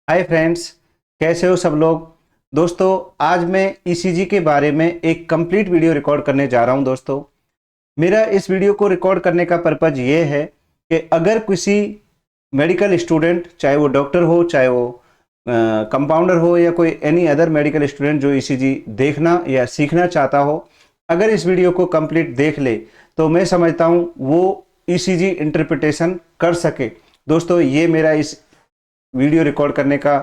Hi friends, कैसे हो सब लोग। दोस्तों, आज मैं ईसीजी के बारे में एक कंप्लीट वीडियो रिकॉर्ड करने जा रहा हूं। दोस्तों, मेरा इस वीडियो को रिकॉर्ड करने का पर्पज़ ये है कि अगर किसी मेडिकल स्टूडेंट, चाहे वो डॉक्टर हो, चाहे वो कंपाउंडर हो या कोई एनी अदर मेडिकल स्टूडेंट जो ईसीजी देखना या सीखना चाहता हो, अगर इस वीडियो को कंप्लीट देख ले तो मैं समझता हूं वो ईसीजी इंटरप्रिटेशन कर सके। दोस्तों, ये मेरा इस वीडियो रिकॉर्ड करने का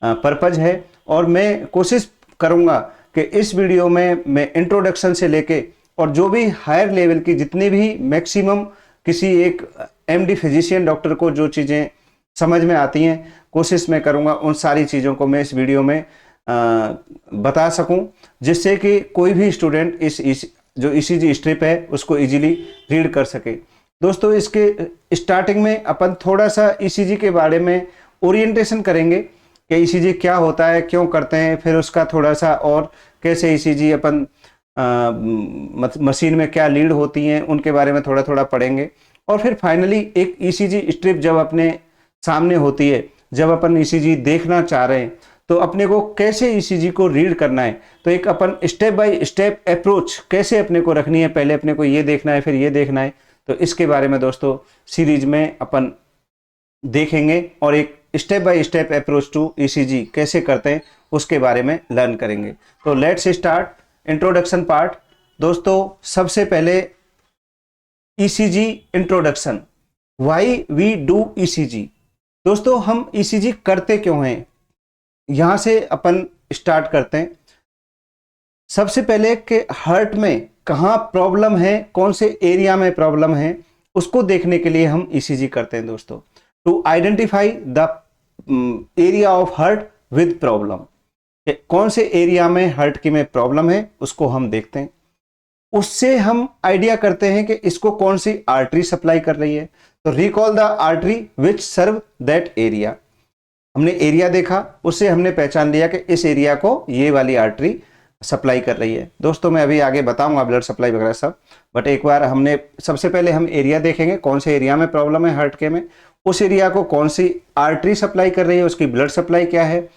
पर्पज़ है और मैं कोशिश करूंगा कि इस वीडियो में मैं इंट्रोडक्शन से लेके और जो भी हायर लेवल की जितनी भी मैक्सिमम किसी एक एमडी फिजिशियन डॉक्टर को जो चीज़ें समझ में आती हैं, कोशिश मैं करूंगा उन सारी चीज़ों को मैं इस वीडियो में बता सकूं, जिससे कि कोई भी स्टूडेंट इस जो ईसीजी स्ट्रिप है उसको इजीली रीड कर सके। दोस्तों, इसके स्टार्टिंग में अपन थोड़ा सा ईसीजी के बारे में ओरिएंटेशन करेंगे कि ईसीजी क्या होता है, क्यों करते हैं, फिर उसका थोड़ा सा और कैसे ईसीजी अपन मशीन में क्या लीड होती हैं उनके बारे में थोड़ा थोड़ा पढ़ेंगे। और फिर फाइनली एक ईसीजी स्ट्रिप जब अपने सामने होती है, जब अपन ईसीजी देखना चाह रहे हैं तो अपने को कैसे ईसीजी को रीड करना है, तो एक अपन स्टेप बाय स्टेप अप्रोच कैसे अपने को रखनी है, पहले अपने को ये देखना है फिर ये देखना है, तो इसके बारे में दोस्तों सीरीज में अपन देखेंगे और एक step by step approach to ECG कैसे करते हैं उसके बारे में लर्न करेंगे। तो लेट्स स्टार्ट इंट्रोडक्शन पार्ट। दोस्तों, सबसे पहले ECG introduction, why we do ECG. दोस्तों, हम ईसीजी करते क्यों हैं, यहां से अपन स्टार्ट करते हैं। सबसे पहले कि हार्ट में कहाँ प्रॉब्लम है, कौन से एरिया में प्रॉब्लम है, उसको देखने के लिए हम ईसीजी करते हैं। दोस्तों, to identify the area of heart with problem, कौन से एरिया में हार्ट की में प्रॉब्लम है उसको हम देखते हैं। उससे हम आइडिया करते हैं कि इसको कौन सी आर्टरी सप्लाई कर रही है। तो recall the artery which serve that area. हमने एरिया देखा, उससे हमने पहचान लिया कि इस एरिया को ये वाली आर्टरी सप्लाई कर रही है। दोस्तों, मैं अभी आगे बताऊंगा ब्लड सप्लाई वगैरह सब, बट एक बार हमने सबसे पहले हम एरिया देखेंगे, कौन से एरिया में प्रॉब्लम है हार्ट के में, उस एरिया को कौन सी आर्टरी सप्लाई कर रही है, उसकी ब्लड सप्लाई क्या है,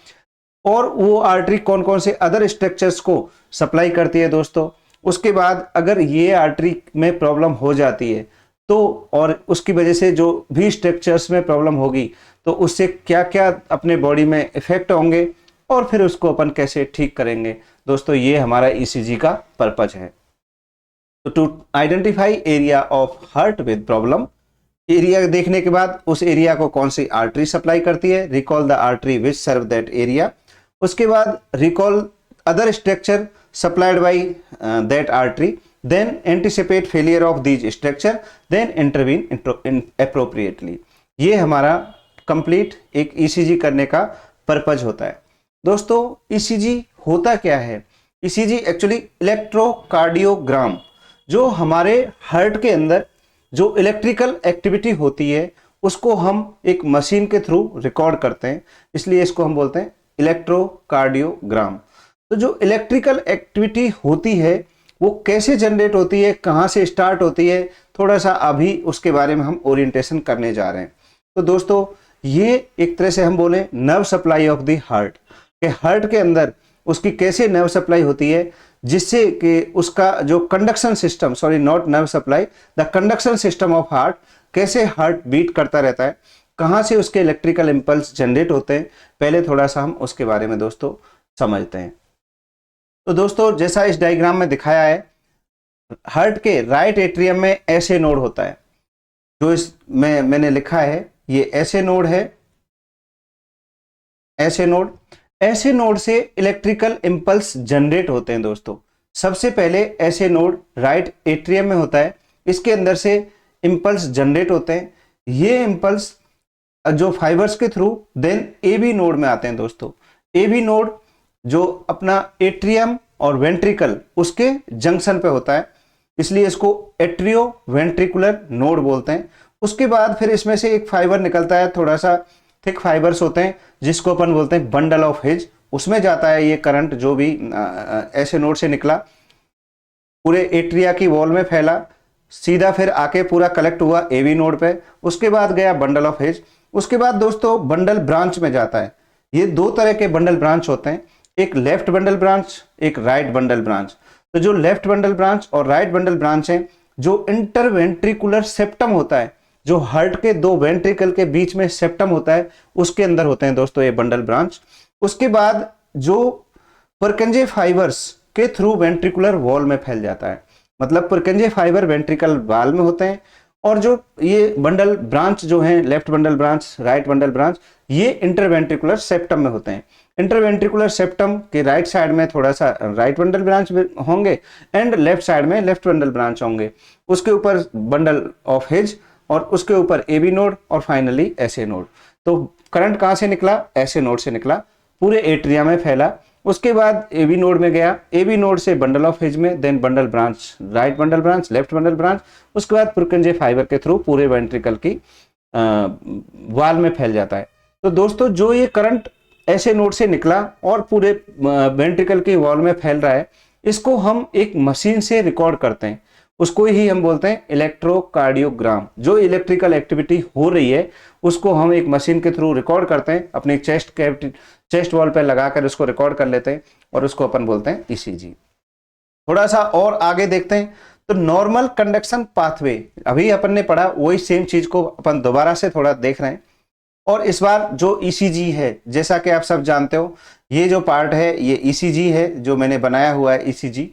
और वो आर्टरी कौन कौन से अदर स्ट्रक्चर्स को सप्लाई करती है। दोस्तों, उसके बाद अगर ये आर्टरी में प्रॉब्लम हो जाती है तो, और उसकी वजह से जो भी स्ट्रक्चर्स में प्रॉब्लम होगी तो उससे क्या क्या अपने बॉडी में इफेक्ट होंगे और फिर उसको अपन कैसे ठीक करेंगे। दोस्तों, ये हमारा ईसीजी का पर्पज है। तो to identify area of heart with problem, area देखने के बाद उस एरिया को कौन सी आर्टरी सप्लाई करती है, recall the artery which serve that area. उसके बाद recall other structure supplied by that artery, then anticipate failure of these structure, then intervene appropriately. ये हमारा कंप्लीट एक ईसीजी करने का पर्पज होता है। दोस्तों, ईसीजी होता क्या है? ईसीजी एक्चुअली इलेक्ट्रोकार्डियोग्राम, जो हमारे हार्ट के अंदर जो इलेक्ट्रिकल एक्टिविटी होती है उसको हम एक मशीन के थ्रू रिकॉर्ड करते हैं, इसलिए इसको हम बोलते हैं इलेक्ट्रोकार्डियोग्राम। तो जो इलेक्ट्रिकल एक्टिविटी होती है वो कैसे जनरेट होती है, कहाँ से स्टार्ट होती है, थोड़ा सा अभी उसके बारे में हम ओरिएंटेशन करने जा रहे हैं। तो दोस्तों, ये एक तरह से हम बोले nerve supply of the heart, कि हार्ट के अंदर उसकी कैसे नर्व सप्लाई होती है, जिससे कि उसका जो conduction system, sorry not nerve supply, the conduction system of heart, कैसे हार्ट बीट करता रहता है, कहाँ से उसके इलेक्ट्रिकल इंपल्स जनरेट होते हैं, पहले थोड़ा सा हम उसके बारे में दोस्तों समझते हैं। तो दोस्तों, जैसा इस डायग्राम में दिखाया है, हार्ट के राइट एट्रियम में ऐसे नोड होता है, जो इस में मैंने लिखा है, ये ऐसे नोड है, ऐसे नोड, ऐसे नोड से इलेक्ट्रिकल इंपल्स जनरेट होते हैं। दोस्तों, सबसे पहले ऐसे नोड राइट एट्रियम में होता है, इसके अंदर से इंपल्स जनरेट होते हैं। ये इंपल्स जो फाइबर्स के थ्रू देन एबी नोड में आते हैं। दोस्तों, एबी नोड जो अपना एट्रियम और वेंट्रिकल उसके जंक्शन पे होता है, इसलिए इसको एट्रियो वेंट्रिकुलर नोड बोलते हैं। उसके बाद फिर इसमें से एक फाइबर निकलता है, थोड़ा सा थिक फाइबर्स होते हैं, जिसको अपन बोलते हैं बंडल ऑफ हिज, उसमें जाता है ये करंट, जो भी ऐसे नोड से निकला पूरे एट्रिया की वॉल में फैला, सीधा फिर आके पूरा कलेक्ट हुआ एवी नोड पे, उसके बाद गया बंडल ऑफ हिज, उसके बाद दोस्तों बंडल ब्रांच में जाता है, ये दो तरह के बंडल ब्रांच होते हैं, एक लेफ्ट बंडल ब्रांच, एक राइट बंडल ब्रांच। तो जो लेफ्ट बंडल ब्रांच और राइट बंडल ब्रांच है, जो इंटरवेंट्रिकुलर सेप्टम होता है, जो हार्ट के दो वेंट्रिकल के बीच में सेप्टम होता है, उसके अंदर होते हैं दोस्तों ये बंडल ब्रांच। उसके बाद जो पुरकिंजे फाइबर्स के थ्रू वेंट्रिकुलर वॉल में फैल जाता है, मतलब पुरकिंजे फाइबर वेंट्रिकल वॉल में होते हैं, और जो ये बंडल ब्रांच जो है, left bundle branch, right bundle branch, ये इंटरवेंट्रिकुलर सेप्टम में होते हैं। इंटरवेंट्रिकुलर सेप्टम के राइट साइड में थोड़ा सा राइट बंडल ब्रांच होंगे एंड लेफ्ट साइड में लेफ्ट बंडल ब्रांच होंगे। उसके ऊपर बंडल ऑफ हिज और उसके ऊपर एबी नोड और फाइनली एसए नोड। तो करंट कहां से निकला? एसए नोड से निकला, पूरे एट्रिया में फैला। उसके बाद एबी नोड में गया, एबी नोड से बंडल ऑफ हिज में, then bundle branch, right bundle branch, left bundle branch, उसके बाद पुरकिंजे फाइबर के थ्रू पूरे वेंट्रिकल की वाल में फैल जाता है। तो दोस्तों जो ये करंट ऐसे नोड से निकला और पूरे वेंट्रिकल की वॉल में फैल रहा है, इसको हम एक मशीन से रिकॉर्ड करते हैं, उसको ही हम बोलते हैं इलेक्ट्रोकार्डियोग्राम। जो इलेक्ट्रिकल एक्टिविटी हो रही है उसको हम एक मशीन के थ्रू रिकॉर्ड करते हैं, अपनी चेस्ट वॉल पे लगाकर उसको रिकॉर्ड कर लेते हैं और उसको अपन बोलते हैं ईसीजी। थोड़ा सा और आगे देखते हैं तो नॉर्मल कंडक्शन पाथवे, अभी अपन ने पढ़ा वही सेम चीज को अपन दोबारा से थोड़ा देख रहे हैं। और इस बार जो ईसीजी है, जैसा कि आप सब जानते हो, ये जो पार्ट है ये ईसीजी है, जो मैंने बनाया हुआ है ईसीजी।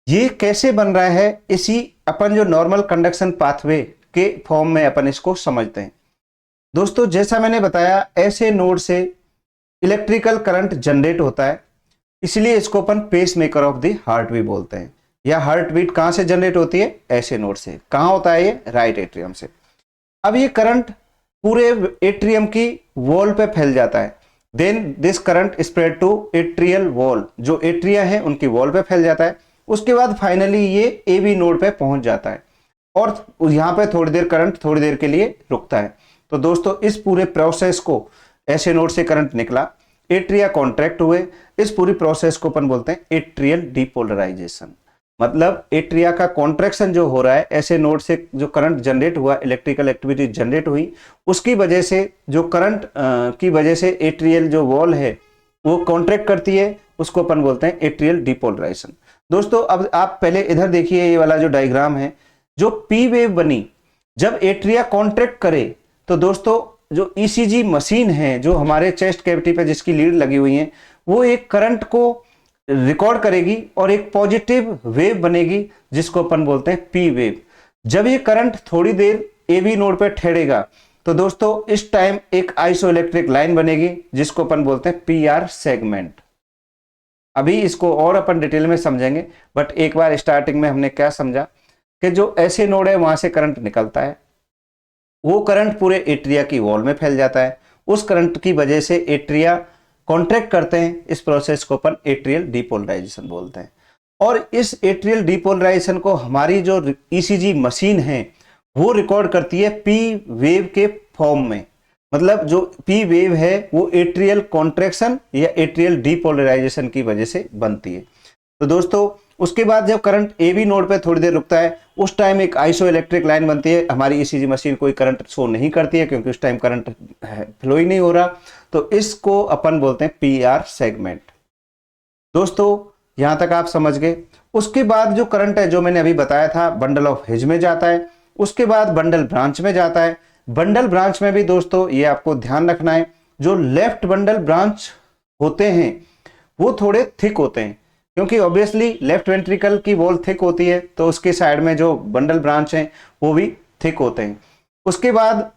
ये कैसे बन रहा है, इसी अपन जो नॉर्मल कंडक्शन पाथवे के फॉर्म में अपन इसको समझते हैं। दोस्तों जैसा मैंने बताया, ऐसे नोड से इलेक्ट्रिकल करंट जनरेट होता है, इसलिए इसको अपन pacemaker of the heart भी बोलते हैं। या हार्ट बीट कहां से जनरेट होती है? ऐसे नोड से। कहां होता है ये? राइट एट्रियम से। अब ये करंट पूरे एट्रियम की वॉल पे फैल जाता है, then this current spread to atrial wall, जो एट्रिया है उनकी वॉल पे फैल जाता है। उसके बाद फाइनली ये एबी नोड पे पहुंच जाता है और यहां पे थोड़ी देर करंट थोड़ी देर के लिए रुकता है। तो दोस्तों इस पूरे प्रोसेस को, ऐसे नोड से करंट निकला, एट्रिया कॉन्ट्रैक्ट हुए, इस पूरी प्रोसेस को अपन बोलते हैं एट्रियल डीपोलराइजेशन। मतलब एट्रिया का कॉन्ट्रैक्शन जो हो रहा है, ऐसे नोड से जो करंट जनरेट हुआ, इलेक्ट्रिकल एक्टिविटी जनरेट हुई, उसकी वजह से जो करंट की वजह से एट्रियल जो वॉल है वो कॉन्ट्रैक्ट करती है, उसको अपन बोलते हैं एट्रियल डीपोलराइजेशन। दोस्तों अब आप पहले इधर देखिए, ये वाला जो डायग्राम है, जो पी वेव बनी जब एट्रिया कॉन्ट्रैक्ट करे, तो दोस्तों जो ईसीजी मशीन है, जो हमारे चेस्ट कैविटी पे जिसकी लीड लगी हुई है, वो एक करंट को रिकॉर्ड करेगी और एक पॉजिटिव वेव बनेगी, जिसको अपन बोलते हैं पी वेव। जब ये करंट थोड़ी देर एबी नोड पे ठहरेगा, तो दोस्तों इस टाइम एक आइसोइलेक्ट्रिक लाइन बनेगी, जिसको अपन बोलते हैं पी आर सेगमेंट। अभी इसको और अपन डिटेल में समझेंगे, बट एक बार स्टार्टिंग में हमने क्या समझा कि जो ऐसे नोड है वहां से करंट निकलता है, वो करंट पूरे एट्रिया की वॉल में फैल जाता है, उस करंट की वजह से एट्रिया कॉन्ट्रैक्ट करते हैं। इस प्रोसेस को अपन एट्रियल डीपोलराइजेशन बोलते हैं। और इस एट्रियल डीपोलराइजेशन को हमारी जो ईसीजी मशीन है वो रिकॉर्ड करती है पी वेव के फॉर्म में। मतलब जो पी वेव है वो एट्रियल कॉन्ट्रैक्शन या एट्रियल डीपोलराइजेशन की वजह से बनती है। तो दोस्तों उसके बाद जब करंट एबी नोड पे थोड़ी देर रुकता है, उस टाइम एक आइसो इलेक्ट्रिक लाइन बनती है। हमारी ईसीजी मशीन कोई करंट शो नहीं करती है, क्योंकि उस टाइम करंट फ्लो ही नहीं हो रहा। तो इसको अपन बोलते हैं पी आर सेगमेंट। दोस्तों यहां तक आप समझ गए। उसके बाद जो करंट है, जो मैंने अभी बताया था, बंडल ऑफ हिज में जाता है, उसके बाद बंडल ब्रांच में जाता है। बंडल ब्रांच में भी दोस्तों ये आपको ध्यान रखना है, जो लेफ्ट बंडल ब्रांच होते हैं वो थोड़े थिक होते हैं, क्योंकि ऑब्वियसली लेफ्ट वेंट्रिकल की वॉल थिक होती है, तो उसके साइड में जो बंडल ब्रांच हैं वो भी थिक होते हैं। उसके बाद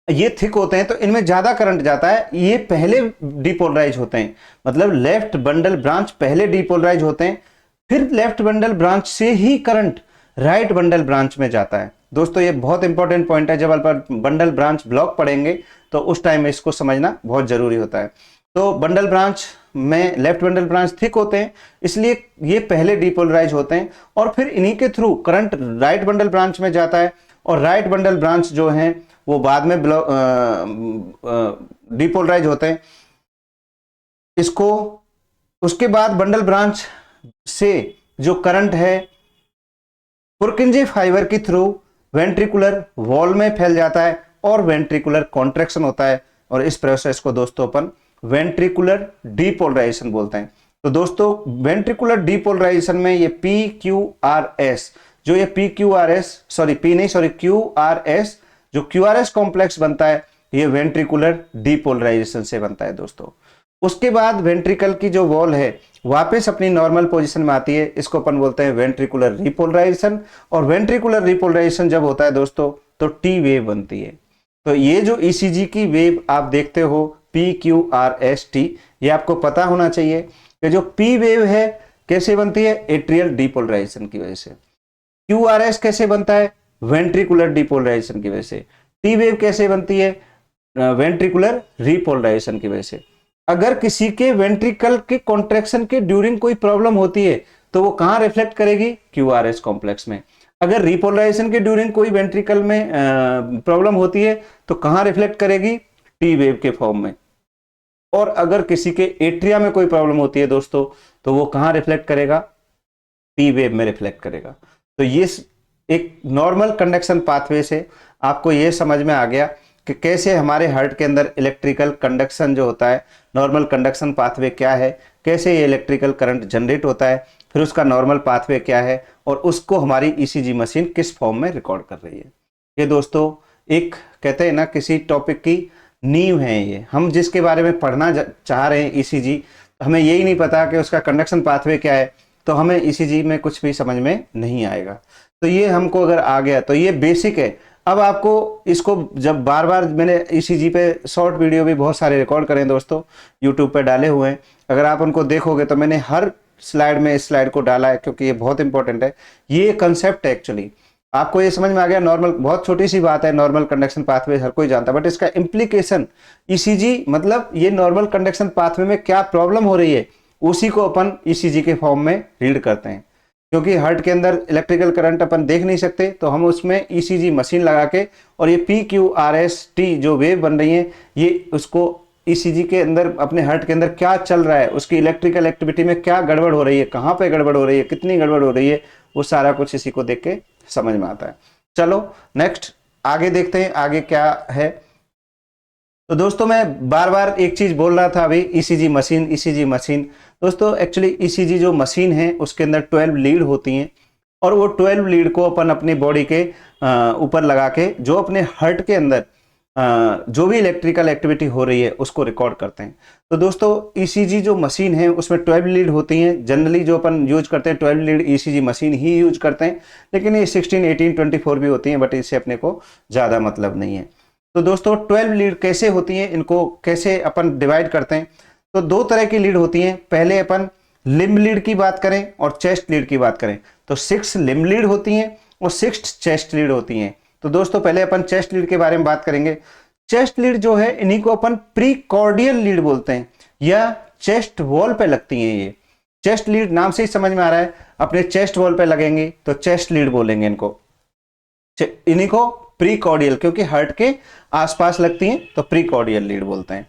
ये थिक होते हैं तो इनमें ज्यादा करंट जाता है, ये पहले डीपोलराइज होते हैं। मतलब लेफ्ट बंडल ब्रांच पहले डीपोलराइज होते हैं, फिर लेफ्ट बंडल ब्रांच से ही करंट राइट बंडल ब्रांच में जाता है। दोस्तों ये बहुत इंपॉर्टेंट पॉइंट है, जब अपन बंडल ब्रांच ब्लॉक पढ़ेंगे तो उस टाइम में इसको समझना बहुत जरूरी होता है। तो बंडल ब्रांच में लेफ्ट बंडल ब्रांच थिक होते हैं, इसलिए ये पहले डीपोलराइज होते हैं और फिर इन्हीं के through current right bundle branch में जाता है, और राइट बंडल ब्रांच जो है वो बाद में डीपोलराइज होते हैं इसको। उसके बाद बंडल ब्रांच से जो करंट है पुरकिंजे फाइबर के थ्रू वेंट्रिकुलर वॉल में फैल जाता है और वेंट्रिकुलर कॉन्ट्रैक्शन होता है, और इस प्रोसेस को दोस्तों अपन वेंट्रिकुलर डीपोलराइजेशन बोलते हैं। तो दोस्तों वेंट्रिकुलर डीपोलराइजेशन में ये PQRS, जो ये QRS जो QRS कॉम्प्लेक्स बनता है, ये वेंट्रिकुलर डीपोलराइजेशन से बनता है दोस्तों। उसके बाद वेंट्रिकल की जो वॉल है वापस अपनी नॉर्मल पोजीशन में आती है, इसको अपन बोलते हैं वेंट्रिकुलर रिपोलराइजेशन। और वेंट्रिकुलर रिपोलराइजेशन जब होता है दोस्तों तो टी वेव बनती है। तो ये जो ईसीजी की वेव आप देखते हो PQRST, ये आपको पता होना चाहिए कि जो पी वेव है कैसे बनती है, एट्रियल डीपोलराइजेशन की वजह से। QRS कैसे बनता है, वेंट्रिकुलर डीपोलराइजेशन की वजह से। टी वेव कैसे बनती है, वेंट्रिकुलर रिपोलराइजेशन की वजह से। अगर किसी के वेंट्रिकल के कॉन्ट्रैक्शन के ड्यूरिंग कोई प्रॉब्लम होती है तो वो कहां रिफ्लेक्ट करेगी, QRS कॉम्प्लेक्स में। अगर रिपोलराइजेशन के ड्यूरिंग कोई वेंट्रिकल में प्रॉब्लम होती है तो कहां रिफ्लेक्ट करेगी, टी वेव के फॉर्म में। और अगर किसी के एट्रिया में कोई प्रॉब्लम होती है दोस्तों तो वो कहां रिफ्लेक्ट करेगा, टी वेव में रिफ्लेक्ट करेगा। तो ये एक नॉर्मल कंडक्शन पाथवे से आपको ये समझ में आ गया कि कैसे हमारे हार्ट के अंदर इलेक्ट्रिकल कंडक्शन जो होता है, नॉर्मल कंडक्शन पाथवे क्या है, कैसे ये इलेक्ट्रिकल करंट जनरेट होता है, फिर उसका नॉर्मल पाथवे क्या है और उसको हमारी ईसीजी मशीन किस फॉर्म में रिकॉर्ड कर रही है। ये दोस्तों एक कहते हैं ना किसी टॉपिक की नींव है। ये हम जिसके बारे में पढ़ना चाह रहे हैं ईसीजी, हमें यही नहीं पता कि उसका कंडक्शन पाथवे क्या है, तो हमें ईसीजी में कुछ भी समझ में नहीं आएगा। तो ये हमको अगर आ गया तो ये बेसिक है। अब आपको इसको जब बार बार, मैंने ईसीजी पे शॉर्ट वीडियो भी बहुत सारे रिकॉर्ड करें दोस्तों, यूट्यूब पे डाले हुए हैं। अगर आप उनको देखोगे तो मैंने हर स्लाइड में इस स्लाइड को डाला है क्योंकि ये बहुत इंपॉर्टेंट है। ये कंसेप्ट है एक्चुअली, आपको ये समझ में आ गया। नॉर्मल बहुत छोटी सी बात है, नॉर्मल कंडक्शन पाथवे हर कोई जानता है, बट इसका इम्प्लीकेशन ईसीजी मतलब ये नॉर्मल कंडक्शन पाथवे में क्या प्रॉब्लम हो रही है उसी को अपन ईसीजी के फॉर्म में रीड करते हैं। क्योंकि हार्ट के अंदर इलेक्ट्रिकल करंट अपन देख नहीं सकते तो हम उसमें ईसीजी मशीन लगा के, और ये PQRST जो वेव बन रही है ये उसको ईसीजी के अंदर अपने हार्ट के अंदर क्या चल रहा है, उसकी इलेक्ट्रिकल एक्टिविटी में क्या गड़बड़ हो रही है, कहाँ पे गड़बड़ हो रही है, कितनी गड़बड़ हो रही है, वो सारा कुछ इसी को देख के समझ में आता है। चलो नेक्स्ट आगे देखते हैं आगे क्या है। तो दोस्तों मैं बार बार एक चीज बोल रहा था अभी, ईसीजी मशीन। दोस्तों एक्चुअली ईसीजी जो मशीन है उसके अंदर 12 लीड होती हैं और वो 12 लीड को अपन अपनी बॉडी के ऊपर लगा के जो अपने हार्ट के अंदर जो भी इलेक्ट्रिकल एक्टिविटी हो रही है उसको रिकॉर्ड करते हैं। तो दोस्तों ईसीजी जो मशीन है उसमें 12 लीड होती हैं। जनरली जो अपन यूज करते हैं 12 लीड ईसीजी मशीन ही यूज करते हैं, लेकिन ये 16, 18, 24 भी होती हैं, बट इससे अपने को ज़्यादा मतलब नहीं है। तो दोस्तों 12 लीड कैसे होती हैं, इनको कैसे अपन डिवाइड करते हैं। तो दो तरह की लीड होती हैं। पहले अपन लिम्ब लीड की बात करें और चेस्ट लीड की बात करें तो 6 लिम्ब लीड होती हैं और 6 चेस्ट लीड होती हैं। तो दोस्तों पहले अपन चेस्ट लीड के बारे में बात करेंगे। चेस्ट लीड जो है इन्हीं को अपन प्रीकॉर्डियल लीड बोलते हैं या चेस्ट वॉल पे लगती हैं। ये चेस्ट लीड नाम से ही समझ में आ रहा है, अपने चेस्ट वॉल पे लगेंगे तो चेस्ट लीड बोलेंगे इनको। इन्हीं को प्रीकॉर्डियल, क्योंकि हार्ट के आसपास लगती हैं तो प्रीकॉर्डियल लीड बोलते हैं।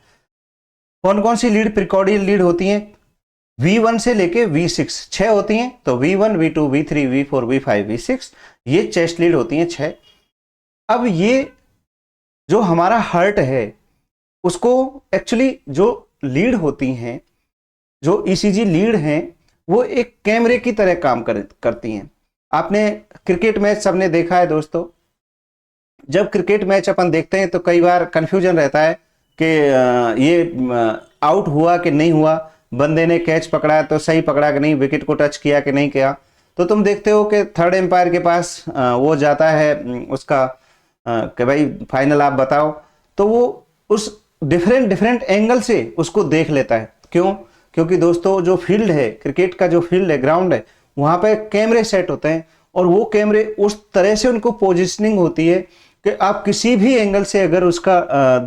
कौन कौन सी लीड प्रीकॉर्डियल लीड होती हैं, V1 से लेके V6 6 होती हैं। तो V1, V2, V3, V4, V5, V6 ये चेस्ट लीड होती हैं 6। अब ये जो हमारा हार्ट है उसको एक्चुअली जो लीड होती हैं, जो ईसीजी लीड हैं, वो एक कैमरे की तरह काम करती हैं। आपने क्रिकेट मैच सबने देखा है दोस्तों। जब क्रिकेट मैच अपन देखते हैं तो कई बार कंफ्यूजन रहता है कि ये आउट हुआ कि नहीं हुआ, बंदे ने कैच पकड़ा तो सही पकड़ा कि नहीं, विकेट को टच किया कि नहीं किया। तो तुम देखते हो कि थर्ड एम्पायर के पास वो जाता है उसका कि भाई फाइनल आप बताओ, तो वो उस डिफरेंट एंगल से उसको देख लेता है। क्यों? क्योंकि दोस्तों जो फील्ड है, क्रिकेट का जो फील्ड है, ग्राउंड है, वहाँ पे कैमरे सेट होते हैं और वो कैमरे उस तरह से उनको पोजिशनिंग होती है कि आप किसी भी एंगल से अगर उसका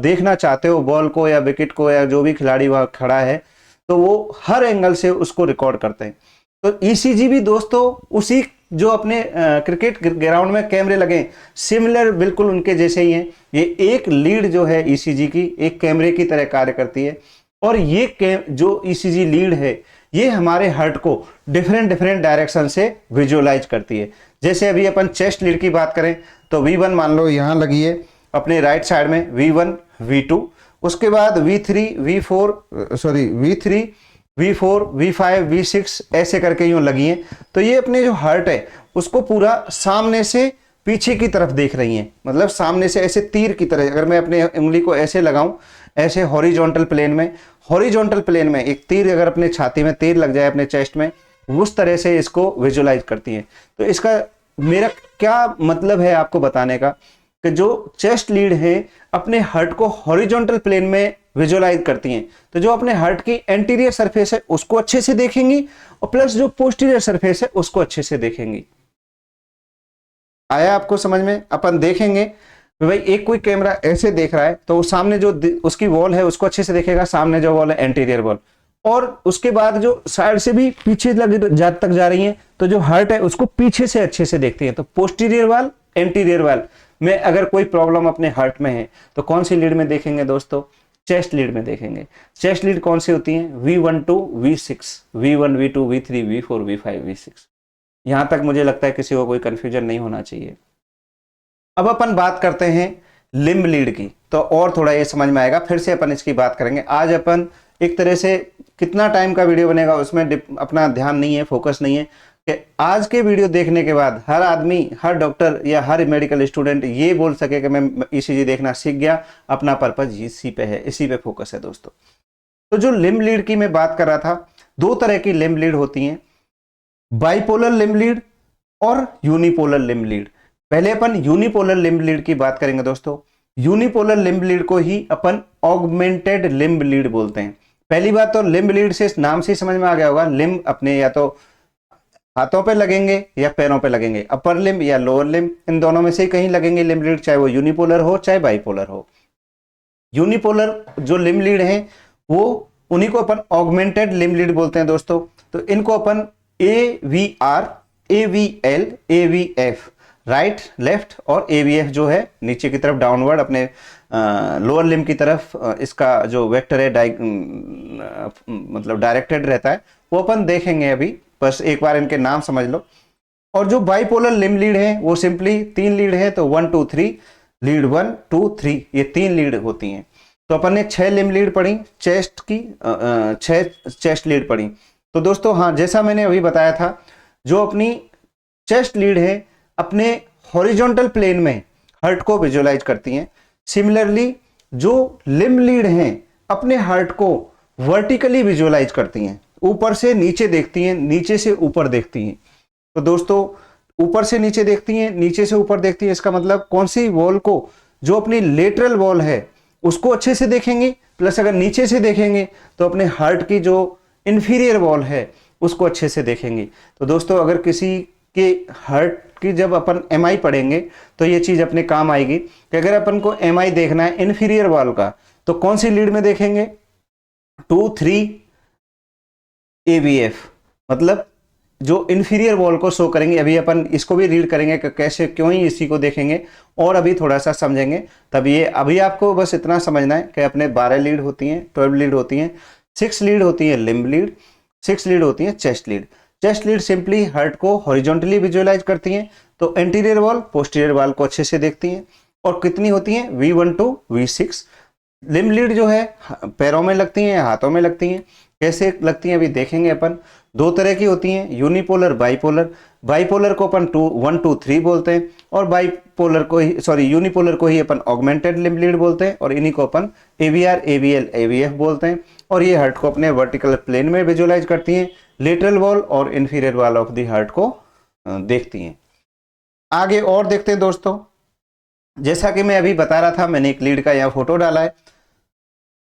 देखना चाहते हो बॉल को या विकेट को या जो भी खिलाड़ी वहाँ खड़ा है, तो वो हर एंगल से उसको रिकॉर्ड करते हैं। तो ईसीजी भी दोस्तों उसी जो अपने क्रिकेट ग्राउंड में कैमरे लगे सिमिलर बिल्कुल उनके जैसे ही हैं। ये एक लीड जो है ईसीजी की एक कैमरे की तरह कार्य करती है और ये जो ईसीजी लीड है ये हमारे हार्ट को डिफरेंट डायरेक्शन से विजुअलाइज करती है। जैसे अभी अपन चेस्ट लीड की बात करें तो V1 मान लो यहाँ लगी है अपने राइट साइड में, V1 V2, उसके बाद V3 V4 sorry V3 V4 V5 V6 ऐसे करके यूं लगी हैं। तो ये अपने जो हार्ट है उसको पूरा सामने से पीछे की तरफ देख रही हैं, मतलब सामने से ऐसे तीर की तरह। अगर मैं अपने उंगली को ऐसे लगाऊं, ऐसे हॉरिजॉन्टल प्लेन में एक तीर, अगर अपने छाती में तीर लग जाए, अपने चेस्ट में, उस तरह से इसको विजुलाइज करती हैं। तो इसका मेरा क्या मतलब है आपको बताने का, कि जो चेस्ट लीड है अपने हार्ट को हॉरिजॉन्टल प्लेन में विजुलाइज करती हैं। तो जो अपने हार्ट की एंटीरियर सरफेस है उसको अच्छे से देखेंगी, और प्लस जो पोस्टीरियर सरफेस है उसको अच्छे से देखेंगी। आया आपको समझ में? अपन देखेंगे भाई एक कोई कैमरा ऐसे देख रहा है तो सामने जो उसकी वॉल है उसको अच्छे से देखेगा, सामने जो वॉल है एंटीरियर वॉल, और उसके बाद जो साइड से भी पीछे तक जा रही है, तो जो हार्ट है उसको पीछे से अच्छे से देखती है। तो पोस्टीरियर वाल, एंटीरियर वाल में अगर कोई प्रॉब्लम अपने हार्ट में है तो कौन सी लीड में देखेंगे दोस्तों? चेस्ट लीड में देखेंगे। चेस्ट लीड कौन सी होती है? V1 to V6, V1 V2 V3 V4 V5 V6। यहां तक मुझे लगता है किसी को कोई कंफ्यूजन नहीं होना चाहिए। अब अपन बात करते हैं लिम्ब लीड की, तो और थोड़ा ये समझ में आएगा। फिर से अपन इसकी बात करेंगे। आज अपन एक तरह से कितना टाइम का वीडियो बनेगा उसमें अपना ध्यान नहीं है, फोकस नहीं है, कि आज के वीडियो देखने के बाद हर आदमी, हर डॉक्टर या हर मेडिकल स्टूडेंट ये बोल सके कि मैं ईसीजी देखना सीख गया, अपना पर्पज इसी पे है, इसी पे फोकस है दोस्तों। तो जो लिम्ब लीड की मैं बात कर रहा था, दो तरह की लिम्ब लीड होती हैं, बाइपोलर लिम्ब लीड और यूनिपोलर लिम्ब लीड। पहले अपन यूनिपोलर लिम्ब लीड की बात करेंगे दोस्तों। यूनिपोलर लिम्ब लीड को ही अपन ऑगमेंटेड लिम्ब लीड बोलते हैं। पहली बात तो लिम्ब लीड से नाम से समझ में आ गया होगा, लिम्ब अपने या तो हाथों पे लगेंगे या पैरों पे लगेंगे, अपर लिम्ब या लोअर लिम्ब, इन दोनों में से कहीं लगेंगे लिम्ब लीड, चाहे वो यूनिपोलर हो चाहे बाइपोलर हो। यूनिपोलर जो लिम्ब लीड है वो उन्हीं को अपन ऑगमेंटेड लिम्ब लीड बोलते हैं दोस्तों। तो इनको अपन AVR, AVL, AVF right left, और AVF जो है नीचे की तरफ डाउनवर्ड अपने लोअर लिम्ब की तरफ इसका जो वेक्टर है मतलब डायरेक्टेड रहता है, वो अपन देखेंगे अभी। बस एक बार इनके नाम समझ लो। और जो बाइपोलर लिम्ब लीड है वो सिंपली 3 लीड है, तो 1 2 3 लीड 1 2 3 ये 3 लीड होती हैं। तो अपन ने 6 लिम्ब लीड पढ़ी, चेस्ट की 6 चेस्ट लीड पढ़ी। तो दोस्तों हाँ, जैसा मैंने अभी बताया था, जो अपनी चेस्ट लीड है अपने हॉरिजॉन्टल प्लेन में हार्ट को विजुलाइज करती हैं। सिमिलरली जो लिम्ब लीड हैं अपने हार्ट को वर्टिकली विजुलाइज करती हैं, ऊपर से नीचे देखती हैं, नीचे से ऊपर देखती हैं। तो दोस्तों ऊपर से नीचे देखती हैं, नीचे से ऊपर देखती हैं, इसका मतलब कौन सी वॉल को? जो अपनी लेटरल वॉल है उसको अच्छे से देखेंगे, प्लस अगर नीचे से देखेंगे तो अपने हार्ट की जो इंफीरियर वॉल है उसको अच्छे से देखेंगे। तो दोस्तों अगर किसी के हार्ट की जब अपन MI पढ़ेंगे तो ये चीज अपने काम आएगी, कि अगर अपन को MI देखना है इंफीरियर वॉल का तो कौन सी लीड में देखेंगे? 2 3 AVF, मतलब जो इंफीरियर वॉल को शो करेंगे। अभी अपन इसको भी रीड करेंगे कि कैसे, क्यों ही इसी को देखेंगे, और अभी थोड़ा सा समझेंगे। तब ये अभी आपको बस इतना समझना है कि अपने 12 लीड होती हैं, 12 लीड होती हैं, 6 लीड होती है लिम्ब लीड, 6 लीड होती है chest lead. Chest lead simply heart को हॉरिजॉन्टली विजुअलाइज करती हैं, तो एंटीरियर वॉल पोस्टीरियर वॉल को अच्छे से देखती हैं। और कितनी होती हैं? V1 to V6। Limb lead जो है पैरों में लगती हैं, हाथों में लगती हैं। कैसे लगती हैं अभी देखेंगे अपन। दो तरह की होती हैं, यूनिपोलर, बाइपोलर। बाइपोलर को अपन 1 2 3 बोलते हैं, और बाइपोलर को ही यूनिपोलर को ही अपन ऑगमेंटेड लिम्ब लीड बोलते हैं, और इन्हीं को अपन AVR, AVL, AVF बोलते हैं। और ये हार्ट को अपने वर्टिकल प्लेन में विजुअलाइज करती हैं, लेटरल वॉल और inferior wall of the heart को देखती हैं। आगे और देखते हैं दोस्तों। जैसा कि मैं अभी बता रहा था, मैंने एक लीड का यहाँ फोटो डाला है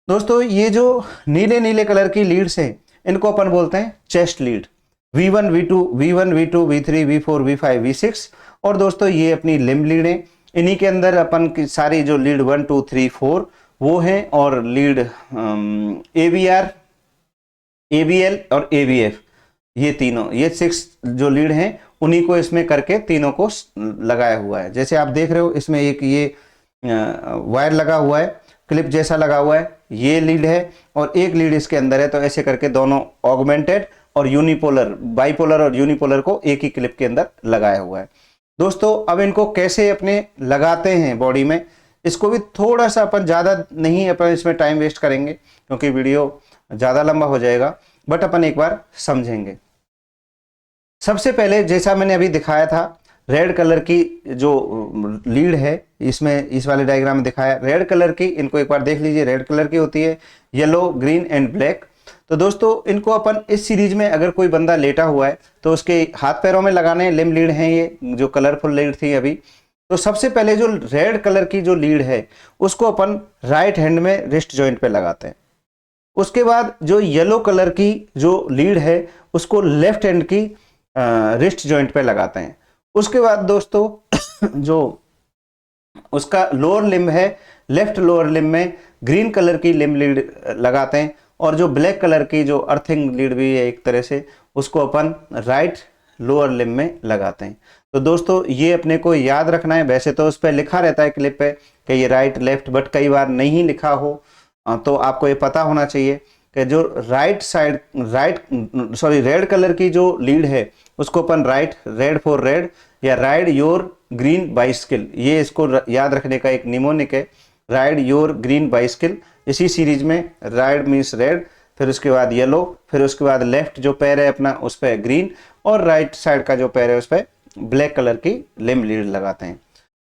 दोस्तों। ये जो नीले नीले कलर की लीड्स हैं इनको अपन बोलते हैं chest lead. V1 V2 V3 V4 V5 V6। और दोस्तों ये अपनी लिम्ब लीड है, इन्हीं के अंदर अपन की सारी जो लीड 1 2 3 4 वो हैं, और लीड AVR, AVL और AVF, ये तीनों, ये 6 जो लीड हैं उन्हीं को इसमें करके तीनों को लगाया हुआ है। जैसे आप देख रहे हो इसमें एक ये वायर लगा हुआ है, क्लिप जैसा लगा हुआ है, ये लीड है, और एक लीड इसके अंदर है। तो ऐसे करके दोनों ऑगमेंटेड और यूनिपोलर, बाइपोलर और यूनिपोलर को एक ही क्लिप के अंदर लगाया हुआ है दोस्तों। अब इनको कैसे अपने लगाते हैं बॉडी में, इसको भी थोड़ा सा अपन ज़्यादा नहीं अपन इसमें टाइम वेस्ट करेंगे क्योंकि वीडियो ज़्यादा लंबा हो जाएगा, बट अपन एक बार समझेंगे। सबसे पहले जैसा मैंने अभी दिखाया था, रेड कलर की जो लीड है, इसमें इस वाले डायग्राम में दिखाया रेड कलर की, इनको एक बार देख लीजिए, रेड कलर की होती है, येलो, ग्रीन एंड ब्लैक। तो दोस्तों इनको अपन इस सीरीज में अगर कोई बंदा लेटा हुआ है तो उसके हाथ पैरों में लगाने लिम्ब लीड हैं, ये जो कलरफुल लीड थी अभी। तो सबसे पहले जो रेड कलर की जो लीड है उसको अपन राइट हैंड में रिस्ट जॉइंट पे लगाते हैं। उसके बाद जो येलो कलर की जो लीड है उसको लेफ्ट हैंड की रिस्ट जॉइंट पे लगाते हैं। उसके बाद दोस्तों जो उसका लोअर लिम्ब है, लेफ्ट लोअर लिम्ब में ग्रीन कलर की लिम्ब लीड लगाते हैं, और जो ब्लैक कलर की जो अर्थिंग लीड भी है एक तरह से, उसको अपन राइट लोअर लिम्ब में लगाते हैं। तो दोस्तों ये अपने को याद रखना है। वैसे तो उस पर लिखा रहता है क्लिप पे कि ये राइट लेफ्ट, बट कई बार नहीं लिखा हो तो आपको ये पता होना चाहिए कि जो रेड कलर की जो लीड है उसको अपन राइट, रेड फॉर रेड, या राइड योर ग्रीन बाइसिकल, ये इसको याद रखने का एक निमोनिक है, राइड योर ग्रीन बाइसिकल। इसी सीरीज में राइड मीन्स रेड, फिर उसके बाद येलो, फिर उसके बाद लेफ्ट जो पैर है अपना उस पर ग्रीन, और राइट साइड का जो पैर है उस पर ब्लैक कलर की लिम्ब लीड लगाते हैं।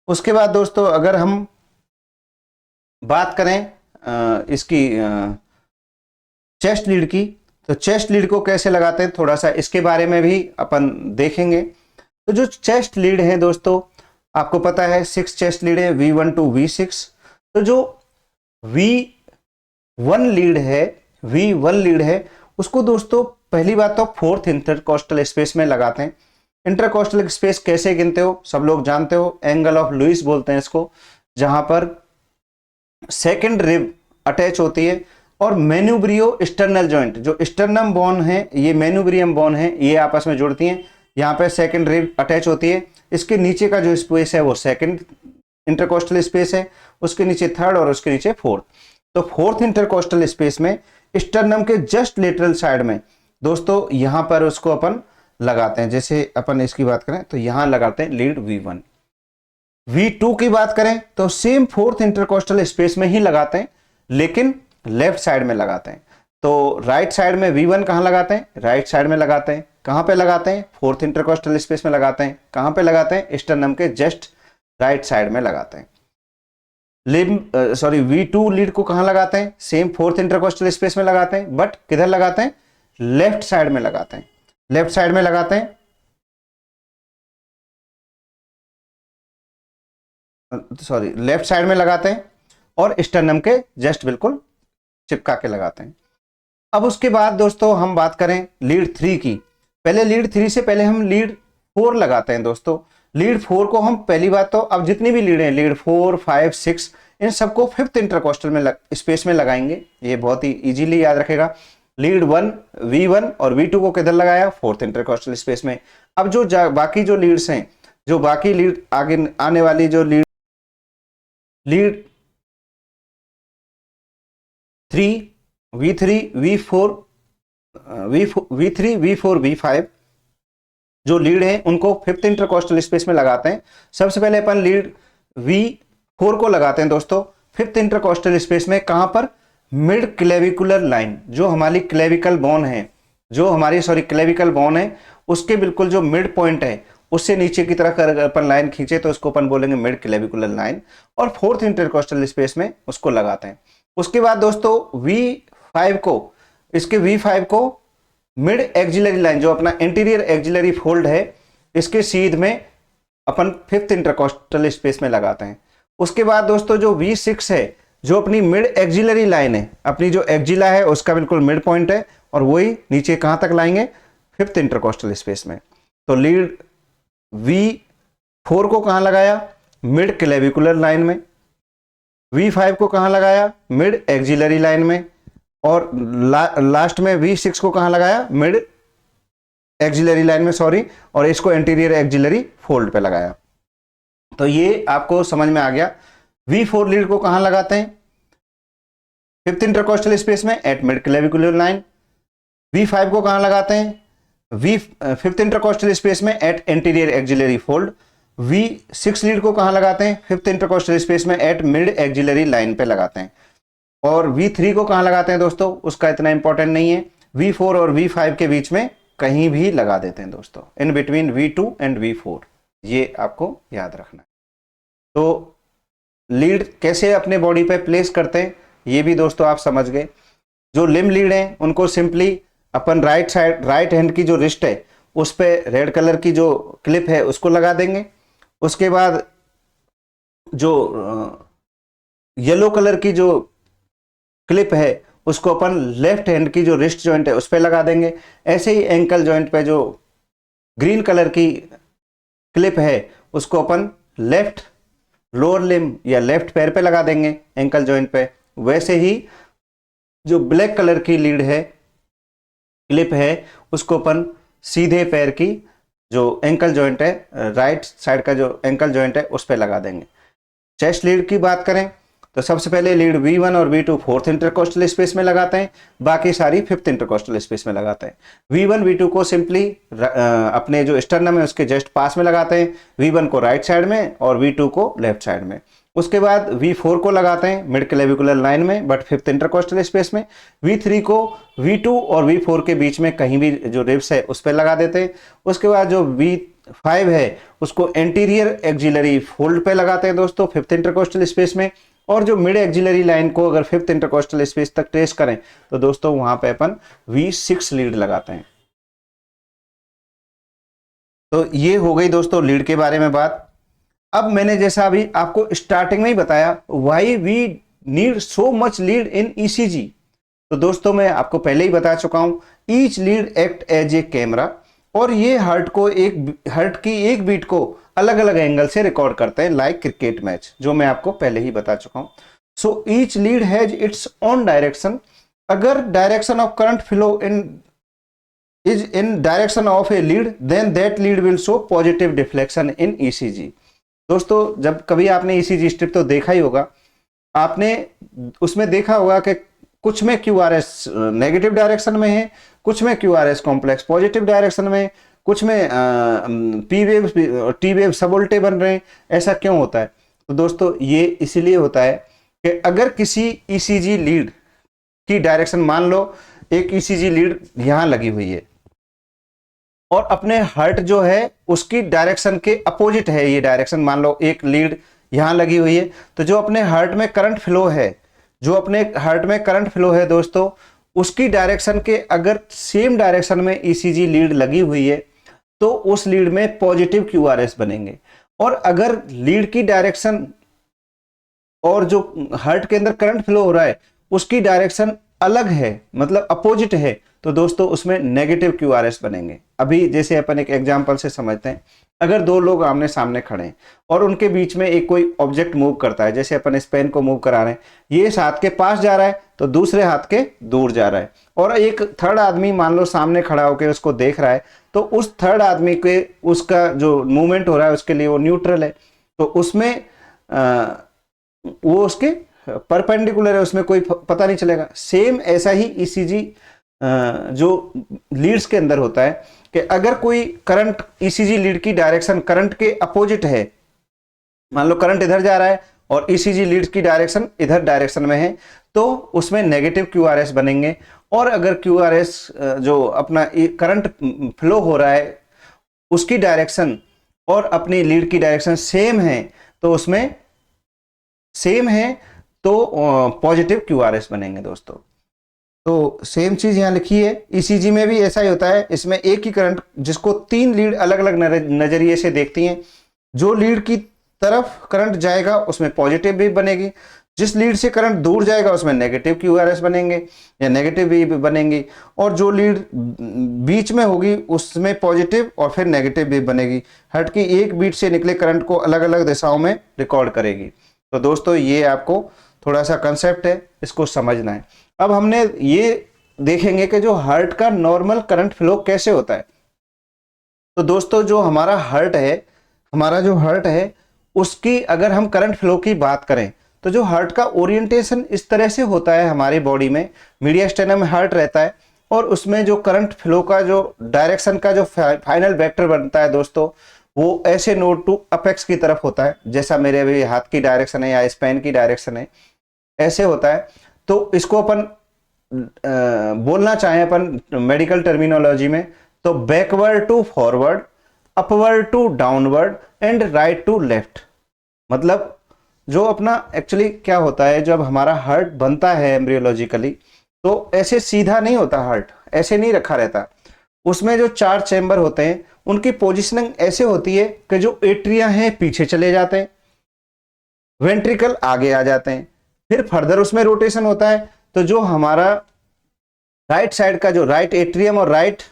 उसके बाद दोस्तों अगर हम बात करें इसकी चेस्ट लीड की, तो चेस्ट लीड को कैसे लगाते हैं थोड़ा सा इसके बारे में भी अपन देखेंगे। तो जो चेस्ट लीड है दोस्तों आपको पता है 6 चेस्ट लीड है, V1 to V6। तो जो V1 लीड है उसको दोस्तों पहली बात तो फोर्थ इंटरकोस्टल स्पेस में लगाते हैं। इंटरकोस्टल स्पेस कैसे गिनते हो सब लोग जानते हो, एंगल ऑफ लुइस बोलते हैं इसको, जहां पर सेकंड रिब अटैच होती है और मेन्यूब्रियो स्टर्नल जॉइंट, जो स्टर्नम बोन है, ये मेन्यूब्रियम बोन है, ये आपस में जुड़ती हैं। यहाँ पे सेकंड रिब अटैच होती है, इसके नीचे का जो स्पेस है वो सेकंड इंटरकोस्टल स्पेस है, उसके नीचे थर्ड और उसके नीचे फोर्थ। तो फोर्थ इंटरकोस्टल स्पेस में स्टर्नम के जस्ट लेटरल साइड में दोस्तों यहाँ पर उसको अपन लगाते हैं। जैसे अपन इसकी बात करें तो यहाँ लगाते हैं लीड V1। V2 की बात करें तो सेम फोर्थ इंटरकोस्टल स्पेस में ही लगाते हैं, लेकिन लेफ्ट साइड में लगाते हैं। तो राइट साइड में V1 कहाँ लगाते हैं, राइट साइड में लगाते हैं। कहाँ पे लगाते हैं, फोर्थ इंटरकोस्टल स्पेस में लगाते हैं। कहाँ पे लगाते हैं, स्टर्नम के जस्ट राइट साइड में लगाते हैं। V2 लीड को कहाँ लगाते हैं, सेम फोर्थ इंटरकोस्टल स्पेस में लगाते हैं, बट किधर लगाते हैं, लेफ्ट साइड में लगाते हैं। लेफ्ट साइड में लगाते हैं, लेफ्ट साइड में लगाते हैं और स्टर्नम के जस्ट बिल्कुल चिपका के लगाते हैं। अब उसके बाद दोस्तों हम बात करें लीड 3 की। पहले लीड 3 से पहले हम लीड 4 लगाते हैं दोस्तों। लीड 4 को हम पहली बात तो अब जितनी भी लीड हैं, लीड 4, 5, 6, इन सबको फिफ्थ इंटरकोस्टल में स्पेस में लगाएंगे। ये बहुत ही इजीली याद रखेगा। लीड 1, V1 और V2 को किधर लगाया, फोर्थ इंटरकोस्टल स्पेस में। अब जो बाकी जो लीड्स हैं, जो बाकी लीड आगे आने वाली जो लीड 3, V3, V4, V5 जो लीड है उनको फिफ्थ इंटरकोस्टल स्पेस में लगाते हैं। सबसे पहले अपन लीड V4 को लगाते हैं दोस्तों फिफ्थ इंटरकोस्टल स्पेस में। कहां पर, मिड क्लेविकुलर लाइन, जो हमारी क्लेविकल बोन है, क्लेविकल बोन है उसके बिल्कुल जो मिड पॉइंट है उससे नीचे की तरफ अगर अपन लाइन खींचे तो उसको अपन बोलेंगे मिड क्लेविकुलर लाइन, और फोर्थ इंटरकोस्टल स्पेस में उसको लगाते हैं। उसके बाद दोस्तों V5 को मिड एक्सिलरी लाइन, जो अपना इंटीरियर एक्सिलरी फोल्ड है, इसके सीध में अपन फिफ्थ इंटरकोस्टल स्पेस में लगाते हैं। उसके बाद दोस्तों जो V6 है, जो अपनी मिड एक्सिलरी लाइन है, अपनी जो एक्जिला है उसका बिल्कुल मिड पॉइंट है, और वही नीचे कहां तक लाएंगे, फिफ्थ इंटरकोस्टल स्पेस में। तो लीड V4 को कहां लगाया, मिड क्लेविकुलर लाइन में। V5 को कहां लगाया, मिड एक्सिलरी लाइन में। और लास्ट में V6 को कहां लगाया, मिड एक्सिलरी लाइन में, और इसको एंटीरियर एक्सिलरी फोल्ड पे लगाया। तो ये आपको समझ में आ गया। V4 लीड को कहां लगाते हैं, फिफ्थ इंटरकोस्टल स्पेस में at mid clavicular line. V5 को कहां लगाते हैं, फिफ्थ इंटरकोस्टल स्पेस में at anterior axillary fold. V6 lead को कहाँ लगाते हैं? फिफ्थ इंटरकोस्टल स्पेस में एट मिड एक्सिलरी लाइन पे लगाते हैं। और V3 को कहाँ लगाते हैं दोस्तों? उसका इतना इंपॉर्टेंट नहीं है, V4 और V5 के बीच में कहीं भी लगा देते हैं दोस्तों, in between V2 and V4, ये आपको याद रखना है। तो लीड कैसे अपने बॉडी पे प्लेस करते हैं ये भी दोस्तों आप समझ गए। जो लिम्ब लीड हैं उनको सिंपली अपन राइट साइड, राइट हैंड की जो रिस्ट है उस पे रेड कलर की जो क्लिप है उसको लगा देंगे। उसके बाद जो येलो कलर की जो क्लिप है उसको अपन लेफ्ट हैंड की जो रिस्ट जॉइंट है उस पे लगा देंगे। ऐसे ही एंकल जॉइंट पे जो ग्रीन कलर की क्लिप है उसको अपन लेफ्ट लोअर लिम्ब या लेफ्ट पैर पे लगा देंगे एंकल जॉइंट पे। वैसे ही जो ब्लैक कलर की लीड है, क्लिप है, उसको अपन सीधे पैर की जो एंकल जॉइंट है, राइट साइड का जो एंकल जॉइंट है उस पे लगा देंगे। चेस्ट लीड की बात करें तो सबसे पहले लीड V1 और V2 फोर्थ इंटरकोस्टल स्पेस में लगाते हैं, बाकी सारी फिफ्थ इंटरकोस्टल स्पेस में लगाते हैं। V1 V2 को सिंपली अपने जो स्टर्नम है उसके जस्ट पास में लगाते हैं, V1 को राइट साइड में और V2 को लेफ्ट साइड में। उसके बाद V4 को लगाते हैं मिड क्लेविकुलर लाइन में बट फिफ्थ इंटरकोस्टल स्पेस में। V3 को V2 और V4 के बीच में कहीं भी जो रिब्स है उस पर लगा देते हैं। उसके बाद जो V5 है उसको एंटीरियर एक्सिलरी फोल्ड पे लगाते हैं दोस्तों फिफ्थ इंटरकोस्टल स्पेस में। और जो मिड एक्सिलरी लाइन को अगर फिफ्थ इंटरकोस्टल स्पेस तक ट्रेस करें तो दोस्तों वहां पे अपन V6 लीड लगाते हैं। तो ये हो गई दोस्तों लीड के बारे में बात। अब मैंने जैसा अभी आपको स्टार्टिंग में ही बताया why we need so much lead in ECG, तो दोस्तों मैं आपको पहले ही बता चुका हूं each lead act as a camera, और ये हार्ट की एक बीट को अलग अलग एंगल से रिकॉर्ड करते हैं लाइक क्रिकेट मैच, जो मैं आपको पहले ही बता चुका हूं। So each lead has its own direction. अगर direction of current flow is in direction of a lead then that lead will show positive deflection in ECG. दोस्तों जब कभी आपने ईसीजी स्ट्रिप तो देखा ही होगा, आपने उसमें देखा होगा कि कुछ में क्यूआरएस नेगेटिव डायरेक्शन में है, कुछ में क्यूआरएस कॉम्प्लेक्स पॉजिटिव डायरेक्शन में, कुछ में पी वेव टी वेव सबोल्टे बन रहे हैं। ऐसा क्यों होता है? तो दोस्तों ये इसीलिए होता है कि अगर किसी ईसीजी लीड की डायरेक्शन, मान लो एक ईसीजी लीड यहां लगी हुई है और अपने हार्ट जो है उसकी डायरेक्शन के अपोजिट है ये डायरेक्शन, मान लो एक लीड यहां लगी हुई है, तो जो अपने हार्ट में करंट फ्लो है, जो अपने हार्ट में करंट फ्लो है दोस्तों, उसकी डायरेक्शन के अगर सेम डायरेक्शन में ईसीजी लीड लगी हुई है तो उस लीड में पॉजिटिव क्यूआरएस बनेंगे। और अगर लीड की डायरेक्शन और जो हार्ट के अंदर करंट फ्लो हो रहा है उसकी डायरेक्शन अलग है, मतलब अपोजिट है, तो दोस्तों उसमें नेगेटिव क्यूआरएस बनेंगे। अभी जैसे अपन एक एग्जांपल से समझते हैं, अगर दो लोग आमने सामने खड़े हैं और उनके बीच में एक कोई ऑब्जेक्ट मूव करता है, जैसे अपन इस पेन को मूव करा रहे हैं, ये इस हाथ के पास जा रहा है तो दूसरे हाथ के दूर जा रहा है, और एक थर्ड आदमी मान लो सामने खड़ा होकर उसको देख रहा है, तो उस थर्ड आदमी के उसका जो मूवमेंट हो रहा है उसके लिए वो न्यूट्रल है, तो उसमें वो उसके परपेंडिकुलर है, उसमें कोई पता नहीं चलेगा। सेम ऐसा ही ईसीजी जो लीड्स के अंदर होता है कि अगर कोई करंट ईसीजी लीड की डायरेक्शन करंट के अपोजिट है, मान लो करंट इधर जा रहा है और ईसीजी लीड की डायरेक्शन इधर डायरेक्शन में है, तो उसमें नेगेटिव क्यूआरएस बनेंगे। और अगर क्यूआरएस जो अपना करंट फ्लो हो रहा है उसकी डायरेक्शन और अपनी लीड की डायरेक्शन सेम है, तो उसमें सेम है तो पॉजिटिव क्यूआरएस बनेंगे दोस्तों। तो सेम चीज यहां लिखी है, ईसीजी में भी ऐसा ही होता है। इसमें एक ही करंट जिसको तीन लीड अलग अलग नजरिए से देखती हैं, जो लीड की तरफ करंट जाएगा उसमें पॉजिटिव वेव बनेगी, जिस लीड से करंट दूर जाएगा उसमें नेगेटिव क्यूआरएस बनेंगे या नेगेटिव वेव बनेगी, और जो लीड बीच में होगी उसमें पॉजिटिव और फिर नेगेटिव वेव बनेगी। हट की एक बीट से निकले करंट को अलग अलग दिशाओं में रिकॉर्ड करेगी। तो दोस्तों ये आपको थोड़ा सा कंसेप्ट है, इसको समझना है। अब हमने ये देखेंगे कि जो हार्ट का नॉर्मल करंट फ्लो कैसे होता है। तो दोस्तों जो हमारा हार्ट है उसकी अगर हम करंट फ्लो की बात करें तो जो हार्ट का ओरिएंटेशन इस तरह से होता है हमारी बॉडी में, मीडियास्टेनम में हार्ट रहता है और उसमें जो करंट फ्लो का जो डायरेक्शन का जो फाइनल वेक्टर बनता है दोस्तों, वो ऐसे नोड टू अपेक्स की तरफ होता है, जैसा मेरे अभी हाथ की डायरेक्शन है या स्पेन की डायरेक्शन है, ऐसे होता है। तो इसको अपन बोलना चाहें अपन मेडिकल टर्मिनोलॉजी में, तो backward to forward, upward to downward and right to left. मतलब जो अपना एक्चुअली क्या होता है, जब हमारा हार्ट बनता है एम्ब्रियोलॉजिकली, तो ऐसे सीधा नहीं होता, हार्ट ऐसे नहीं रखा रहता, उसमें जो 4 चैम्बर होते हैं उनकी पोजीशनिंग ऐसे होती है कि जो एट्रिया हैं पीछे चले जाते हैं, वेंट्रिकल आगे आ जाते हैं, फिर फर्दर उसमें रोटेशन होता है। तो जो हमारा राइट साइड का जो राइट एट्रियम और राइट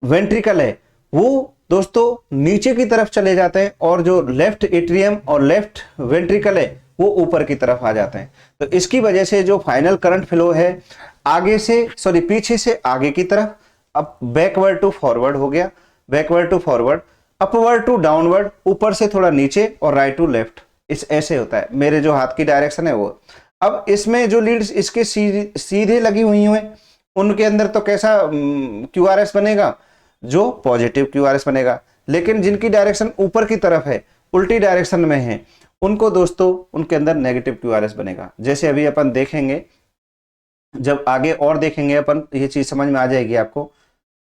वेंट्रिकल है वो दोस्तों नीचे की तरफ चले जाते हैं, और जो लेफ्ट एट्रियम और लेफ्ट वेंट्रिकल है वो ऊपर की तरफ आ जाते हैं। तो इसकी वजह से जो फाइनल करंट फ्लो है आगे से पीछे से आगे की तरफ, अब बैकवर्ड टू फॉरवर्ड हो गया, backward to forward, upward to downward, ऊपर से थोड़ा नीचे, और राइट टू लेफ्ट, इस ऐसे होता है। मेरे जो हाथ की डायरेक्शन है वो। अब इसमें जो लीड्स इसके सीधे लगी हुई हैं उनके अंदर तो कैसा QRS बनेगा, जो पॉजिटिव QRS बनेगा। लेकिन जिनकी डायरेक्शन ऊपर की तरफ है, उल्टी डायरेक्शन में है, उनको दोस्तों उनके अंदर नेगेटिव QRS बनेगा। जैसे अभी अपन देखेंगे, जब आगे और देखेंगे अपन, ये चीज समझ में आ जाएगी आपको।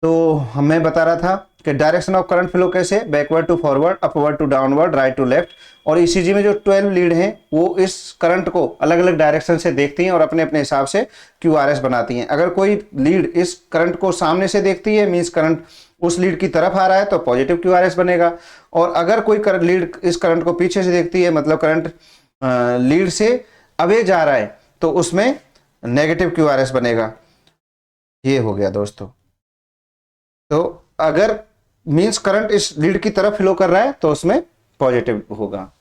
तो हमें बता रहा था कि डायरेक्शन ऑफ करंट फ्लो कैसे, backward to forward, upward to downward, right to left. और ECG में जो 12 लीड हैं वो इस करंट को अलग अलग डायरेक्शन से देखती हैं और अपने अपने हिसाब से QRS बनाती हैं। अगर कोई लीड इस करंट को सामने से देखती है, मींस करंट उस लीड की तरफ आ रहा है, तो पॉजिटिव QRS बनेगा। और अगर कोई लीड इस करंट को पीछे से देखती है, मतलब करंट लीड से अवे जा रहा है, तो उसमें नेगेटिव QRS बनेगा। ये हो गया दोस्तों। तो अगर मींस करंट इस लीड की तरफ फ्लो कर रहा है तो उसमें पॉजिटिव होगा।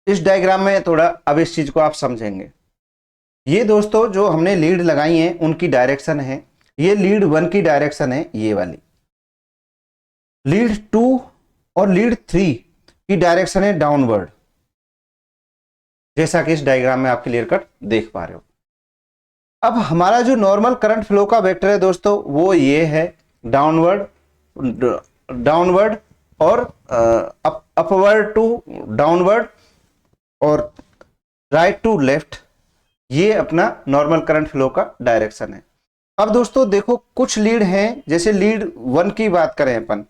इस डायग्राम में थोड़ा अब इस चीज को आप समझेंगे। ये दोस्तों जो हमने लीड लगाई है उनकी डायरेक्शन है, ये लीड 1 की डायरेक्शन है, ये वाली। लीड 2 और लीड 3 की डायरेक्शन है डाउनवर्ड, जैसा कि इस डायग्राम में आप क्लियर कट देख पा रहे हो। अब हमारा जो नॉर्मल करंट फ्लो का वेक्टर है दोस्तों वो ये है, डाउनवर्ड और अपवर्ड टू डाउनवर्ड और राइट टू लेफ्ट, ये अपना नॉर्मल करंट फ्लो का डायरेक्शन है। अब दोस्तों देखो, कुछ लीड हैं, जैसे लीड 1 की बात करें अपन,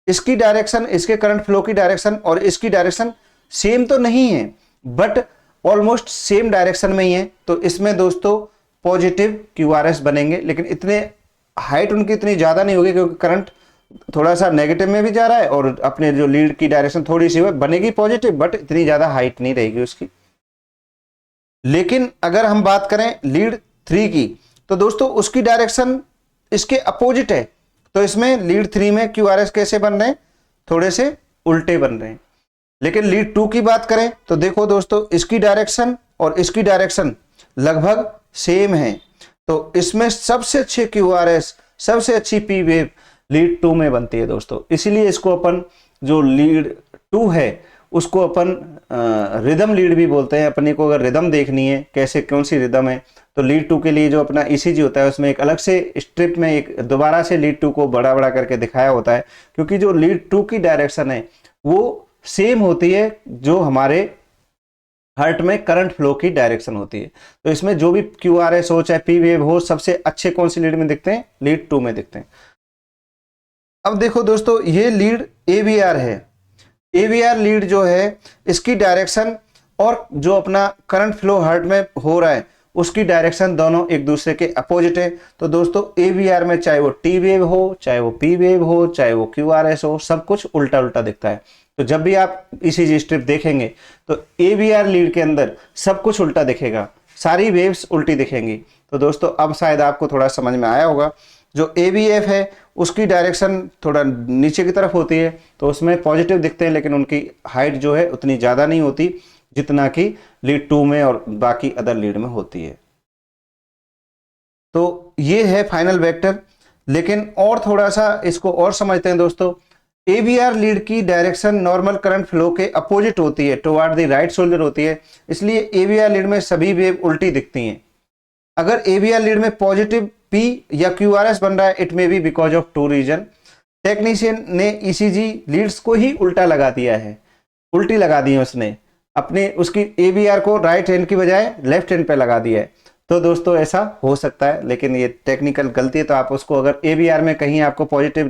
इसकी डायरेक्शन, इसके करंट फ्लो की डायरेक्शन और इसकी डायरेक्शन सेम तो नहीं है, बट ऑलमोस्ट सेम डायरेक्शन में ही है। तो इसमें दोस्तों पॉजिटिव QRS बनेंगे, लेकिन इतने हाइट उनकी इतनी ज्यादा नहीं होगी, क्योंकि करंट थोड़ा सा नेगेटिव में भी जा रहा है और अपने जो लीड की डायरेक्शन थोड़ी सी बनेगी पॉजिटिव, बट इतनी ज्यादा हाइट नहीं रहेगी उसकी। लेकिन अगर हम बात करें लीड 3 की, तो दोस्तों उसकी डायरेक्शन इसके अपोजिट है। तो इसमें लीड 3 में QRS कैसे बन रहे हैं, थोड़े से उल्टे बन रहे हैं। लेकिन लीड 2 की बात करें तो देखो दोस्तों, इसकी डायरेक्शन और इसकी डायरेक्शन लगभग सेम है। तो इसमें सबसे अच्छे QRS, सबसे अच्छी P वेव लीड 2 में बनती है दोस्तों। इसीलिए इसको अपन जो लीड 2 है उसको अपन रिदम लीड भी बोलते हैं। अपने को अगर रिदम देखनी है कैसे कौन सी रिदम है, तो लीड 2 के लिए जो अपना ECG होता है उसमें एक अलग से स्ट्रिप में एक दोबारा से लीड 2 को बड़ा बड़ा करके दिखाया होता है, क्योंकि जो लीड 2 की डायरेक्शन है वो सेम होती है जो हमारे हार्ट में करंट फ्लो की डायरेक्शन होती है। तो इसमें जो भी QRS हो चाहे P वेव हो, सबसे अच्छे कौन सी लीड में दिखते हैं, लीड 2 में दिखते हैं। अब देखो दोस्तों, ये लीड AVR है। AVR लीड जो है इसकी डायरेक्शन और जो अपना करंट फ्लो हार्ट में हो रहा है उसकी डायरेक्शन दोनों एक दूसरे के अपोजिट है। तो दोस्तों AVR में चाहे वो T वेव हो, चाहे वो P वेव हो, चाहे वो QRS हो, सब कुछ उल्टा उल्टा दिखता है। तो जब भी आप ECG स्ट्रिप देखेंगे तो AVR लीड के अंदर सब कुछ उल्टा दिखेगा, सारी वेव्स उल्टी दिखेंगी। तो दोस्तों अब शायद आपको थोड़ा समझ में आया होगा। जो AVF है उसकी डायरेक्शन थोड़ा नीचे की तरफ होती है, तो उसमें पॉजिटिव दिखते हैं, लेकिन उनकी हाइट जो है उतनी ज़्यादा नहीं होती जितना कि लीड 2 में और बाकी अदर लीड में होती है। तो ये है फाइनल वेक्टर। लेकिन और थोड़ा सा इसको और समझते हैं दोस्तों। AVR लीड की डायरेक्शन नॉर्मल करंट फ्लो के अपोजिट होती है, टुवर्ड द राइट शोल्डर होती है, इसलिए AVR लीड में सभी वेव उल्टी दिखती हैं। अगर AVR लीड में पॉजिटिव P या QRS बन रहा है, it may be because of 2 reason. Technician ने ईसीजी लीड्स को ही उल्टा लगा दिया है, उल्टी लगा दी है उसने, अपने उसकी एबीआर को राइट हैंड की बजाय लेफ्ट हैंड पे लगा दिया है। तो दोस्तों ऐसा हो सकता है, लेकिन ये टेक्निकल गलती है। तो आप उसको अगर एबीआर में कहीं आपको पॉजिटिव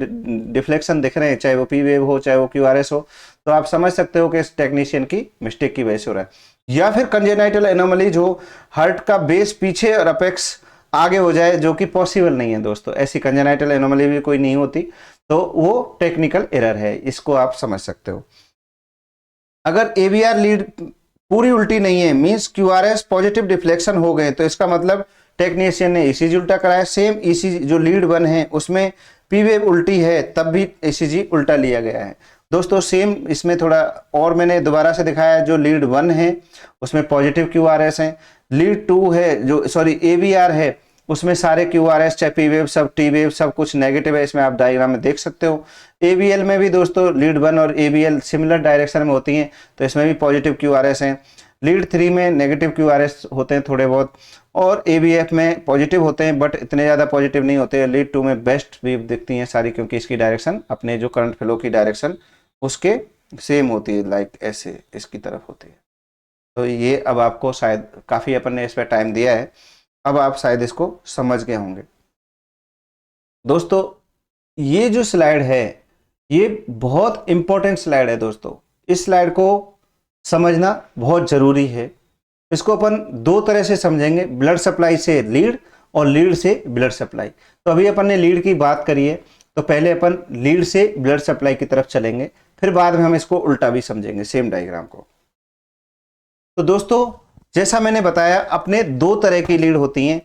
डिफ्लेक्शन दिख रहे हैं, चाहे वो पी वेव हो चाहे वो क्यूआरएस हो, तो आप समझ सकते हो कि इस टेक्नीशियन की मिस्टेक की वजह से हो रहा है। या फिर कंजेनाइटल एनोमली, जो हार्ट का बेस पीछे और अपेक्स आगे हो जाए, जो कि पॉसिबल नहीं है दोस्तों, ऐसी कंजेनाइटल एनोमली भी कोई नहीं होती, तो वो टेक्निकल एरर है, इसको आप समझ सकते हो। अगर एबीआर लीड पूरी उल्टी नहीं है, मींस क्यूआरएस पॉजिटिव डिफ्लेक्शन हो गए, तो इसका मतलब टेक्नीशियन ने ईसीजी उल्टा कराया। सेम ईसीजी जो लीड 1 है उसमें पी वेव उल्टी है, तब भी ईसीजी उल्टा लिया गया है दोस्तों। सेम इसमें थोड़ा और मैंने दोबारा से दिखाया, जो लीड 1 है उसमें पॉजिटिव क्यूआरएस है, लीड 2 है जो सॉरी एबीआर है उसमें सारे क्यूआरएस चाहे पी वेव सब टी वेव सब कुछ नेगेटिव है, इसमें आप डायग्राम में देख सकते हो। एबीएल में भी दोस्तों लीड 1 और एबीएल सिमिलर डायरेक्शन में होती हैं, तो इसमें भी पॉजिटिव क्यूआरएस हैं। लीड 3 में नेगेटिव क्यूआरएस होते हैं थोड़े बहुत, और एबीएफ में पॉजिटिव होते हैं बट इतने ज़्यादा पॉजिटिव नहीं होते। लीड 2 में बेस्ट वेव दिखती हैं सारी, क्योंकि इसकी डायरेक्शन अपने जो करंट फ्लो की डायरेक्शन उसके सेम होती है, लाइक ऐसे इसकी तरफ होती है। तो ये अब आपको शायद काफ़ी अपन ने इस पर टाइम दिया है, अब आप शायद इसको समझ गए होंगे। दोस्तों ये जो स्लाइड है ये बहुत इंपॉर्टेंट स्लाइड है दोस्तों, इस स्लाइड को समझना बहुत जरूरी है। इसको अपन दो तरह से समझेंगे, ब्लड सप्लाई से लीड और लीड से ब्लड सप्लाई। तो अभी अपन ने लीड की बात करी है, तो पहले अपन लीड से ब्लड सप्लाई की तरफ चलेंगे, फिर बाद में हम इसको उल्टा भी समझेंगे सेम डायग्राम को। तो दोस्तों जैसा मैंने बताया, अपने दो तरह की लीड होती हैं।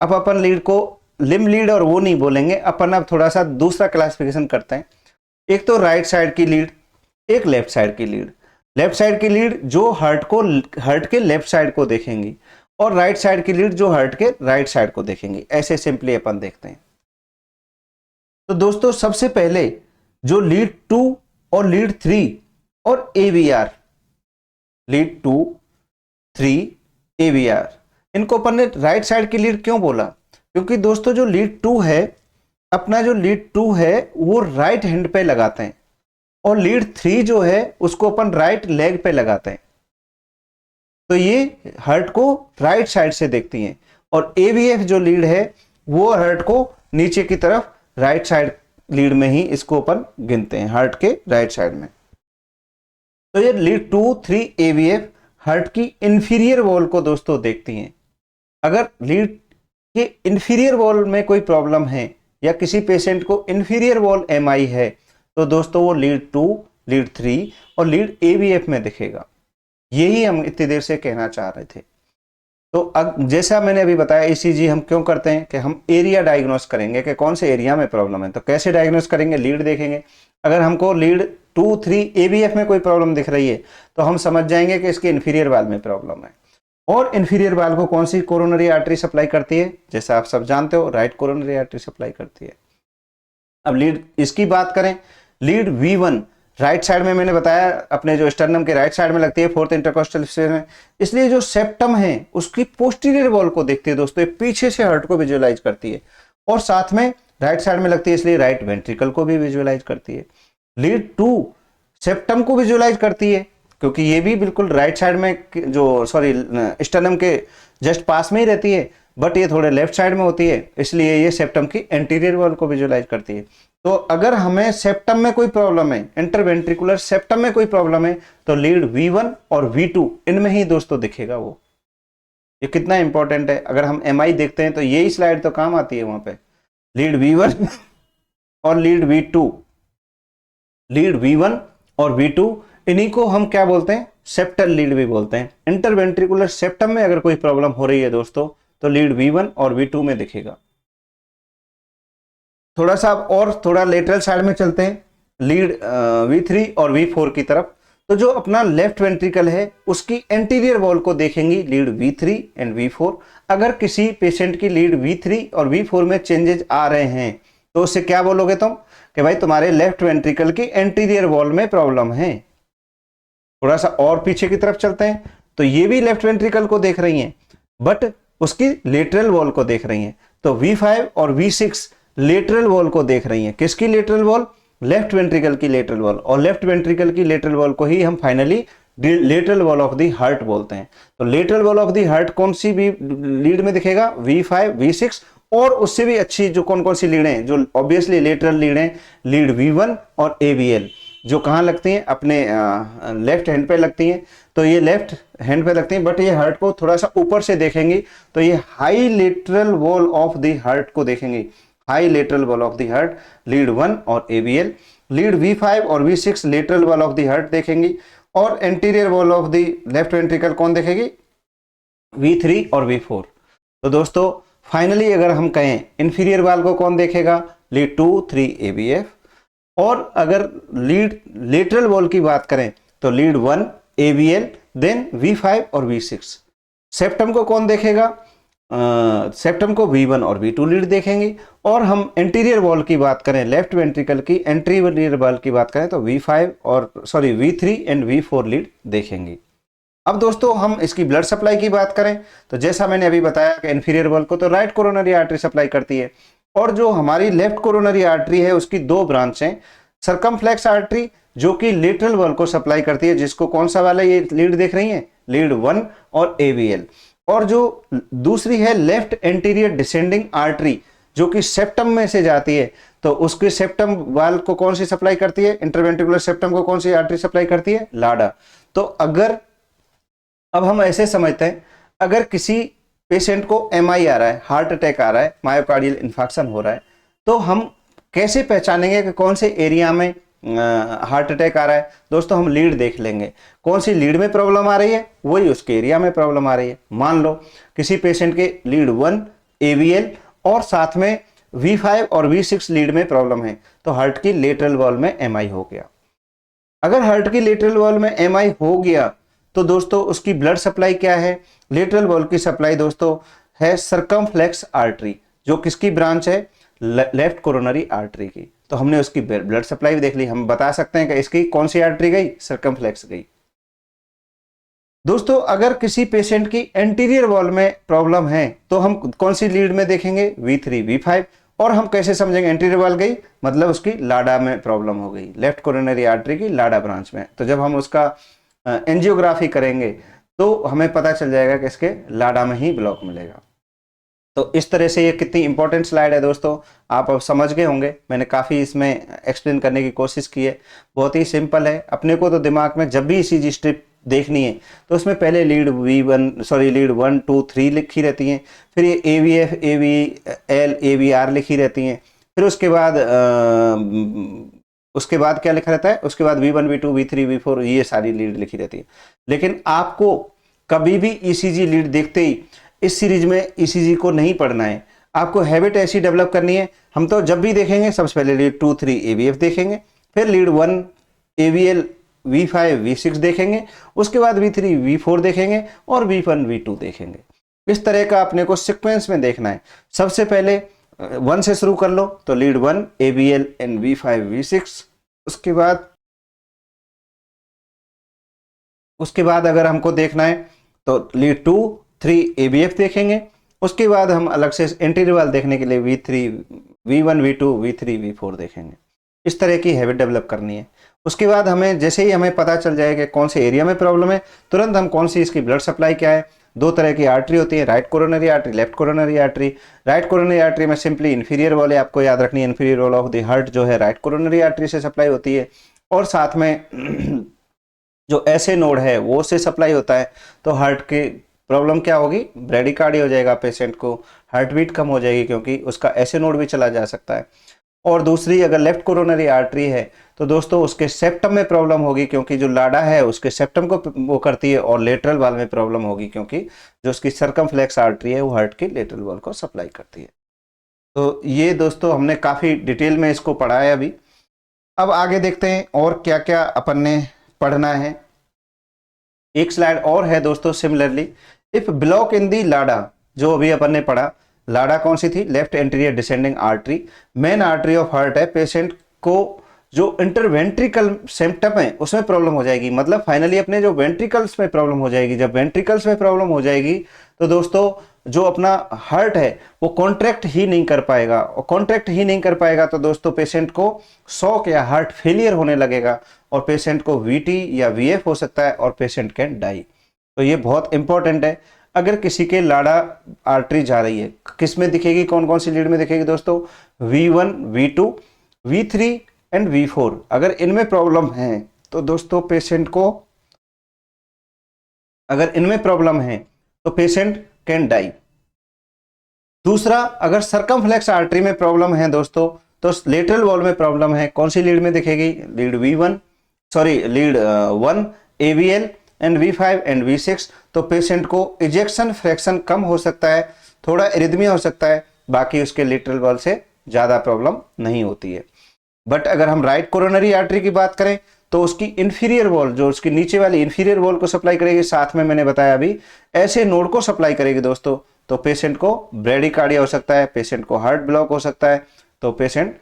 अब अपन लीड को लिम्ब लीड और वो नहीं बोलेंगे, अपन अब थोड़ा सा दूसरा क्लासिफिकेशन करते हैं। एक तो राइट साइड की लीड, एक लेफ्ट साइड की लीड। लेफ्ट साइड की लीड जो हार्ट के लेफ्ट साइड को देखेंगी, और राइट साइड की लीड जो हार्ट के राइट साइड को देखेंगी। ऐसे सिंपली अपन देखते हैं। तो दोस्तों सबसे पहले जो लीड 2 और लीड 3 और एवीआर, लीड 2 3 एवीआर, इनको अपन ने राइट साइड की लीड क्यों बोला? क्योंकि दोस्तों जो लीड 2 है, अपना जो लीड 2 है वो राइट हैंड पे लगाते हैं, और लीड 3 जो है उसको अपन राइट लेग पे लगाते हैं। तो ये हार्ट को राइट साइड से देखती हैं, और एवीएफ जो लीड है वो हार्ट को नीचे की तरफ राइट साइड लीड में ही इसको अपन गिनते हैं, हार्ट के राइट साइड में। तो ये लीड 2 3 एवीएफ हार्ट की इंफीरियर वॉल को दोस्तों देखती हैं। अगर लीड के इंफीरियर वॉल में कोई प्रॉब्लम है, या किसी पेशेंट को इंफीरियर वॉल एमआई है, तो दोस्तों वो लीड 2, लीड 3 और लीड एवीएफ में दिखेगा। यही हम इतनी देर से कहना चाह रहे थे। तो अब जैसा मैंने अभी बताया, ईसीजी हम क्यों करते हैं कि हम एरिया डायग्नोस करेंगे कि कौन से एरिया में प्रॉब्लम है। तो कैसे डायग्नोस करेंगे? लीड देखेंगे। अगर हमको लीड 2 3 एवीएफ में कोई प्रॉब्लम दिख रही है, तो हम समझ जाएंगे कि इसके इन्फीरियर वाल में प्रॉब्लम है। और इन्फीरियर वाल को कौन सी कोरोनरी आर्टरी सप्लाई करती है? जैसा आप सब जानते हो, राइट कोरोनरी आर्टरी सप्लाई करती है। अब लीड इसकी बात करें, लीड V1 राइट साइड में मैंने बताया अपने जो स्टर्नम के राइट साइड में लगती है, फोर्थ इंटरकोस्टल स्पेस में, इसलिए जो सेप्टम है उसकी पोस्टीरियर वॉल को देखती है दोस्तों, पीछे से हार्ट को विजुअलाइज करती है, और साथ में राइट साइड में लगती है, इसलिए राइट वेंट्रिकल को भी विजुअलाइज करती है। लीड 2 सेप्टम को विजुअलाइज करती है, क्योंकि ये भी बिल्कुल राइट साइड में जो स्टर्नम के जस्ट पास में ही रहती है, बट ये थोड़े लेफ्ट साइड में होती है, इसलिए ये सेप्टम की एंटीरियर वॉल को विजुअलाइज करती है। तो अगर हमें सेप्टम में कोई प्रॉब्लम है, इंटरवेंट्रिकुलर सेप्टम में कोई प्रॉब्लम है, तो लीड V1 और V2 इनमें ही दोस्तों दिखेगा वो। ये कितना इंपॉर्टेंट है। अगर हम एमआई देखते हैं तो यही स्लाइड तो काम आती है वहां पे। लीड V1 और लीड V2, लीड V1 और V2 इन्हीं को हम क्या बोलते हैं? सेप्टल लीड भी बोलते हैं। इंटरवेंट्रिकुलर सेप्टम में अगर कोई प्रॉब्लम हो रही है दोस्तों, तो लीड V1 और V2 में दिखेगा। थोड़ा सा और थोड़ा लेटरल साइड में चलते हैं, लीड V3 और V4 की तरफ। तो जो अपना लेफ्ट वेंट्रिकल है उसकी एंटीरियर वॉल को देखेंगी लीड V3 एंड V4। अगर किसी पेशेंट की लीड V3 और V4 में चेंजेस आ रहे हैं, तो उससे क्या बोलोगे तुम कि भाई तुम्हारे लेफ्ट वेंट्रिकल की एंटीरियर वॉल में प्रॉब्लम है। थोड़ा सा और पीछे की तरफ चलते हैं, तो ये भी लेफ्ट वेंट्रिकल को देख रही हैं, बट उसकी लेटरल वॉल को देख रही हैं। तो V5 और V6 लेटरल वॉल को देख रही हैं। किसकी लेटरल वॉल? लेफ्ट वेंट्रिकल की लेटरल वॉल, और लेफ्ट वेंट्रिकल की लेटरल वॉल को ही हम finally lateral wall of the heart बोलते हैं। तो lateral wall of the heart कौन सी भी लीड में दिखेगा, V5, V6, और उससे भी अच्छी जो कौन कौन सी लीड हैं, जो ऑब्वियसली लेटरल लीड हैं, लीड V1 और AVL, जो कहाँ लगती हैं, अपने लेफ्ट हैंड पे लगती हैं। तो ये लेफ्ट हैंड पे लगती हैं, बट ये हार्ट को थोड़ा सा ऊपर से देखेंगी तो ये high lateral wall of the heart को देखेंगी, high lateral wall of the heart, lead 1 और AVL। लीड V5 और V6 lateral wall of the heart देखेंगी, और anterior wall of the left ventricle कौन देखेगी, V3 और V4। तो दोस्तों फाइनली अगर हम कहें इंफीरियर वॉल को कौन देखेगा, लीड 2, 3, AVF। और अगर लीड लेटरल वॉल की बात करें तो लीड 1, AVL, देन V5 और V6। सेप्टम को कौन देखेगा, सेप्टम को V1 और V2 लीड देखेंगे। और हम एंटीरियर वॉल की बात करें, लेफ्ट वेंट्रिकल की एंटीरियर वॉल की बात करें तो V3 एंड V4 लीड देखेंगे। अब दोस्तों हम इसकी ब्लड सप्लाई की बात करें तो जैसा मैंने अभी बताया कि इंफीरियर वॉल को तो राइट कोरोनरी आर्टरी सप्लाई करती है, और जो हमारी लेफ्ट कोरोनरी आर्टरी है उसकी दो ब्रांच हैं, सरकमफ्लेक्स आर्टरी जो कि लेटरल वॉल को सप्लाई करती है, जिसको कौन सा वाला ये लीड देख रही है, लीड 1 और AVL। और जो दूसरी है लेफ्ट एंटीरियर डिसेंडिंग आर्टरी जो कि सेप्टम में से जाती है, तो उसके सेप्टम वाल को कौन सी सप्लाई करती है, इंटरवेंट्रिकुलर सेप्टम को कौन सी आर्टरी सप्लाई करती है, लाडा। तो अगर अब हम ऐसे समझते हैं, अगर किसी पेशेंट को MI आ रहा है, हार्ट अटैक आ रहा है, मायोकार्डियल इन्फार्क्शन हो रहा है, तो हम कैसे पहचानेंगे कि कौन से एरिया में हार्ट अटैक आ रहा है। दोस्तों हम लीड देख लेंगे, कौन सी लीड में प्रॉब्लम आ रही है वही उसके एरिया में प्रॉब्लम आ रही है। मान लो किसी पेशेंट के लीड 1 AVL और साथ में V5 और V6 लीड में प्रॉब्लम है, तो हार्ट की लेटरल वॉल में MI हो गया। अगर हार्ट की लेटरल वॉल में MI हो गया तो दोस्तों उसकी ब्लड सप्लाई क्या है, लेटरल वॉल की सप्लाई दोस्तों है सरकमफ्लेक्स आर्टरी, जो किसकी ब्रांच है, लेफ्ट कोरोनरी आर्टरी की। तो हमने उसकी ब्लड सप्लाई भी देख ली, हम बता सकते हैं कि इसकी कौन सी आर्टरी गई, सरकमफ्लेक्स गई। दोस्तों अगर किसी पेशेंट की एंटीरियर वॉल में प्रॉब्लम है तो हम कौन सी लीड में देखेंगे, V3 V5। और हम कैसे समझेंगे एंटीरियर वॉल गई मतलब उसकी लाडा में प्रॉब्लम हो गई, लेफ्ट कोरोनरी आर्टरी की लाडा ब्रांच में। तो जब हम उसका एंजियोग्राफी करेंगे तो हमें पता चल जाएगा कि इसके लाडा में ही ब्लॉक मिलेगा। तो इस तरह से ये कितनी इंपॉर्टेंट स्लाइड है दोस्तों, आप अब समझ गए होंगे। मैंने काफ़ी इसमें एक्सप्लेन करने की कोशिश की है, बहुत ही सिंपल है। अपने को तो दिमाग में जब भी ECG स्ट्रिप देखनी है तो उसमें पहले लीड 1 2 3 लिखी रहती हैं, फिर ये AVF AVL AVR लिखी रहती हैं, फिर उसके बाद क्या लिखा रहता है, उसके बाद V1 V2 V3 V4 ये सारी लीड लिखी रहती है। लेकिन आपको कभी भी ECG लीड देखते ही इस सीरीज में ECG को नहीं पढ़ना है, आपको हैबिट ऐसी डेवलप करनी है। हम तो जब भी देखेंगे सबसे पहले लीड 2 3 AVF देखेंगे, फिर लीड 1 AVL V5 V6 देखेंगे, उसके बाद V3 V4 देखेंगे और V1 V2 देखेंगे। इस तरह का अपने को सीक्वेंस में देखना है। सबसे पहले 1 से शुरू कर लो तो lead 1 AVL and V5 V6। उसके बाद अगर हमको देखना है तो लीड 2 3 AVF देखेंगे। उसके बाद हम अलग से एंटीरियर वॉल देखने के लिए V1 V2 V3 V4 देखेंगे। इस तरह की हैबिट डेवलप करनी है। उसके बाद हमें जैसे ही हमें पता चल जाएगा कौन से एरिया में प्रॉब्लम है, तुरंत हम कौन सी इसकी ब्लड सप्लाई क्या है। दो तरह की आर्टरी होती है, right coronary artery, left coronary artery. Right coronary artery में सिंपली इन्फीरियर वॉल है, आपको याद रखनी है, inferior wall of the heart जो है राइट कोरोनरी आर्टरी से सप्लाई होती है, और साथ में जो ऐसे नोड है वो से सप्लाई होता है। तो हार्ट की प्रॉब्लम क्या होगी, ब्रेडिकार्डिया हो जाएगा, पेशेंट को हार्ट बीट कम हो जाएगी क्योंकि उसका ऐसे नोड भी चला जा सकता है। और दूसरी अगर लेफ्ट कोरोनरी आर्टरी है तो दोस्तों उसके सेप्टम में प्रॉब्लम होगी, क्योंकि जो लाडा है उसके सेप्टम को वो करती है, और लेटरल वॉल में प्रॉब्लम होगी क्योंकि जो उसकी सरकमफ्लेक्स आर्टरी है वो हार्ट की लेटरल वॉल को सप्लाई करती है। तो ये दोस्तों हमने काफ़ी डिटेल में इसको पढ़ा है अभी। अब आगे देखते हैं और क्या क्या अपन ने पढ़ना है। एक स्लाइड और है दोस्तों, सिमिलरली इफ ब्लॉक इन दी लाडा, जो अभी अपन ने पढ़ा, लाडा कौन सी थी, left anterior descending artery, main artery of heart है। पेशेंट को जो इंटरवेंट्रिकल सेप्टम है उसमें प्रॉब्लम हो जाएगी, मतलब फाइनली अपने जो वेंट्रिकल्स में प्रॉब्लम हो जाएगी। जब वेंट्रिकल्स में प्रॉब्लम हो जाएगी तो दोस्तों जो अपना हार्ट है वो कॉन्ट्रैक्ट ही नहीं कर पाएगा, और कॉन्ट्रैक्ट ही नहीं कर पाएगा तो दोस्तों पेशेंट को शॉक या हार्ट फेलियर होने लगेगा, और पेशेंट को वीटी या वीएफ हो सकता है, और पेशेंट कैन डाई। तो ये बहुत इंपॉर्टेंट है। अगर किसी के लाड़ा आर्टरी जा रही है, किस में दिखेगी, कौन कौन सी लीड में दिखेगी दोस्तों, V1, V2, V3 and V4। अगर इनमें प्रॉब्लम है तो दोस्तों पेशेंट को, अगर इनमें प्रॉब्लम है तो पेशेंट कैन डाई। दूसरा, अगर सर्कमफ्लेक्स आर्टरी में प्रॉब्लम है दोस्तों, तो लेटरल वॉल में प्रॉब्लम है, कौन सी लीड में दिखेगी, lead 1 AVL and V5 and V6। तो पेशेंट को इजेक्शन फ्रैक्शन कम हो सकता है, थोड़ा एरिथमिया हो सकता है, बाकी उसके लेटरल वॉल से ज़्यादा प्रॉब्लम नहीं होती है। बट अगर हम राइट कोरोनरी आर्टरी की बात करें तो उसकी इंफीरियर वॉल, जो उसकी नीचे वाली इंफीरियर वॉल को सप्लाई करेगी, साथ में मैंने बताया अभी ऐसे नोड को सप्लाई करेगी दोस्तों, तो पेशेंट को ब्रेडिकार्डिया हो सकता है, पेशेंट को हार्ट ब्लॉक हो सकता है, तो पेशेंट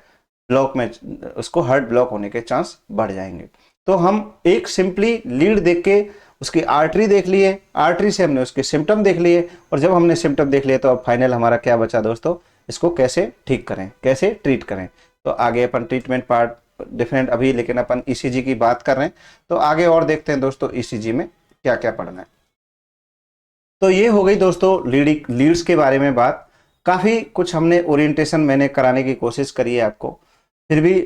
ब्लॉक में उसको हार्ट ब्लॉक होने के चांस बढ़ जाएंगे। तो हम एक सिंपली लीड देख के उसकी आर्टरी देख लिए, आर्टरी से हमने उसके सिम्टम देख लिए, और जब हमने सिम्टम देख लिए तो अब फाइनल हमारा क्या बचा दोस्तों, इसको कैसे ठीक करें, कैसे ट्रीट करें। तो आगे अपन ट्रीटमेंट पार्ट डिफरेंट अभी, लेकिन अपन ईसीजी की बात कर रहे हैं तो आगे और देखते हैं दोस्तों ईसीजी में क्या क्या पढ़ना है। तो ये हो गई दोस्तों लीड्स के बारे में बात। काफ़ी कुछ हमने ओरिएंटेशन मैंने कराने की कोशिश करी है आपको, फिर भी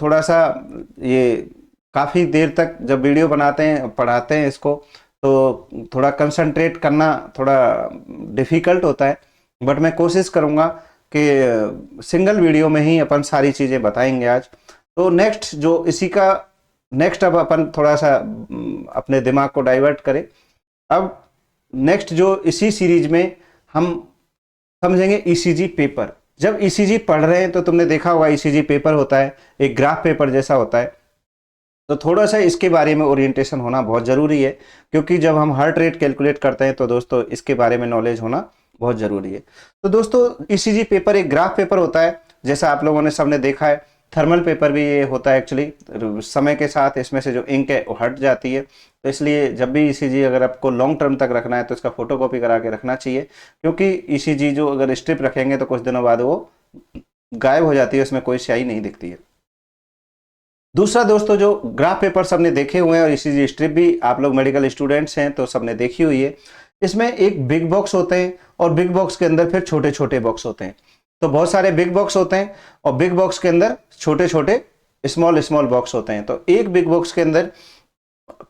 थोड़ा सा ये काफ़ी देर तक जब वीडियो बनाते हैं पढ़ाते हैं इसको, तो थोड़ा कंसंट्रेट करना थोड़ा डिफ़िकल्ट होता है, बट मैं कोशिश करूँगा कि सिंगल वीडियो में ही अपन सारी चीज़ें बताएंगे आज। तो नेक्स्ट जो इसी का नेक्स्ट, अब अपन थोड़ा सा अपने दिमाग को डाइवर्ट करें। अब नेक्स्ट जो इसी सीरीज में हम समझेंगे ईसीजी पेपर। जब ईसीजी पढ़ रहे हैं तो तुमने देखा होगा ईसीजी पेपर होता है, एक ग्राफ पेपर जैसा होता है, तो थोड़ा सा इसके बारे में ओरिएंटेशन होना बहुत ज़रूरी है, क्योंकि जब हम हार्ट रेट कैलकुलेट करते हैं तो दोस्तों इसके बारे में नॉलेज होना बहुत ज़रूरी है। तो दोस्तों ईसीजी पेपर एक ग्राफ पेपर होता है, जैसा आप लोगों ने सबने देखा है। थर्मल पेपर भी ये होता है एक्चुअली, समय के साथ इसमें से जो इंक है वो हट जाती है, तो इसलिए जब भी ईसीजी अगर आपको लॉन्ग टर्म तक रखना है तो इसका फोटोकॉपी करा के रखना चाहिए, क्योंकि ईसीजी जो अगर स्ट्रिप रखेंगे तो कुछ दिनों बाद वो गायब हो जाती है, उसमें कोई स्याही नहीं दिखती है। दूसरा दोस्तों, जो ग्राफ पेपर सबने देखे हुए हैं और ईसीजी स्ट्रिप भी आप लोग मेडिकल स्टूडेंट्स हैं तो सबने देखी हुई है, इसमें एक बिग बॉक्स होते हैं और बिग बॉक्स के अंदर फिर छोटे छोटे बॉक्स होते हैं। तो बहुत सारे बिग बॉक्स होते हैं और बिग बॉक्स के अंदर छोटे छोटे स्मॉल बॉक्स होते हैं। तो एक बिग बॉक्स के अंदर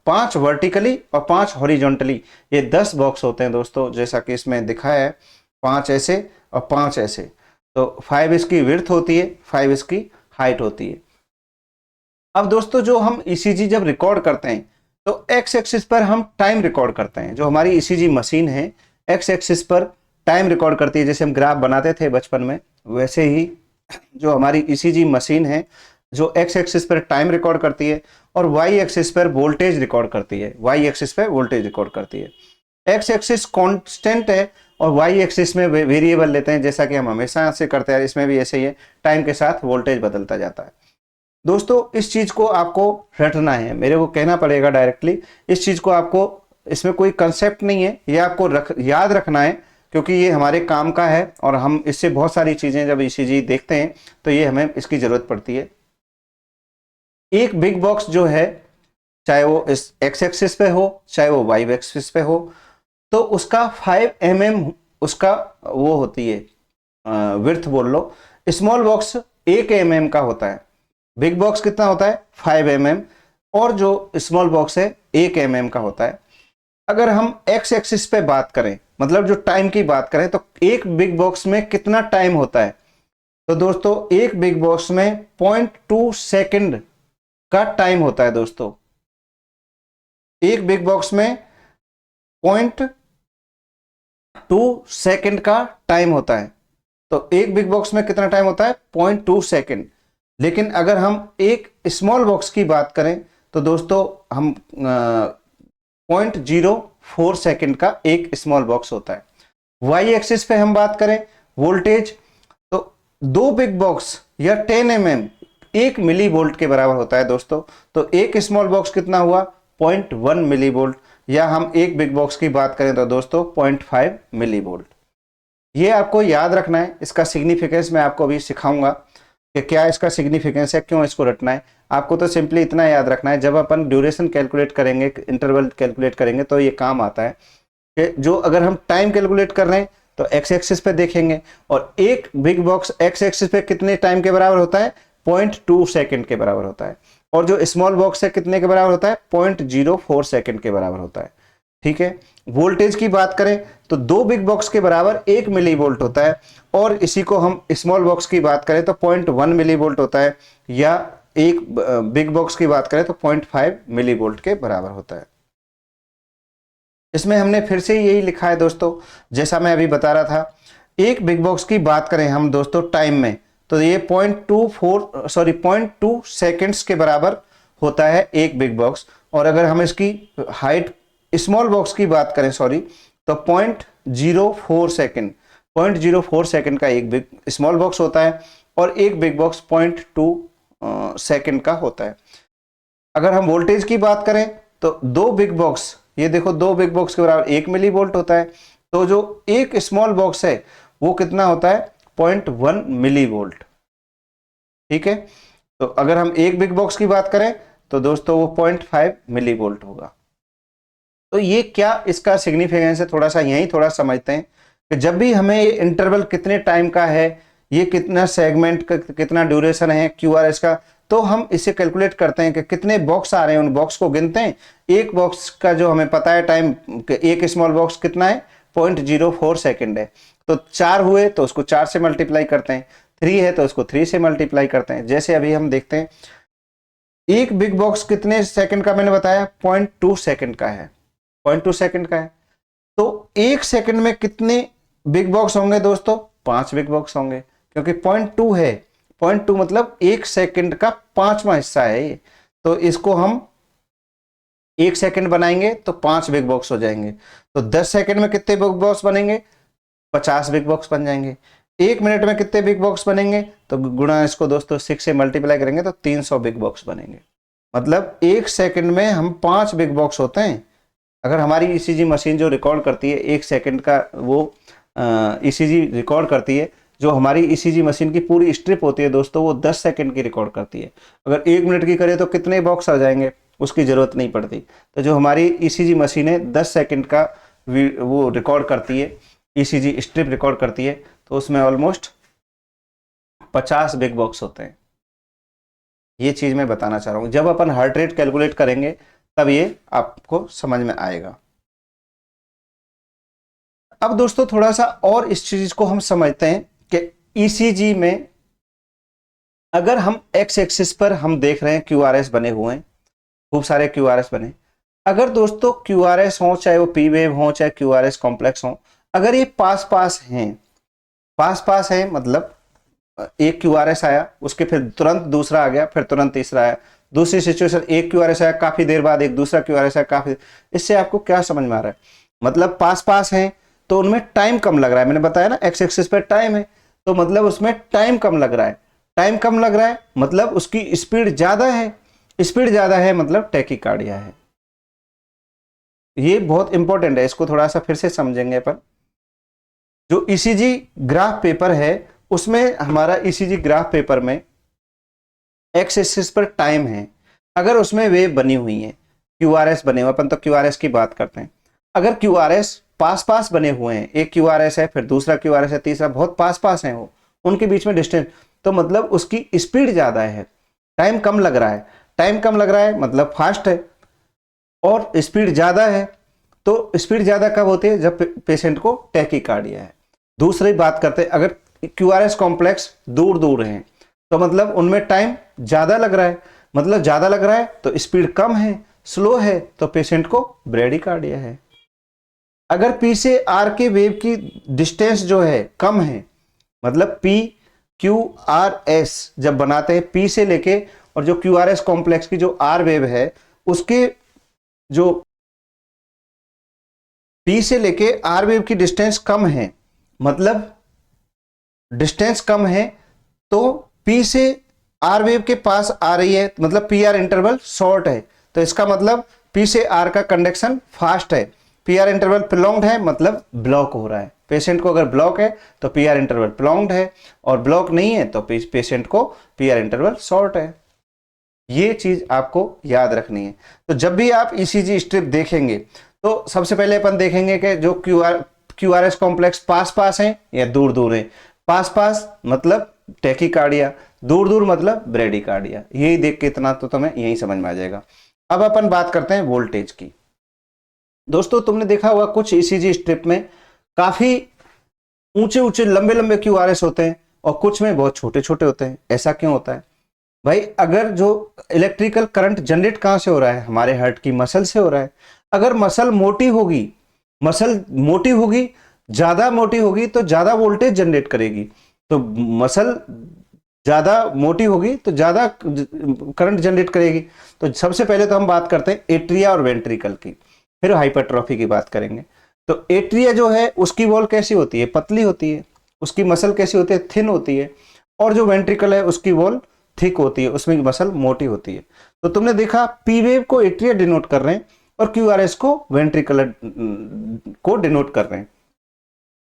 5 वर्टिकली और 5 हॉरिजॉन्टली, ये 10 बॉक्स होते हैं दोस्तों, जैसा कि इसमें दिखाया है, 5 ऐसे और 5 ऐसे। तो 5 इसकी विड्थ होती है, 5 इसकी हाइट होती है। अब दोस्तों जो हम ईसीजी जब रिकॉर्ड करते हैं तो एक्स एक्सिस पर हम टाइम रिकॉर्ड करते हैं। जो हमारी ईसीजी मशीन है एक्स एक्सिस पर टाइम रिकॉर्ड करती है, जैसे हम ग्राफ बनाते थे बचपन में, वैसे ही जो हमारी ईसीजी मशीन है जो एक्स एक्सिस पर टाइम रिकॉर्ड करती है और वाई एक्सिस पर वोल्टेज रिकॉर्ड करती है, वाई एक्सिस पर वोल्टेज रिकॉर्ड करती है। एक्स एक्सिस कांस्टेंट है और वाई एक्सिस में वेरिएबल लेते हैं, जैसा कि हम हमेशा से करते हैं, इसमें भी ऐसे ही है, टाइम के साथ वोल्टेज बदलता जाता है। दोस्तों इस चीज़ को आपको रटना है, मेरे को कहना पड़ेगा डायरेक्टली, इस चीज़ को आपको, इसमें कोई कंसेप्ट नहीं है, ये आपको याद रखना है, क्योंकि ये हमारे काम का है और हम इससे बहुत सारी चीज़ें जब ईसीजी देखते हैं तो ये हमें इसकी ज़रूरत पड़ती है। एक बिग बॉक्स जो है, चाहे वो इस एक्स एक्सिस पे हो चाहे वो वाई एक्सिस पे हो, तो उसका 5 mm उसका वो होती है विड्थ बोल लो। स्मॉल बॉक्स 1 mm का होता है, बिग बॉक्स कितना होता है 5 mm, और जो स्मॉल बॉक्स है 1 mm का होता है। अगर हम एक्स एक्सिस पे बात करें, मतलब जो टाइम की बात करें, तो एक बिग बॉक्स में कितना टाइम होता है, तो दोस्तों एक बिग बॉक्स में 0.2 सेकंड का टाइम होता है। दोस्तों एक बिग बॉक्स में 0.2 सेकंड का टाइम होता है। तो एक बिग बॉक्स में कितना टाइम होता है 0.2 सेकंड। लेकिन अगर हम एक स्मॉल बॉक्स की बात करें तो दोस्तों हम 0.04 सेकंड का एक स्मॉल बॉक्स होता है। वाई एक्सिस पे हम बात करें वोल्टेज, तो 2 बिग बॉक्स या 10 mm 1 मिली वोल्ट के बराबर होता है दोस्तों। तो एक स्मॉल बॉक्स कितना हुआ 0.1 मिली वोल्ट, या हम एक बिग बॉक्स की बात करें तो दोस्तों 0.5 मिली वोल्ट। ये आपको याद रखना है। इसका सिग्निफिकेंस मैं आपको अभी सिखाऊंगा कि क्या इसका सिग्निफिकेंस है, क्यों इसको रटना है। आपको तो सिंपली इतना याद रखना है, जब अपन ड्यूरेशन कैलकुलेट करेंगे, इंटरवल कैलकुलेट करेंगे, तो ये काम आता है कि जो अगर हम टाइम कैलकुलेट कर रहे हैं तो एक्स एक्सिस पे देखेंगे, और एक बिग बॉक्स एक्स एक्सिस पे कितने टाइम के बराबर होता है, 0.2 सेकंड के बराबर होता है, और जो स्मॉल बॉक्स है कितने के बराबर होता है, 0.04 सेकंड के बराबर होता है। ठीक है। वोल्टेज की बात करें तो दो बिग बॉक्स के बराबर 1 मिली वोल्ट होता है, और इसी को हम स्मॉल बॉक्स की बात करें तो 0.1 मिली वोल्ट होता है, या एक बिग बॉक्स की बात करें तो 0.5 मिली वोल्ट के बराबर होता है। इसमें हमने फिर से यही लिखा है दोस्तों, जैसा मैं अभी बता रहा था। एक बिग बॉक्स की बात करें हम दोस्तों टाइम में, तो ये 0.2 सेकेंड्स के बराबर होता है एक बिग बॉक्स, और अगर हम इसकी हाइट स्मॉल बॉक्स की बात करें तो 0.04 सेकेंड, 0.04 सेकेंड का एक बिग स्मॉल बॉक्स होता है, और एक बिग बॉक्स 0.2 सेकेंड का होता है। अगर हम वोल्टेज की बात करें तो दो बिग बॉक्स, ये देखो दो बिग बॉक्स के बराबर 1 मिली वोल्ट होता है, तो जो एक स्मॉल बॉक्स है वो कितना होता है, 0.1 मिली वोल्ट। ठीक है। तो अगर हम एक बिग बॉक्स की बात करें तो दोस्तों वो 0.5 मिली वोल्ट होगा। तो ये क्या इसका सिग्निफिकेंस है, थोड़ा सा यही थोड़ा समझते हैं कि जब भी हमें ये इंटरवल कितने टाइम का है, ये कितना सेगमेंट का कितना ड्यूरेशन है QRS का, तो हम इसे कैलकुलेट करते हैं कि कितने बॉक्स आ रहे हैं, उन बॉक्स को गिनते हैं। एक बॉक्स का जो हमें पता है टाइम, एक स्मॉल बॉक्स कितना है, 0.04 सेकेंड है, तो 4 हुए तो उसको 4 से मल्टीप्लाई करते हैं, 3 है तो उसको 3 से मल्टीप्लाई करते हैं। जैसे अभी हम देखते हैं एक बिग बॉक्स कितने सेकंड का, मैंने बताया 0.2 सेकंड का है, 0.2 सेकंड का है, तो एक सेकंड में कितने बिग बॉक्स होंगे दोस्तों, 5 बिग बॉक्स होंगे, क्योंकि 0.2 है, 0.2 मतलब एक सेकंड का 5वां हिस्सा है ये, तो इसको हम एक सेकंड बनाएंगे तो 5 बिग बॉक्स हो जाएंगे, तो 10 सेकंड में कितने बिग बॉक्स बनेंगे, 50 बिग बॉक्स बन जाएंगे। एक मिनट में कितने बिग बॉक्स बनेंगे, तो गुणा इसको दोस्तों 6 से मल्टीप्लाई करेंगे तो 300 बिग बॉक्स बनेंगे। मतलब एक सेकंड में हम 5 बिग बॉक्स होते हैं। अगर हमारी ECG मशीन जो रिकॉर्ड करती है एक सेकंड का, वो ECG रिकॉर्ड करती है, जो हमारी ECG मशीन की पूरी स्ट्रिप होती है दोस्तों वो 10 सेकंड की रिकॉर्ड करती है। अगर 1 मिनट की करे तो कितने बॉक्स आ जाएंगे, उसकी ज़रूरत नहीं पड़ती। तो जो हमारी ECG मशीन है 10 सेकंड का वो रिकॉर्ड करती है, ECG स्ट्रिप रिकॉर्ड करती है, तो उसमें ऑलमोस्ट 50 बिग बॉक्स होते हैं। ये चीज़ मैं बताना चाह रहा हूँ, जब अपन हार्ट रेट कैलकुलेट करेंगे तब ये आपको समझ में आएगा। अब दोस्तों थोड़ा सा और इस चीज को हम समझते हैं कि ECG में अगर हम एक्स एक्सिस पर हम देख रहे हैं QRS बने हुए हैं, खूब सारे QRS बने, अगर दोस्तों QRS हो, चाहे वो P वेव हो, चाहे QRS कॉम्प्लेक्स हो, अगर ये पास पास हैं, पास पास है मतलब एक QRS आया, उसके फिर तुरंत दूसरा आ गया, फिर तुरंत तीसरा आया, दूसरी सिचुएशन एक QRS आया, काफी देर बाद एक दूसरा QRS आया, काफी, इससे आपको क्या समझ में आ रहा है, मतलब पास पास हैं तो उनमें टाइम कम लग रहा है। मैंने बताया ना एक्स एक्सिस पे टाइम है, तो मतलब उसमें टाइम कम लग रहा है, टाइम कम लग रहा है मतलब उसकी स्पीड ज्यादा है, स्पीड ज्यादा है मतलब टैकीकार्डिया है। ये बहुत इंपॉर्टेंट है, इसको थोड़ा सा फिर से समझेंगे अपन। जो ECG ग्राफ पेपर है उसमें हमारा ECG ग्राफ पेपर में एक्स एक्सिस पर टाइम है, अगर उसमें वेव बनी हुई है, QRS बने हुए, अपन तो QRS की बात करते हैं, अगर QRS पास पास बने हुए हैं, एक QRS है फिर दूसरा QRS है तीसरा, बहुत पास पास है वो, उनके बीच में डिस्टेंस, तो मतलब उसकी स्पीड ज्यादा है, टाइम कम लग रहा है, टाइम कम लग रहा है मतलब फास्ट है, और स्पीड ज्यादा है, तो स्पीड ज्यादा कब होती है, जब पेशेंट को टैकीकार्डिया है। दूसरी बात करते हैं, अगर QRS कॉम्प्लेक्स दूर दूर हैं तो मतलब उनमें टाइम ज्यादा लग रहा है, मतलब ज्यादा लग रहा है तो स्पीड कम है, स्लो है तो पेशेंट को ब्रेडिकार्डिया है। अगर P से R के वेव की डिस्टेंस जो है कम है, मतलब PQRS जब बनाते हैं P से लेके, और जो QRS कॉम्प्लेक्स की जो R वेव है उसके जो P से लेके R वेव की डिस्टेंस कम है, मतलब डिस्टेंस कम है, तो P से R वेव के पास आ रही है, मतलब PR इंटरवल शॉर्ट है, तो इसका मतलब P से R का कंडक्शन फास्ट है, पीआर इंटरवल प्रोलॉन्ग्ड है मतलब ब्लॉक हो रहा है। पेशेंट को अगर ब्लॉक है तो पीआर इंटरवल प्रोलॉन्ग्ड है, और ब्लॉक नहीं है तो पेशेंट को पीआर इंटरवल शॉर्ट है। ये चीज आपको याद रखनी है। तो जब भी आप ईसीजी स्ट्रिप देखेंगे तो सबसे पहले अपन देखेंगे कि जो क्यूआरएस कॉम्प्लेक्स पास पास है या दूर दूर है। पास पास मतलब टैकीकार्डिया, दूर दूर मतलब ब्रेडिकार्डिया। यही देख के इतना तो तुम्हें यही समझ में आ जाएगा। अब अपन बात करते हैं वोल्टेज की। दोस्तों तुमने देखा होगा कुछ ईसीजी स्ट्रिप में काफी ऊंचे ऊंचे लंबे लंबे क्यूआरएस होते हैं और कुछ में बहुत छोटे छोटे होते हैं। ऐसा क्यों होता है भाई? अगर जो इलेक्ट्रिकल करंट जनरेट कहां से हो रहा है, हमारे हार्ट की मसल से हो रहा है। अगर मसल मोटी होगी, ज्यादा मोटी होगी तो ज्यादा वोल्टेज जनरेट करेगी। तो मसल ज्यादा मोटी होगी तो ज्यादा करंट जनरेट करेगी। तो सबसे पहले तो हम बात करते हैं एट्रिया और वेंट्रिकल की, फिर हाइपरट्रॉफी की बात करेंगे। तो एट्रिया जो है उसकी वॉल कैसी होती है? पतली होती है। उसकी मसल कैसी होती है? थिन होती है। और जो वेंट्रिकल है उसकी वॉल थिक होती है, उसमें मसल मोटी होती है। तो तुमने देखा पी वेव को एट्रिया डिनोट कर रहे हैं और क्यूआरएस को वेंट्रिकुलर को डिनोट कर रहे हैं।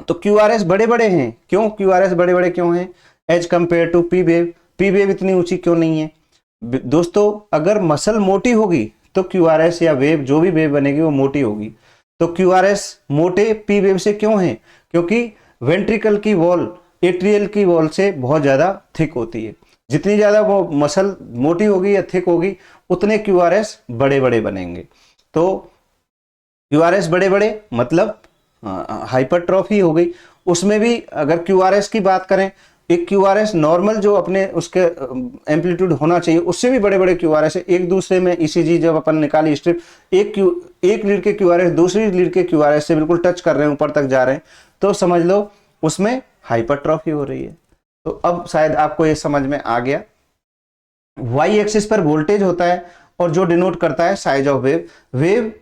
तो क्यूआरएस बड़े बड़े हैं। क्यों क्यूआरएस बड़े बड़े क्यों हैं as compare to P wave? P wave इतनी ऊंची क्यों नहीं है? दोस्तों अगर मसल मोटी होगी तो क्यूआरएस या वेव, जो भी वेव बनेगी वो मोटी होगी। तो क्यूआरएस मोटे पी वेव से क्यों है? क्योंकि वेंट्रिकल की वॉल एट्रियल की वॉल से बहुत ज्यादा थिक होती है। जितनी ज्यादा वो मसल मोटी होगी या थिक होगी उतने क्यूआरएस बड़े बड़े बनेंगे। तो क्यूआरएस बड़े बड़े मतलब हाइपरट्रॉफी हो गई। उसमें भी अगर क्यूआरएस की बात करें, एक क्यूआरएस नॉर्मल जो अपने उसके एम्पलीट्यूड होना चाहिए उससे भी बड़े बड़े क्यूआरएस है। एक दूसरे में ईसीजी जब अपन निकाली स्ट्रिप, एक लीड के क्यूआरएस दूसरी लीड के क्यूआरएस से बिल्कुल टच कर रहे हैं, ऊपर तक जा रहे हैं, तो समझ लो उसमें हाइपरट्रॉफी हो रही है। तो अब शायद आपको ये समझ में आ गया। वाई एक्सिस पर वोल्टेज होता है और जो डिनोट करता है साइज ऑफ वेव। वेव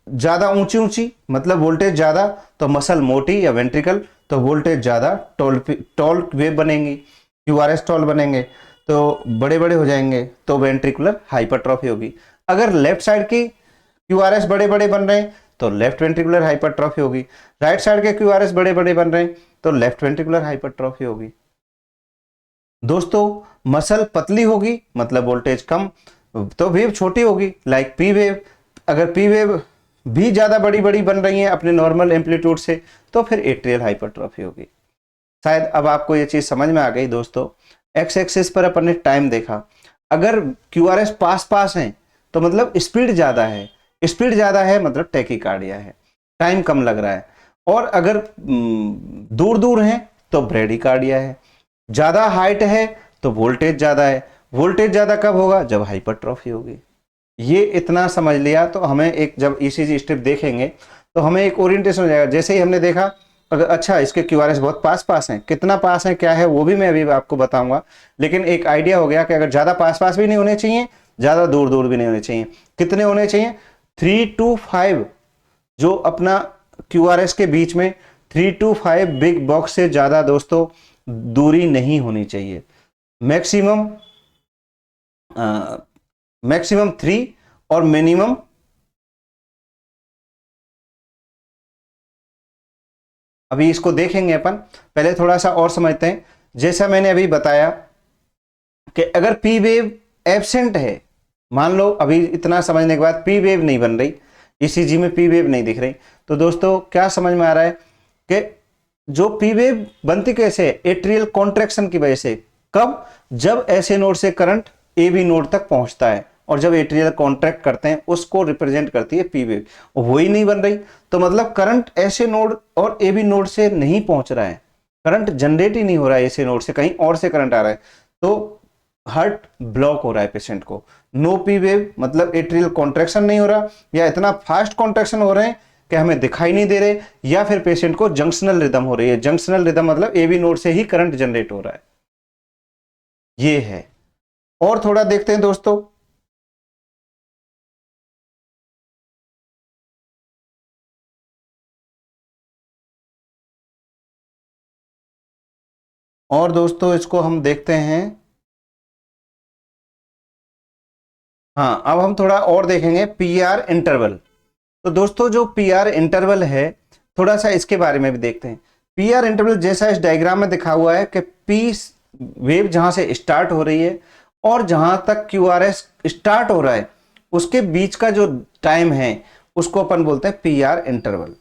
ज्यादा ऊंची ऊंची मतलब वोल्टेज ज्यादा, तो मसल मोटी या वेंट्रिकल तो वोल्टेज ज्यादा, टॉल वेव बनेंगी, क्यूआरएस टॉल बनेंगे तो बड़े बड़े हो जाएंगे, तो वेंट्रिकुलर हाइपरट्रॉफी होगी। अगर लेफ्ट साइड की क्यूआरएस बड़े बड़े बन रहे हैं तो लेफ्ट वेंट्रिकुलर हाइपरट्रॉफी होगी। राइट साइड के क्यूआरएस बड़े बड़े बन रहे हैं तो लेफ्ट वेंट्रिकुलर हाइपरट्रॉफी होगी। दोस्तों मसल पतली होगी मतलब वोल्टेज कम, तो वेव छोटी होगी लाइक पी वेव। अगर पी वेव भी ज्यादा बड़ी बड़ी बन रही है अपने नॉर्मल एम्पलीट्यूड से तो फिर एट्रियल हाइपरट्रॉफी होगी। शायद अब आपको ये चीज समझ में आ गई। दोस्तों एक्स एक्सिस पर अपन ने टाइम देखा, अगर क्यूआरएस पास पास है तो मतलब स्पीड ज्यादा है, स्पीड ज्यादा है मतलब टैकीकार्डिया है, टाइम कम लग रहा है। और अगर दूर दूर है तो ब्रेडिकार्डिया है। ज्यादा हाइट है तो वोल्टेज ज्यादा है, वोल्टेज ज्यादा कब होगा? जब हाइपरट्रॉफी होगी। ये इतना समझ लिया तो हमें एक जब ईसीजी स्ट्रिप देखेंगे तो हमें एक ओरिएंटेशन हो जाएगा। जैसे ही हमने देखा अगर अच्छा इसके क्यूआरएस बहुत पास पास हैं, कितना पास है क्या है वो भी मैं अभी आपको बताऊंगा, लेकिन एक आइडिया हो गया कि अगर ज्यादा पास पास भी नहीं होने चाहिए, ज्यादा दूर दूर भी नहीं होने चाहिए। कितने होने चाहिए? 3 to 5 जो अपना क्यूआरएस के बीच में 3 to 5 बिग बॉक्स से ज्यादा दोस्तों दूरी नहीं होनी चाहिए। मैक्सिमम मैक्सिमम 3 और मिनिमम अभी इसको देखेंगे अपन, पहले थोड़ा सा और समझते हैं। जैसा मैंने अभी बताया कि अगर पी वेव एब्सेंट है, मान लो अभी इतना समझने के बाद पी वेव नहीं बन रही, ईसीजी में पी वेव नहीं दिख रही, तो दोस्तों क्या समझ में आ रहा है कि जो पी वेव बनती कैसे है? एट्रियल कॉन्ट्रैक्शन की वजह से। कब? जब ऐसे नोड से करंट ए बी नोड तक पहुंचता है और जब एट्रियल कॉन्ट्रैक्ट करते हैं उसको रिप्रेजेंट करती है पी वेव। वो ही नहीं बन रही तो मतलब करंट ऐसे नोड और ए बी नोड से नहीं पहुंच रहा है, करंट जनरेट ही नहीं हो रहा है ऐसे नोड से, कहीं और से करंट आ रहा है, तो हार्ट ब्लॉक हो रहा है पेशेंट को। नो पी वेव मतलब एट्रियल कॉन्ट्रैक्शन नहीं हो रहा, या इतना फास्ट कॉन्ट्रैक्शन हो रहे हैं कि हमें दिखाई नहीं दे रहे, या फिर पेशेंट को जंक्शनल रिदम हो रही है। जंक्शनल रिदम मतलब ए बी नोड से ही करंट जनरेट हो रहा है, ये है। और थोड़ा देखते हैं दोस्तों, और दोस्तों इसको हम देखते हैं। हाँ अब हम थोड़ा और देखेंगे पीआर इंटरवल। तो दोस्तों जो पी आर इंटरवल है, थोड़ा सा इसके बारे में भी देखते हैं। पी आर इंटरवल जैसा इस डायग्राम में दिखा हुआ है कि पी वेव जहां से स्टार्ट हो रही है और जहां तक क्यू आर एस स्टार्ट हो रहा है उसके बीच का जो टाइम है उसको अपन बोलते हैं पी आर इंटरवल।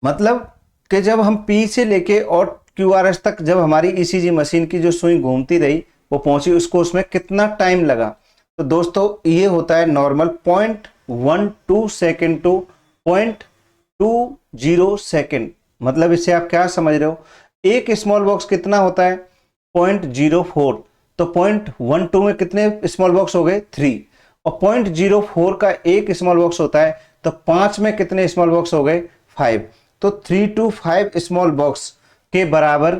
मतलब कि जब हम पी से लेके और क्यू आर एस तक जब हमारी ईसीजी मशीन की जो सुई घूमती रही वो पहुंची, उसको उसमें कितना टाइम लगा। तो दोस्तों ये होता है नॉर्मल 0.12 सेकेंड टू 0.20 सेकेंड। मतलब इससे आप क्या समझ रहे हो, एक स्मॉल बॉक्स कितना होता है 0.04, तो 0.12 में कितने स्मॉल बॉक्स हो गए 3, और 0.04 का एक स्मॉल बॉक्स होता है तो 5 में कितने स्मॉल बॉक्स हो गए 5। तो 3 to 5 स्मॉल बॉक्स के बराबर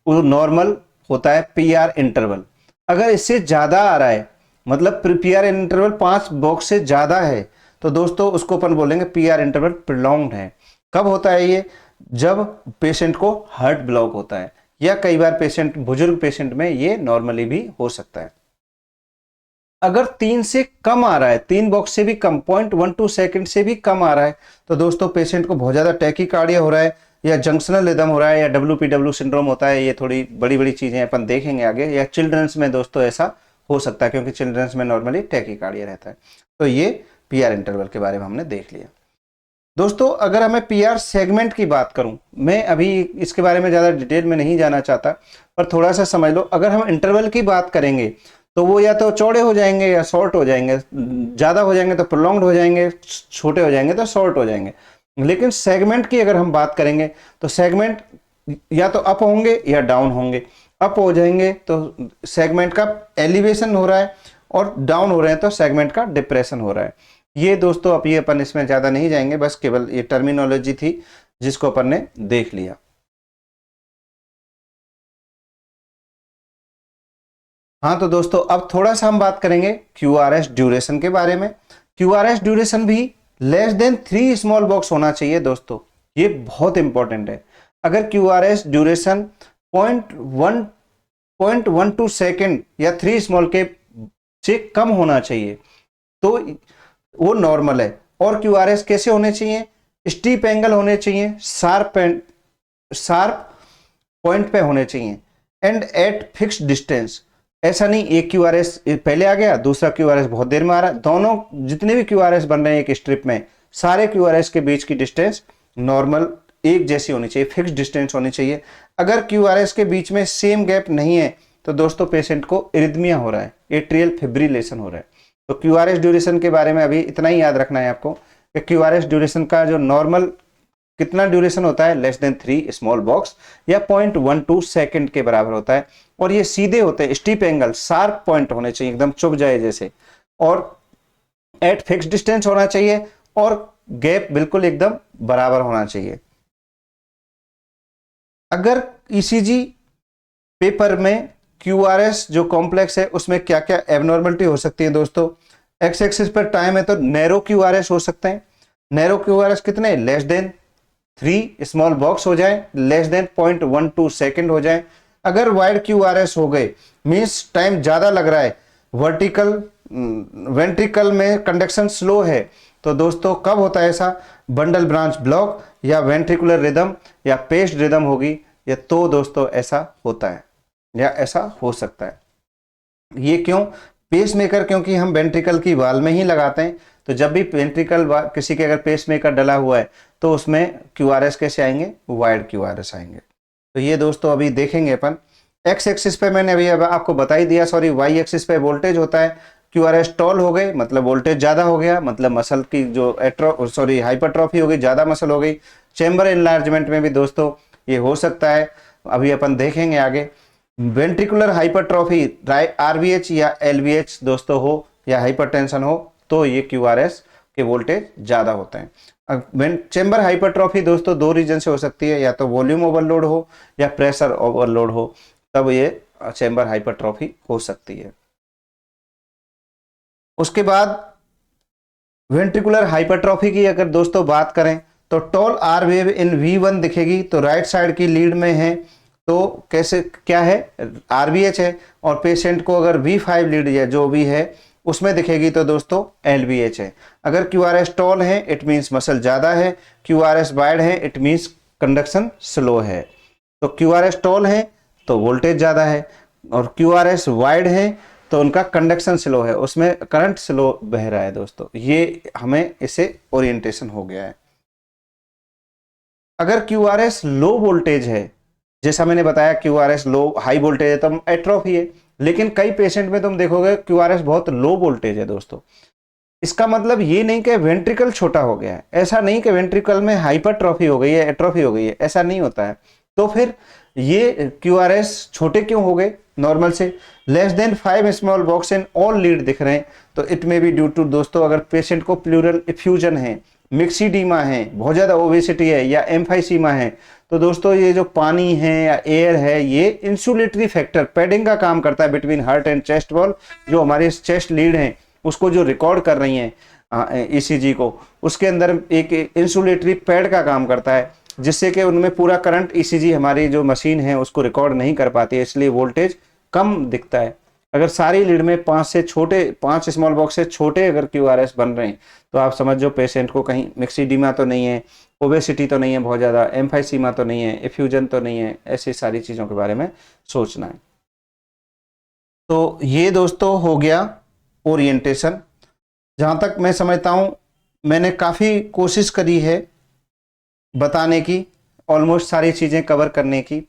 वो नॉर्मल होता है पी आर इंटरवल। अगर इससे ज्यादा आ रहा है, मतलब पी आर इंटरवल 5 बॉक्स से ज्यादा है, तो दोस्तों उसको अपन बोलेंगे पी आर इंटरवल प्रोलॉन्ग्ड है। कब होता है ये, जब पेशेंट को हार्ट ब्लॉक होता है, या कई बार पेशेंट बुजुर्ग पेशेंट में ये नॉर्मली भी हो सकता है। अगर 3 से कम आ रहा है, 3 बॉक्स से भी कम, 0.12 सेकंड से भी कम आ रहा है, तो दोस्तों पेशेंट को बहुत ज्यादा टैकीकार्डिया हो रहा है, या जंक्शनल रिदम हो रहा है, या WPW सिंड्रोम होता है। ये थोड़ी बड़ी बड़ी चीजें अपन देखेंगे आगे। या चिल्ड्रंस में दोस्तों ऐसा हो सकता है, क्योंकि चिल्ड्रंस में नॉर्मली टैकीकार्डिया रहता है। तो ये पी आर इंटरवल के बारे में हमने देख लिया। दोस्तों अगर हमें पी आर सेगमेंट की बात करूं, मैं अभी इसके बारे में ज़्यादा डिटेल में नहीं जाना चाहता, पर थोड़ा सा समझ लो। अगर हम इंटरवल की बात करेंगे तो वो या तो चौड़े हो जाएंगे या शॉर्ट हो जाएंगे, ज़्यादा हो जाएंगे तो प्रोलॉन्ग्ड हो जाएंगे, छोटे हो जाएंगे तो शॉर्ट हो जाएंगे। लेकिन सेगमेंट की अगर हम बात करेंगे तो सेगमेंट या तो अप होंगे या डाउन होंगे। अप हो जाएंगे तो सेगमेंट का एलिवेशन हो रहा है, और डाउन हो रहे हैं तो सेगमेंट का डिप्रेशन हो रहा है। ये दोस्तों अब ये अपन इसमें ज्यादा नहीं जाएंगे, बस केवल ये टर्मिनोलॉजी थी जिसको अपन ने देख लिया। हाँ तो दोस्तों अब थोड़ा सा हम बात करेंगे क्यू आर एस ड्यूरेशन के बारे में। क्यू आर एस ड्यूरेशन भी लेस देन 3 स्मॉल बॉक्स होना चाहिए दोस्तों, ये बहुत इंपॉर्टेंट है। अगर Q R S duration 0.12 second या 3 स्मॉल के से कम होना चाहिए तो वो नॉर्मल है। और क्यू आर एस कैसे होने चाहिए, स्टीप एंगल होने चाहिए, शार्प पॉइंट पे होने चाहिए, एंड एट फिक्स्ड डिस्टेंस। ऐसा नहीं एक क्यू आर एस पहले आ गया, दूसरा क्यू आर एस बहुत देर में आ रहा है। दोनों जितने भी क्यू आर एस बन रहे हैं एक स्ट्रिप में, सारे क्यू आर एस के बीच की डिस्टेंस नॉर्मल एक जैसी होनी चाहिए, फिक्स्ड डिस्टेंस होनी चाहिए। अगर क्यू आर एस के बीच में सेम गैप नहीं है तो दोस्तों पेशेंट को इरिथमिया हो रहा है, एट्रियल फिब्रिलेशन हो रहा है। तो क्यू आर एस ड्यूरेशन के बारे में अभी इतना ही याद रखना है आपको कि क्यू आर एस ड्यूरेशन का जो नॉर्मल कितना ड्यूरेशन होता है, लेस देन 3 स्मॉल बॉक्स या 0.12 सेकंड के बराबर होता है। और ये सीधे होते हैं, स्टीप एंगल, शार्प पॉइंट होने चाहिए, एकदम चुभ जाए जैसे, और एट फिक्स डिस्टेंस होना चाहिए, और गैप बिल्कुल एकदम बराबर होना चाहिए। अगर ईसीजी पेपर में क्यूआरएस जो कॉम्प्लेक्स है उसमें क्या क्या एबनॉर्मलिटी हो सकती है दोस्तों, एक्स एक्सिस पर टाइम है तो नैरो क्यूआरएस हो सकते हैं। नैरो क्यूआरएस कितने, लेस देन 3 स्मॉल बॉक्स हो जाए, लेस देन 0.12 सेकंड हो जाए। अगर वाइड क्यूआरएस हो गए मीन्स टाइम ज्यादा लग रहा है, वर्टिकल वेंट्रिकल में कंडक्शन स्लो है, तो दोस्तों कब होता है ऐसा, बंडल ब्रांच ब्लॉक या वेंट्रिकुलर रिदम या पेस्ट रिदम होगी, या तो दोस्तों ऐसा होता है या ऐसा हो सकता है। ये क्यों, पेसमेकर क्योंकि हम वेंट्रिकल की वाल में ही लगाते हैं, तो जब भी वेंट्रिकल किसी के अगर पेसमेकर डला हुआ है तो उसमें क्यूआरएस कैसे आएंगे, वाइड क्यूआरएस आएंगे। तो ये दोस्तों अभी देखेंगे अपन। एक्स एक्सिस पे मैंने अभी आपको बता ही दिया, सॉरी वाई एक्सिस पे वोल्टेज होता है। क्यूआरएस टॉल हो गए मतलब वोल्टेज ज्यादा हो गया, मतलब मसल की जो हाइपरट्रॉफी हो गई, ज्यादा मसल हो गई। चेंबर एनलार्जमेंट में भी दोस्तों ये हो सकता है, अभी अपन देखेंगे आगे। वेंट्रिकुलर हाइपरट्रॉफी आरवीएच या एलवीएच दोस्तों हो, या हाइपरटेंशन हो, तो ये क्यूआरएस के वोल्टेज ज्यादा होते हैं। चेंबर हाइपरट्रॉफी दोस्तों 2 रीजन से हो सकती है, या तो वॉल्यूम ओवरलोड हो या प्रेशर ओवरलोड हो, तब ये चेंबर हाइपरट्रॉफी हो सकती है। उसके बाद वेंट्रिकुलर हाइपरट्रॉफी की अगर दोस्तों बात करें तो toll R wave in V1 दिखेगी, तो राइट साइड की लीड में है, तो कैसे क्या है, आरबीएच है। और पेशेंट को अगर V5 लीड या जो भी है उसमें दिखेगी तो दोस्तों एलबीएच है। अगर क्यू आर एस टॉल है इट मीन्स मसल ज़्यादा है, क्यू आर एस वाइड है इट मीन्स कंडक्शन स्लो है। तो क्यू आर एस टॉल है तो वोल्टेज ज़्यादा है, और क्यू आर एस वाइड है तो उनका कंडक्शन स्लो है, उसमें करंट स्लो बह रहा है दोस्तों। ये हमें इसे ओरिएंटेशन हो गया है। अगर Q R S low voltage है, जैसा मैंने बताया क्यू आर एस लो हाई वोल्टेज है तो एट्रोफी है, लेकिन कई पेशेंट में तुम देखोगे क्यू आर एस बहुत लो वोल्टेज है दोस्तों। इसका मतलब ये नहीं कि वेंट्रिकल छोटा हो गया है, ऐसा नहीं कि वेंट्रिकल में हाइपरट्रॉफी हो गई है, एट्रोफी हो गई है, ऐसा नहीं होता है। तो फिर ये क्यू आर एस छोटे क्यों हो गए नॉर्मल से? Less than 5 small box in all lead दिख रहे हैं, तो it may be due to दोस्तों, अगर पेशेंट को प्लूरल इफ्यूजन है, मिक्सीडीमा है, बहुत ज़्यादा ओबेसिटी है या एम्फाइसीमा है, तो दोस्तों ये जो पानी है या एयर है ये इंसुलेटरी फैक्टर पैडिंग का काम करता है between heart and chest wall. जो हमारे चेस्ट लीड हैं उसको जो रिकॉर्ड कर रही हैं ईसीजी को, उसके अंदर एक इंसुलेटरी पैड का काम करता है, जिससे कि उनमें पूरा करंट ईसीजी हमारी जो मशीन है उसको रिकॉर्ड नहीं कर पाती है, इसलिए वोल्टेज कम दिखता है। अगर सारी लीड में 5 स्मॉल बॉक्स से छोटे अगर क्यूआरएस बन रहे हैं तो आप समझो पेशेंट को कहीं मिक्सीडीमा तो नहीं है, ओबेसिटी तो नहीं है बहुत ज़्यादा, एम्फाइसीमा तो नहीं है, इफ्यूजन तो नहीं है, ऐसी सारी चीज़ों के बारे में सोचना है। तो ये दोस्तों हो गया ओरिएंटेशन। जहाँ तक मैं समझता हूँ मैंने काफ़ी कोशिश करी है बताने की, ऑलमोस्ट सारी चीज़ें कवर करने की।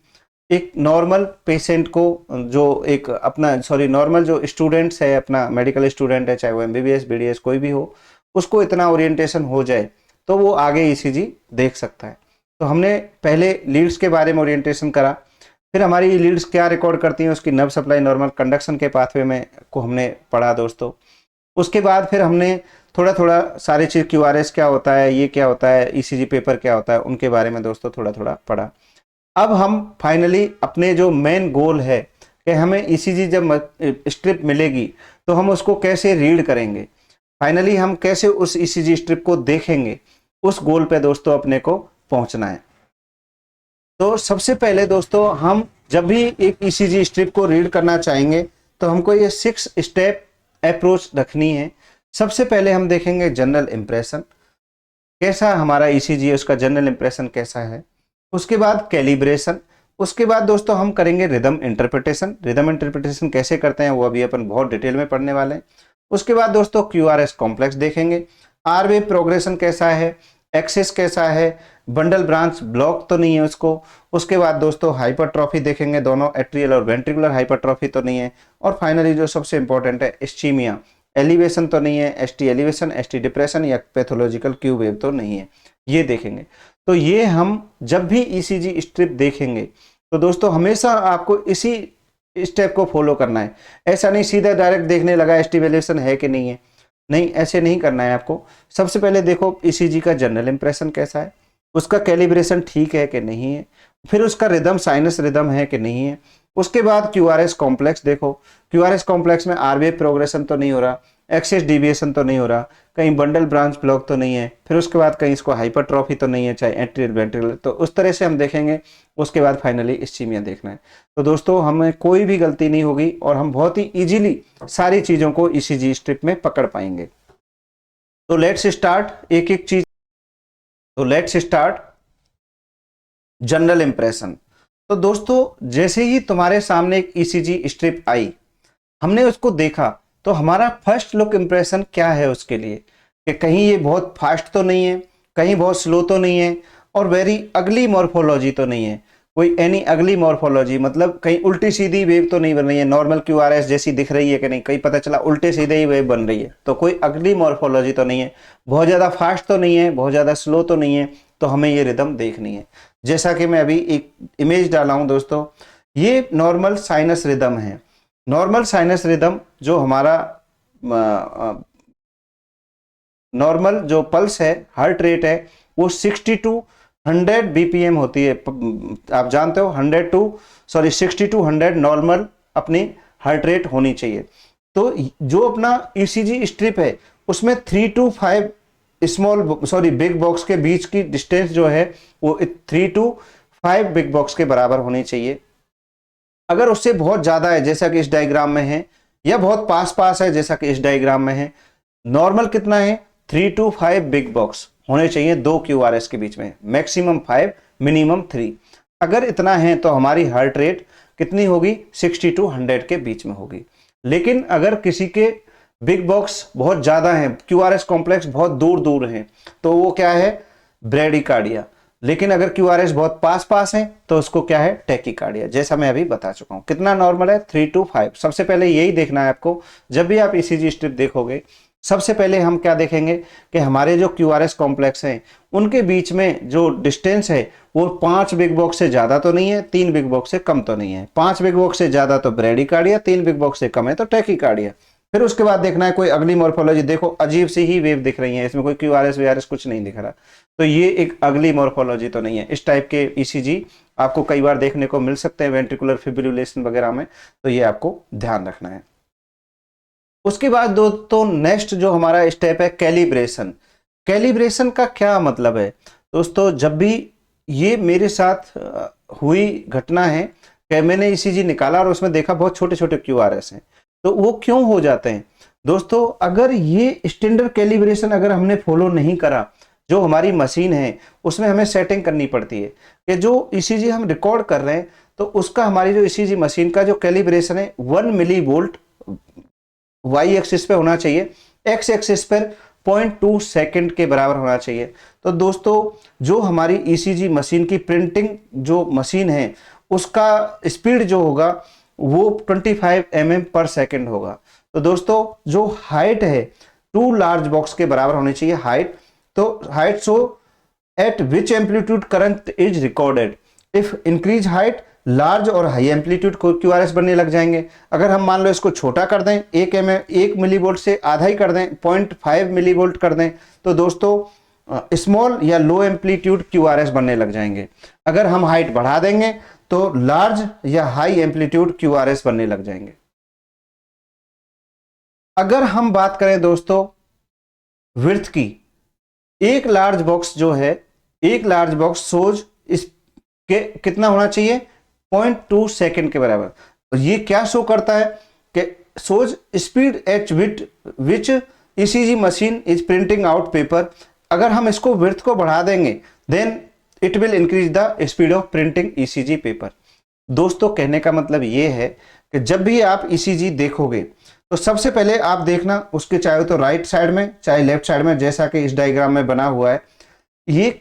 एक नॉर्मल पेशेंट को जो एक अपना नॉर्मल जो स्टूडेंट्स है, अपना मेडिकल स्टूडेंट है, चाहे वो एमबीबीएस बीडीएस कोई भी हो, उसको इतना ओरिएंटेशन हो जाए तो वो आगे ईसीजी देख सकता है। तो हमने पहले लीड्स के बारे में ओरिएंटेशन करा, फिर हमारी लीड्स क्या रिकॉर्ड करती हैं उसकी नर्व सप्लाई नॉर्मल कंडक्शन के पाथवे में को हमने पढ़ा दोस्तों। उसके बाद फिर हमने थोड़ा थोड़ा सारी चीज़ क्यूआरएस क्या होता है, ये क्या होता है, ईसीजी पेपर क्या होता है, उनके बारे में दोस्तों थोड़ा थोड़ा पढ़ा। अब हम फाइनली अपने जो मेन गोल है कि हमें ईसीजी जब स्ट्रिप मिलेगी तो हम उसको कैसे रीड करेंगे, फाइनली हम कैसे उस ईसीजी स्ट्रिप को देखेंगे, उस गोल पे दोस्तों अपने को पहुंचना है। तो सबसे पहले दोस्तों हम जब भी एक ईसीजी स्ट्रिप को रीड करना चाहेंगे तो हमको ये 6 स्टेप अप्रोच रखनी है। सबसे पहले हम देखेंगे जनरल इंप्रेशन, कैसा हमारा ईसीजी है उसका जनरल इंप्रेशन कैसा है। उसके बाद कैलिब्रेशन, उसके बाद दोस्तों हम करेंगे रिदम इंटरप्रिटेशन। रिदम इंटरप्रिटेशन कैसे करते हैं वो अभी अपन बहुत डिटेल में पढ़ने वाले हैं। उसके बाद दोस्तों क्यूआरएस कॉम्प्लेक्स देखेंगे, आर वेव प्रोग्रेशन कैसा है, एक्सेस कैसा है, बंडल ब्रांच ब्लॉक तो नहीं है उसको। उसके बाद दोस्तों हाइपरट्रॉफी देखेंगे, दोनों एट्रियल और वेंट्रिकुलर हाइपरट्रॉफी तो नहीं है। और फाइनली जो सबसे इंपॉर्टेंट है इस्चीमिया, एलिवेशन तो नहीं है, एसटी एलिवेशन, एसटी डिप्रेशन या पैथोलॉजिकल क्यू वेव तो नहीं है, ये देखेंगे। तो ये हम जब भी ईसीजी स्ट्रिप देखेंगे तो दोस्तों हमेशा आपको इसी स्टेप को फॉलो करना है। ऐसा नहीं सीधा डायरेक्ट देखने लगा एसटी एलिवेशन है कि नहीं है, नहीं ऐसे नहीं करना है आपको। सबसे पहले देखो ईसीजी का जनरल इंप्रेशन कैसा है, उसका कैलिब्रेशन ठीक है कि नहीं है, फिर उसका रिदम साइनस रिदम है कि नहीं है। उसके बाद क्यूआरएस कॉम्प्लेक्स देखो, क्यूआरएस कॉम्प्लेक्स में आरवेव प्रोग्रेशन तो नहीं हो रहा, एक्सेस डिविएशन तो नहीं हो रहा, कहीं बंडल ब्रांच ब्लॉक तो नहीं है, फिर उसके बाद कहीं इसको हाइपरट्रॉफी तो नहीं है, चाहे एट्रियल वेंट्रिकुलर, तो उस तरह से हम देखेंगे। उसके बाद फाइनली इस्चीमिया देखना है। तो दोस्तों हमें कोई भी गलती नहीं होगी और हम बहुत ही इजीली सारी चीज़ों को ईसीजी स्ट्रिप में पकड़ पाएंगे। तो लेट्स स्टार्ट एक एक चीज। तो लेट्स स्टार्ट जनरल इंप्रेशन। तो दोस्तों जैसे ही तुम्हारे सामने एक ईसीजी स्ट्रिप आई, हमने उसको देखा, तो हमारा फर्स्ट लुक इंप्रेशन क्या है उसके लिए कि कहीं ये बहुत फास्ट तो नहीं है, कहीं बहुत स्लो तो नहीं है, और वेरी अगली मॉर्फोलॉजी तो नहीं है। कोई एनी अगली मॉर्फोलॉजी मतलब कहीं उल्टी सीधी वेव तो नहीं बन रही है, नॉर्मल क्यूआरएस जैसी दिख रही है कि नहीं, कहीं पता चला उल्टे सीधे ही वेव बन रही है, तो कोई अगली मॉर्फोलॉजी तो नहीं है, बहुत ज़्यादा फास्ट तो नहीं है, बहुत ज़्यादा स्लो तो नहीं है, तो हमें ये रिदम देखनी है। जैसा कि मैं अभी एक इमेज डाला हूँ दोस्तों, ये नॉर्मल साइनस रिदम है। नॉर्मल साइनस रिदम जो हमारा नॉर्मल जो पल्स है, हार्ट रेट है, वो 60 टू 100 बीपीएम होती है। आप जानते हो 60 टू 100 नॉर्मल अपनी हार्ट रेट होनी चाहिए। तो जो अपना ईसीजी स्ट्रिप है उसमें 3 टू 5 बिग बॉक्स के बीच की डिस्टेंस जो है वो 3 टू 5 बिग बॉक्स के बराबर होनी चाहिए। अगर उससे बहुत ज़्यादा है जैसा कि इस डायग्राम में है, या बहुत पास पास है जैसा कि इस डायग्राम में है, नॉर्मल कितना है 3 to 5 बिग बॉक्स होने चाहिए 2 QRS के बीच में, मैक्सिमम 5 मिनिमम 3। अगर इतना है तो हमारी हार्ट रेट कितनी होगी, 60 to 100 के बीच में होगी। लेकिन अगर किसी के बिग बॉक्स बहुत ज़्यादा हैं, QRS कॉम्प्लेक्स बहुत दूर दूर हैं, तो वो क्या है, ब्रेडिकार्डिया। लेकिन अगर QRS बहुत पास पास है तो उसको क्या है, टैकीकार्डिया, जैसा मैं अभी बता चुका हूँ। कितना नॉर्मल है, 3 to 5। सबसे पहले यही देखना है आपको, जब भी आप ECG स्ट्रिप देखोगे सबसे पहले हम क्या देखेंगे कि हमारे जो QRS कॉम्प्लेक्स हैं उनके बीच में जो डिस्टेंस है वो 5 बिग बॉक्स से ज़्यादा तो नहीं है, 3 बिग बॉक्स से कम तो नहीं है। 5 बिग बॉक्स से ज़्यादा तो ब्रेडिकार्डिया, 3 बिग बॉक्स से कम है तो टैकीकार्डिया। फिर उसके बाद देखना है कोई अगली मॉर्फोलॉजी, देखो अजीब सी ही वेव दिख रही है, इसमें कोई QRS VRS कुछ नहीं दिख रहा, तो ये एक अगली मॉर्फोलॉजी तो नहीं है। इस टाइप के ECG आपको कई बार देखने को मिल सकते हैं वेंट्रिकुलर फिब्रिलेशन वगैरह में, तो ये आपको ध्यान रखना है। उसके बाद दोस्तों नेक्स्ट जो हमारा स्टेप है, कैलिब्रेशन। कैलिब्रेशन का क्या मतलब है दोस्तों, जब भी ये मेरे साथ हुई घटना है कि मैंने ECG निकाला और उसमें देखा बहुत छोटे छोटे QRS हैं, तो वो क्यों हो जाते हैं दोस्तों, अगर ये स्टैंडर्ड कैलिब्रेशन अगर हमने फॉलो नहीं करा, जो हमारी मशीन है उसमें हमें सेटिंग करनी पड़ती है कि जो ECG हम रिकॉर्ड कर रहे हैं तो उसका हमारी जो ECG मशीन का जो कैलिब्रेशन है 1 मिली वोल्ट Y एक्सिस पे होना चाहिए, X एक्सिस पर 0.2 सेकंड के बराबर होना चाहिए। तो दोस्तों जो हमारी ECG मशीन की प्रिंटिंग जो मशीन है उसका स्पीड जो होगा वो 25 mm पर सेकंड होगा। तो दोस्तों जो हाइट है 2 लार्ज बॉक्स के बराबर होनी चाहिए हाइट। तो height show at which amplitude current is recorded, if increase height large और हाई एम्पलीट्यूड को QRS बनने लग जाएंगे। अगर हम मान लो इसको छोटा कर दें, 1 मिलीवोल्ट से आधा ही कर दें, 0.5 मिलीवोल्ट कर दें, तो दोस्तों स्मॉल या लो एम्पलीट्यूड QRS बनने लग जाएंगे। अगर हम हाइट बढ़ा देंगे तो लार्ज या हाई एम्पलीट्यूड QRS बनने लग जाएंगे। अगर हम बात करें दोस्तों विड्थ की, एक लार्ज बॉक्स जो है, एक लार्ज बॉक्स सोज इसके कितना होना चाहिए, 0.2 सेकंड के बराबर। तो ये क्या शो करता है कि shows speed at which ECG machine is printing out paper. अगर हम इसको विड्थ को बढ़ा देंगे then it will increase the speed of printing ECG paper. दोस्तों कहने का मतलब ये है कि जब भी आप ECG देखोगे तो सबसे पहले आप देखना उसके चाहे तो राइट साइड में चाहे लेफ्ट साइड में, जैसा कि इस डायग्राम में बना हुआ है, ये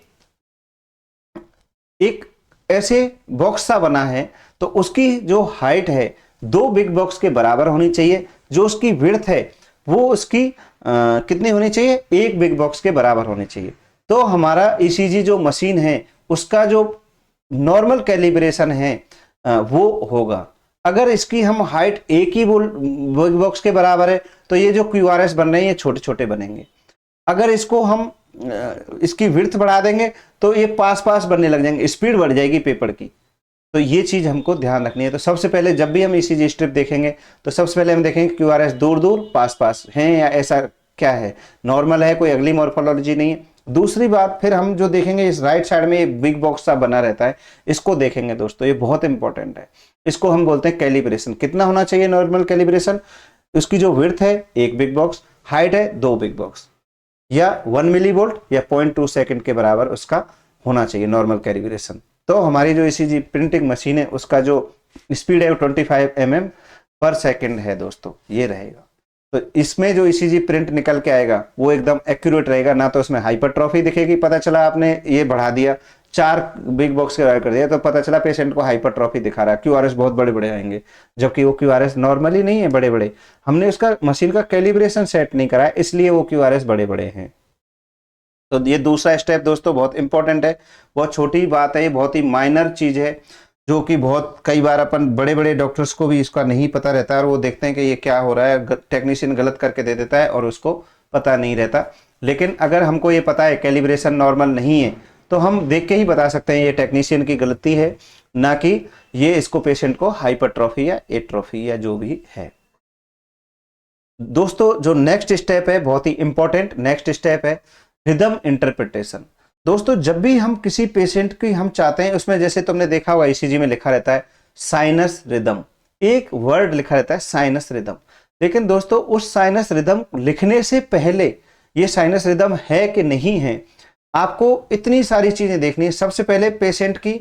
एक ऐसे बॉक्स सा बना है, तो उसकी जो हाइट है 2 बिग बॉक्स के बराबर होनी चाहिए, जो उसकी विड्थ है वो उसकी कितनी होनी चाहिए, 1 बिग बॉक्स के बराबर होनी चाहिए। तो हमारा ECG जो मशीन है उसका जो नॉर्मल कैलिब्रेशन है वो होगा। अगर इसकी हम हाइट एक ही बिग बॉक्स के बराबर है तो ये जो QRS बन रहे हैं ये छोटे छोटे बनेंगे। अगर इसको हम इसकी विड्थ बढ़ा देंगे तो ये पास पास बनने लग जाएंगे, स्पीड बढ़ जाएगी पेपर की। तो ये चीज हमको ध्यान रखनी है। तो सबसे पहले जब भी हम ECG स्ट्रिप देखेंगे तो सबसे पहले हम देखेंगे QRS दूर दूर पास पास हैं या ऐसा क्या है, नॉर्मल है, कोई अगली मॉर्फोलॉजी नहीं है। दूसरी बात फिर हम जो देखेंगे इस राइट साइड में एक बिग बॉक्स सा बना रहता है, इसको देखेंगे दोस्तों, ये बहुत इंपॉर्टेंट है। इसको हम बोलते हैं कैलिब्रेशन। कितना होना चाहिए नॉर्मल कैलिब्रेशन, उसकी जो विड्थ है 1 बिग बॉक्स, हाइट है 2 बिग बॉक्स, या 1 मिलीवोल्ट या 0.2 सेकंड के बराबर उसका होना चाहिए नॉर्मल कैलिब्रेशन। तो हमारी जो ECG प्रिंटिंग मशीन है उसका जो स्पीड है वो 25 mm पर सेकंड है दोस्तों, ये रहेगा। तो इसमें जो ECG प्रिंट निकल के आएगा वो एकदम एक्यूरेट रहेगा, ना तो उसमें हाइपरट्रॉफी दिखेगी, पता चला आपने ये बढ़ा दिया 4 बिग बॉक्स के बराबर कर दिया तो पता चला पेशेंट को हाइपरट्रॉफी दिखा रहा है, QRS बहुत बड़े बड़े आएंगे, जबकि वो QRS नॉर्मली नहीं है बड़े बड़े, हमने उसका मशीन का कैलिब्रेशन सेट नहीं करा है इसलिए वो QRS बड़े बड़े हैं। तो ये दूसरा स्टेप दोस्तों बहुत इंपॉर्टेंट है, बहुत छोटी बात है, ये बहुत ही माइनर चीज है जो कि बहुत कई बार अपन बड़े बड़े डॉक्टर्स को भी इसका नहीं पता रहता है और वो देखते हैं कि ये क्या हो रहा है, टेक्नीशियन गलत करके दे देता है और उसको पता नहीं रहता। लेकिन अगर हमको ये पता है कैलिब्रेशन नॉर्मल नहीं है तो हम देख के ही बता सकते हैं ये टेक्नीशियन की गलती है, ना कि ये इसको पेशेंट को हाइपरट्रॉफी या एट्रोफी या जो भी है। दोस्तों जो नेक्स्ट स्टेप है बहुत ही इंपॉर्टेंट नेक्स्ट स्टेप है रिदम इंटरप्रिटेशन। दोस्तों जब भी हम किसी पेशेंट की हम चाहते हैं, उसमें जैसे तुमने देखा होगा ECG में लिखा रहता है साइनस रिदम, एक वर्ड लिखा रहता है साइनस रिदम, लेकिन दोस्तों उस साइनस रिदम लिखने से पहले ये साइनस रिदम है कि नहीं है, आपको इतनी सारी चीजें देखनी है। सबसे पहले पेशेंट की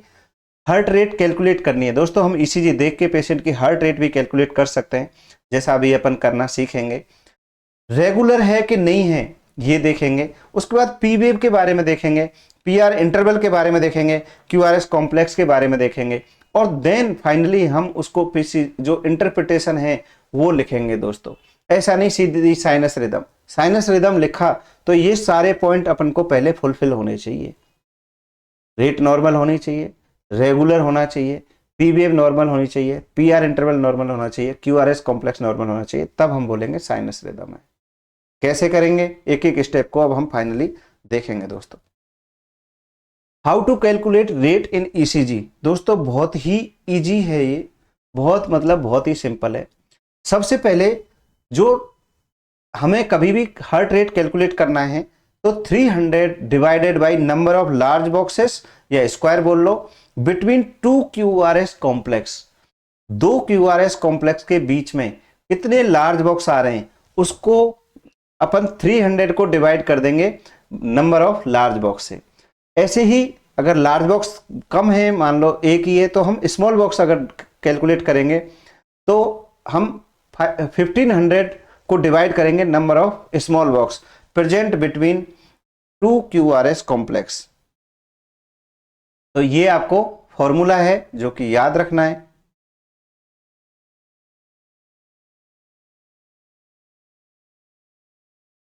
हार्ट रेट कैलकुलेट करनी है। दोस्तों हम ईसीजी देख के पेशेंट की हार्ट रेट भी कैलकुलेट कर सकते हैं, जैसा अभी अपन करना सीखेंगे। रेगुलर है कि नहीं है ये देखेंगे। उसके बाद पी वेव के बारे में देखेंगे, पीआर इंटरवल के बारे में देखेंगे, क्यूआरएस कॉम्प्लेक्स के बारे में देखेंगे, और देन फाइनली हम उसको पीसी जो इंटरप्रिटेशन है वो लिखेंगे। दोस्तों ऐसा नहीं सीधी साइनस रिदम, साइनस रिदम लिखा तो ये सारे पॉइंट अपन को पहले फुलफिल होने चाहिए। रेट नॉर्मल होनी चाहिए, रेगुलर होना चाहिए, पी वेव नॉर्मल होनी चाहिए, पीआर इंटरवल नॉर्मल होना चाहिए, क्यूआरएस कॉम्प्लेक्स नॉर्मल होना चाहिए, तब हम बोलेंगे साइनस रिदम है। कैसे करेंगे एक एक स्टेप को अब हम फाइनली देखेंगे। दोस्तों how to calculate rate in ECG. दोस्तों बहुत ही इजी है ये, बहुत ही सिंपल है। सबसे पहले जो हमें कभी भी हार्ट रेट कैलकुलेट करना है तो 300 divided by number of large boxes या स्क्वायर बोल लो between 2 QRS complex. 2 QRS complex के बीच में कितने लार्ज बॉक्स आ रहे हैं उसको अपन 300 को डिवाइड कर देंगे नंबर ऑफ लार्ज बॉक्स से। ऐसे ही अगर लार्ज बॉक्स कम है, मान लो एक ही है, तो हम स्मॉल बॉक्स अगर कैलकुलेट करेंगे तो हम 1500 को डिवाइड करेंगे number of small box present between 2 QRS complex. तो ये आपको फॉर्मूला है जो कि याद रखना है।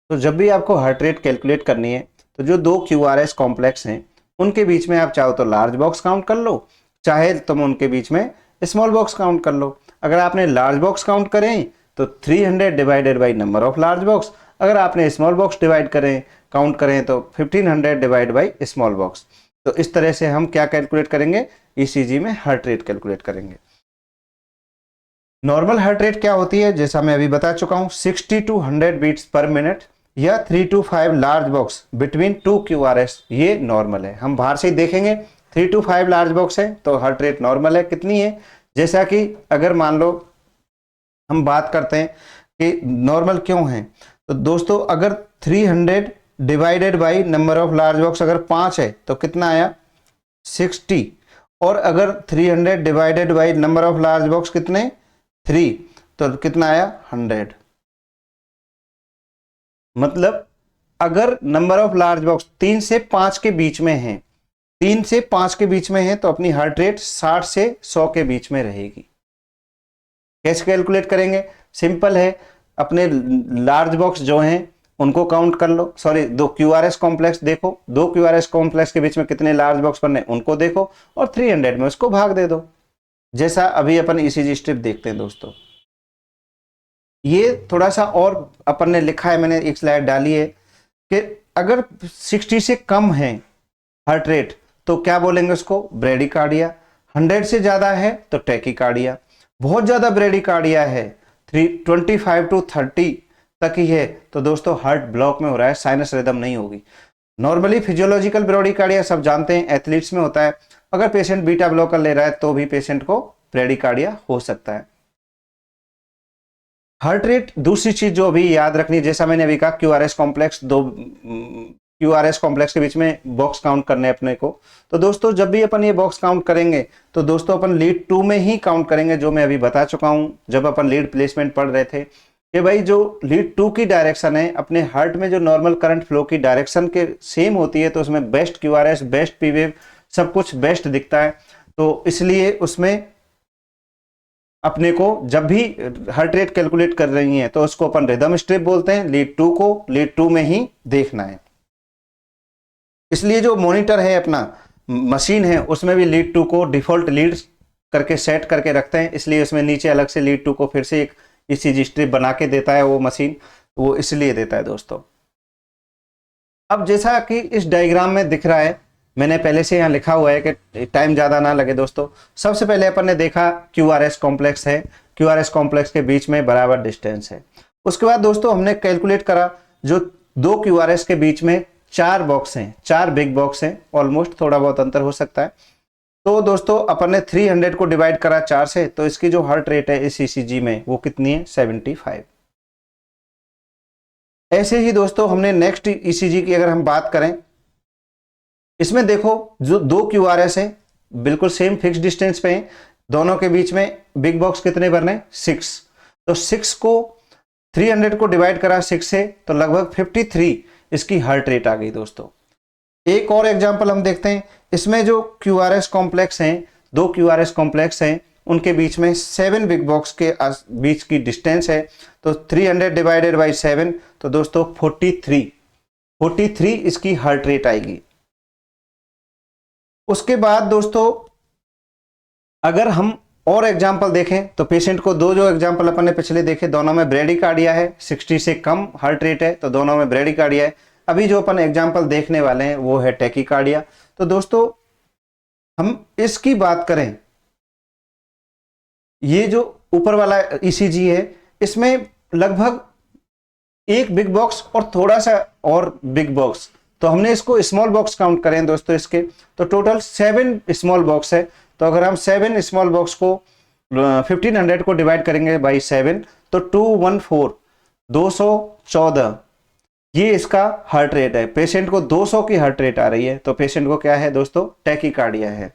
तो जब भी आपको हार्ट रेट कैलकुलेट करनी है तो जो 2 क्यूआरएस कॉम्प्लेक्स हैं उनके बीच में आप चाहो तो लार्ज बॉक्स काउंट कर लो, चाहे तुम उनके बीच में स्मॉल बॉक्स काउंट कर लो। अगर आपने लार्ज बॉक्स काउंट करें तो 300 divided by number of large box, अगर आपने स्मॉल बॉक्स डिवाइड करें काउंट करें तो 1500 डिवाइड बाई स्मॉल बॉक्स। तो इस तरह से हम क्या कैलकुलेट करेंगे, ईसीजी में हार्ट रेट कैलकुलेट करेंगे। नॉर्मल हार्ट रेट क्या होती है, जैसा मैं अभी बता चुका हूं, 60 to 100 बीट्स पर मिनट या 3 to 5 large box between 2 QRS, ये नॉर्मल है। हम बाहर से ही देखेंगे 3 to 5 लार्ज बॉक्स है तो हार्ट रेट नॉर्मल है। कितनी है, जैसा कि अगर मान लो हम बात करते हैं कि नॉर्मल क्यों है, तो दोस्तों अगर 300 divided by number of large box अगर 5 है तो कितना आया 60, और अगर 300 divided by number of large box कितने 3 तो कितना आया 100। मतलब अगर नंबर ऑफ लार्ज बॉक्स 3 से 5 के बीच में है, 3 से 5 के बीच में है तो अपनी हार्ट रेट 60 से 100 के बीच में रहेगी। कैसे कैलकुलेट करेंगे, सिंपल है, अपने लार्ज बॉक्स जो हैं उनको काउंट कर लो, सॉरी 2 क्यूआरएस कॉम्प्लेक्स देखो, 2 क्यूआरएस कॉम्प्लेक्स के बीच में कितने लार्ज बॉक्स बनने उनको देखो और 300 में उसको भाग दे दो, जैसा अभी अपन ईसीजी स्ट्रिप देखते हैं। दोस्तों ये थोड़ा सा और अपन ने लिखा है, मैंने एक स्लाइड डाली है कि अगर 60 से कम है हार्ट रेट तो क्या बोलेंगे उसको, ब्रेडिकार्डिया। 100 से ज्यादा है तो टैकीकार्डिया। बहुत ज्यादा ब्रेडिकार्डिया है 25 to 30 तक ही है तो दोस्तों हार्ट ब्लॉक में हो रहा है, साइनस रिदम नहीं होगी। नॉर्मली फिजियोलॉजिकल ब्रेडिकार्डिया सब जानते हैं, एथलीट्स में होता है। अगर पेशेंट बीटा ब्लॉकर ले रहा है तो भी पेशेंट को ब्रेडिकार्डिया हो सकता है। हार्ट रेट दूसरी चीज जो अभी याद रखनी है, जैसा मैंने अभी कहा क्यूआरएस कॉम्प्लेक्स, 2 क्यूआरएस कॉम्प्लेक्स के बीच में बॉक्स काउंट करने अपने को। तो दोस्तों जब भी अपन ये बॉक्स काउंट करेंगे तो दोस्तों अपन लीड 2 में ही काउंट करेंगे, जो मैं अभी बता चुका हूं जब अपन लीड प्लेसमेंट पढ़ रहे थे कि भाई जो लीड 2 की डायरेक्शन है अपने हार्ट में जो नॉर्मल करंट फ्लो की डायरेक्शन के सेम होती है, तो उसमें बेस्ट क्यूआरएस, बेस्ट पीवेव, सब कुछ बेस्ट दिखता है। तो इसलिए उसमें अपने को जब भी हार्ट रेट कैलकुलेट कर रही हैं तो उसको अपन रिदम स्ट्रिप बोलते हैं। लीड 2 को लीड 2 में ही देखना है। इसलिए जो मॉनिटर है अपना मशीन है उसमें भी लीड 2 को डिफॉल्ट लीड करके सेट करके रखते हैं, इसलिए उसमें नीचे अलग से लीड 2 को फिर से एक ईसीजी स्ट्रिप बना के देता है वो मशीन, वो इसलिए देता है। दोस्तों अब जैसा कि इस डायग्राम में दिख रहा है, मैंने पहले से यहाँ लिखा हुआ है कि टाइम ज़्यादा ना लगे। दोस्तों सबसे पहले अपन ने देखा क्यूआरएस कॉम्प्लेक्स है, क्यूआरएस कॉम्प्लेक्स के बीच में बराबर डिस्टेंस है। उसके बाद दोस्तों हमने कैलकुलेट करा जो 2 क्यूआरएस के बीच में 4 बॉक्स हैं, 4 बिग बॉक्स हैं, ऑलमोस्ट थोड़ा बहुत अंतर हो सकता है। तो दोस्तों अपन ने 300 को डिवाइड करा 4 से, तो इसकी जो हार्ट रेट है इस ईसीजी में वो कितनी है 75। ऐसे ही दोस्तों हमने नेक्स्ट ईसीजी की अगर हम बात करें, इसमें देखो जो दो क्यूआरएस है बिल्कुल सेम फिक्स डिस्टेंस पे हैं, दोनों के बीच में बिग बॉक्स कितने भरने 6, तो 6 को 300 को डिवाइड करा 6 से तो लगभग 53 इसकी हार्ट रेट आ गई दोस्तों। एक और एग्जांपल हम देखते हैं, इसमें जो क्यूआरएस कॉम्प्लेक्स हैं, दो क्यूआरएस कॉम्प्लेक्स हैं, उनके बीच में 7 बिग बॉक्स के बीच की डिस्टेंस है, तो 300 डिवाइडेड बाई 7 तो दोस्तों 43 इसकी हार्ट रेट आएगी। उसके बाद दोस्तों अगर हम और एग्जांपल देखें तो पेशेंट को दो जो एग्जांपल अपन ने पिछले देखे, दोनों में ब्रेडिकार्डिया है, 60 से कम हार्ट रेट है तो दोनों में ब्रेडिकार्डिया है। अभी जो अपन एग्जांपल देखने वाले हैं वो है टैकीकार्डिया। तो दोस्तों हम इसकी बात करें, ये जो ऊपर वाला ईसीजी है इसमें लगभग एक बिग बॉक्स और थोड़ा सा और बिग बॉक्स, तो हमने इसको स्मॉल बॉक्स काउंट करें दोस्तों इसके, तो टोटल 7 स्मॉल बॉक्स है। तो अगर हम 7 स्मॉल बॉक्स को 1500 को डिवाइड करेंगे बाई 7 तो 214 ये इसका हार्ट रेट है। पेशेंट को 200 की हार्ट रेट आ रही है तो पेशेंट को क्या है दोस्तों टैकीकार्डिया है।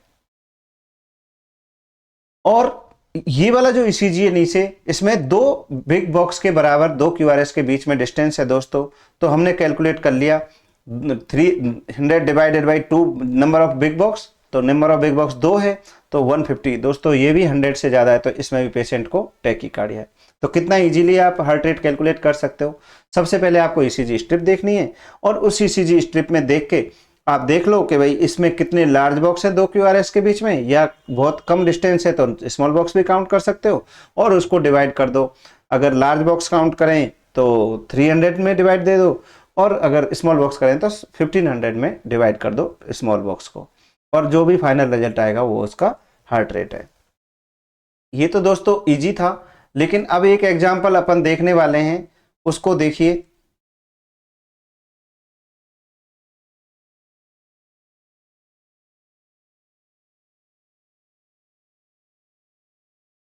और ये वाला जो ईसीजी है नीचे, इसमें दो बिग बॉक्स के बराबर दो क्यूआरएस के बीच में डिस्टेंस है दोस्तों, तो हमने कैलकुलेट कर लिया 300 divided by 2 number of big box, तो नंबर ऑफ बिग बॉक्स 2 है तो 150 दोस्तों, ये भी 100 से ज्यादा है तो इसमें भी पेशेंट को टैकीकार्डिया है। तो कितना इजीली आप हार्ट रेट कैलकुलेट कर सकते हो। सबसे पहले आपको ईसीजी स्ट्रिप देखनी है और उस ईसीजी स्ट्रिप में देख के आप देख लो कि भाई इसमें कितने लार्ज बॉक्स है दो क्यूआरएस के बीच में या बहुत कम डिस्टेंस है तो स्मॉल बॉक्स भी काउंट कर सकते हो और उसको डिवाइड कर दो। अगर लार्ज बॉक्स काउंट करें तो 300 में डिवाइड दे दो और अगर स्मॉल बॉक्स करें तो 1500 में डिवाइड कर दो स्मॉल बॉक्स को, और जो भी फाइनल रिजल्ट आएगा वो उसका हार्ट रेट है। ये तो दोस्तों इजी था, लेकिन अब एक एग्जांपल अपन देखने वाले हैं, उसको देखिए।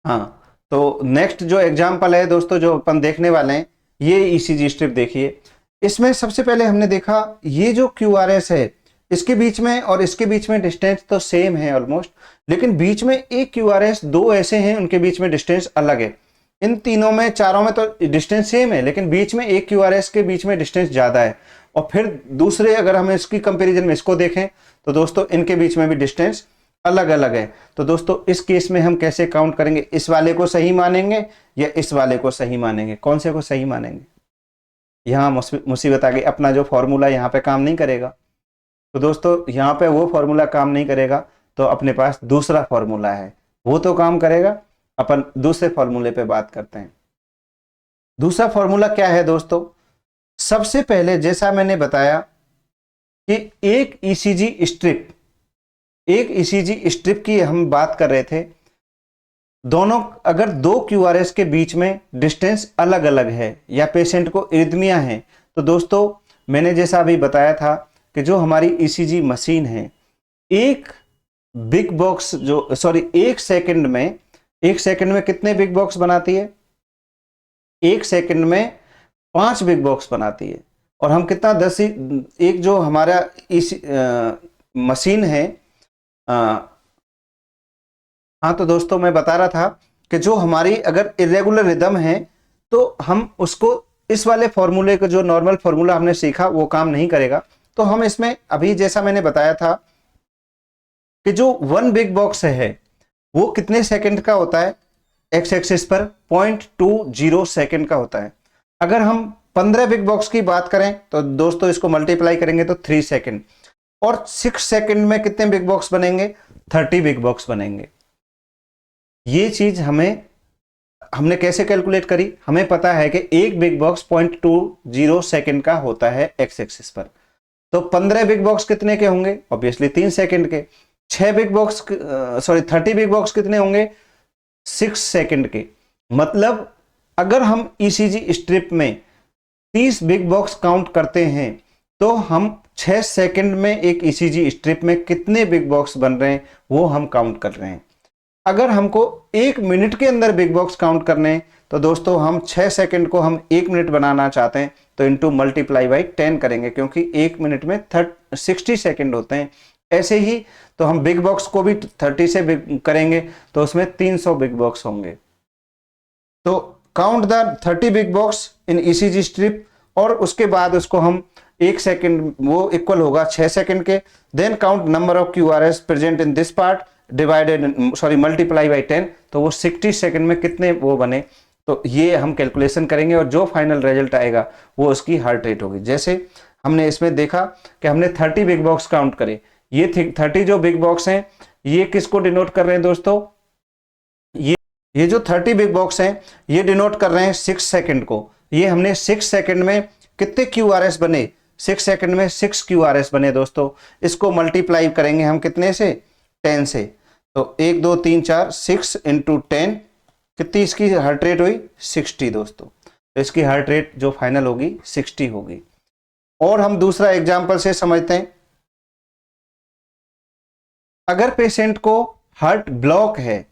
हाँ, तो नेक्स्ट जो एग्जांपल है दोस्तों जो अपन देखने वाले हैं, ये ईसीजी स्ट्रिप देखिए। इसमें सबसे पहले हमने देखा ये जो क्यूआरएस है इसके बीच में और इसके बीच में डिस्टेंस तो सेम है ऑलमोस्ट, लेकिन बीच में एक क्यूआरएस दो ऐसे हैं उनके बीच में डिस्टेंस अलग है। इन तीनों में चारों में तो डिस्टेंस सेम है, लेकिन बीच में एक क्यूआरएस के बीच में डिस्टेंस ज्यादा है। और फिर दूसरे अगर हम इसकी कंपैरिजन में इसको देखें तो दोस्तों इनके बीच में भी डिस्टेंस अलग अलग है। तो दोस्तों इस केस में हम कैसे काउंट करेंगे, इस वाले को सही मानेंगे या इस वाले को सही मानेंगे, कौन से को सही मानेंगे? यहाँ मुसीबत आ गई, अपना जो फॉर्मूला यहाँ पे काम नहीं करेगा। तो दोस्तों यहाँ पे वो फॉर्मूला काम नहीं करेगा तो अपने पास दूसरा फॉर्मूला है, वो तो काम करेगा। अपन दूसरे फॉर्मूले पे बात करते हैं। दूसरा फॉर्मूला क्या है दोस्तों? सबसे पहले जैसा मैंने बताया कि एक ईसीजी स्ट्रिप की हम बात कर रहे थे, दोनों अगर दो क्यूआरएस के बीच में डिस्टेंस अलग अलग है या पेशेंट को इरिथमिया है, तो दोस्तों मैंने जैसा अभी बताया था कि जो हमारी ईसीजी मशीन है, एक सेकंड में कितने बिग बॉक्स बनाती है? एक सेकंड में 5 बिग बॉक्स बनाती है। और हम कितना एक जो हमारा मशीन है, हाँ तो दोस्तों मैं बता रहा था कि जो हमारी अगर इरेगुलर रिदम है तो हम उसको इस वाले फॉर्मूले का जो नॉर्मल फॉर्मूला हमने सीखा वो काम नहीं करेगा। तो हम इसमें अभी जैसा मैंने बताया था कि जो 1 बिग बॉक्स है वो कितने सेकंड का होता है? एक्स एक्सिस पर 0.20 सेकंड का होता है। अगर हम 15 बिग बॉक्स की बात करें तो दोस्तों इसको मल्टीप्लाई करेंगे तो 3 सेकंड, और 6 सेकंड में कितने बिग बॉक्स बनेंगे? 30 बिग बॉक्स बनेंगे। ये चीज हमने कैसे कैलकुलेट करी? हमें पता है कि एक बिग बॉक्स 0.20 सेकंड का होता है एक्स एक्सिस पर, तो 15 बिग बॉक्स कितने के होंगे? ऑब्वियसली 3 सेकंड के। 30 बिग बॉक्स कितने होंगे? 6 सेकंड के। मतलब अगर हम ईसीजी स्ट्रिप में 30 बिग बॉक्स काउंट करते हैं तो हम 6 सेकंड में एक ईसीजी स्ट्रिप में कितने बिग बॉक्स बन रहे हैं वो हम काउंट कर रहे हैं। अगर हमको 1 मिनट के अंदर बिग बॉक्स काउंट करने हैं तो दोस्तों हम 6 सेकंड को हम 1 मिनट बनाना चाहते हैं तो इंटू मल्टीप्लाई बाई 10 करेंगे, क्योंकि 1 मिनट में 60 सेकंड होते हैं। ऐसे ही तो हम बिग बॉक्स को भी 30 से करेंगे तो उसमें 300 बिग बॉक्स होंगे। तो count the 30 big box in ECG strip, और उसके बाद उसको हम 1 सेकंड, वो इक्वल होगा 6 सेकंड के। Then count number of QRS present in this part multiply by 10, तो वो 60 सेकंड में कितने वो बने, तो ये हम कैलकुलेशन करेंगे और जो फाइनल रिजल्ट आएगा वो उसकी हार्ट रेट होगी। जैसे हमने इसमें देखा कि हमने 30 बिग बॉक्स काउंट करे, ये 30 जो बिग बॉक्स हैं ये किसको डिनोट कर रहे हैं दोस्तों, ये जो 30 बिग बॉक्स हैं ये डिनोट कर रहे हैं 6 सेकंड को। ये हमने 6 सेकंड में कितने क्यूआरएस बने, 6 सेकंड में 6 क्यूआरएस बने दोस्तों। इसको मल्टीप्लाई करेंगे हम कितने से, 10 से, तो 1 2 3 4 6 इंटू 10, कितनी इसकी हार्ट रेट हुई, 60 दोस्तों। तो इसकी हार्ट रेट जो फाइनल होगी 60 होगी। और हम दूसरा एग्जांपल से समझते हैं। अगर पेशेंट को हार्ट ब्लॉक है,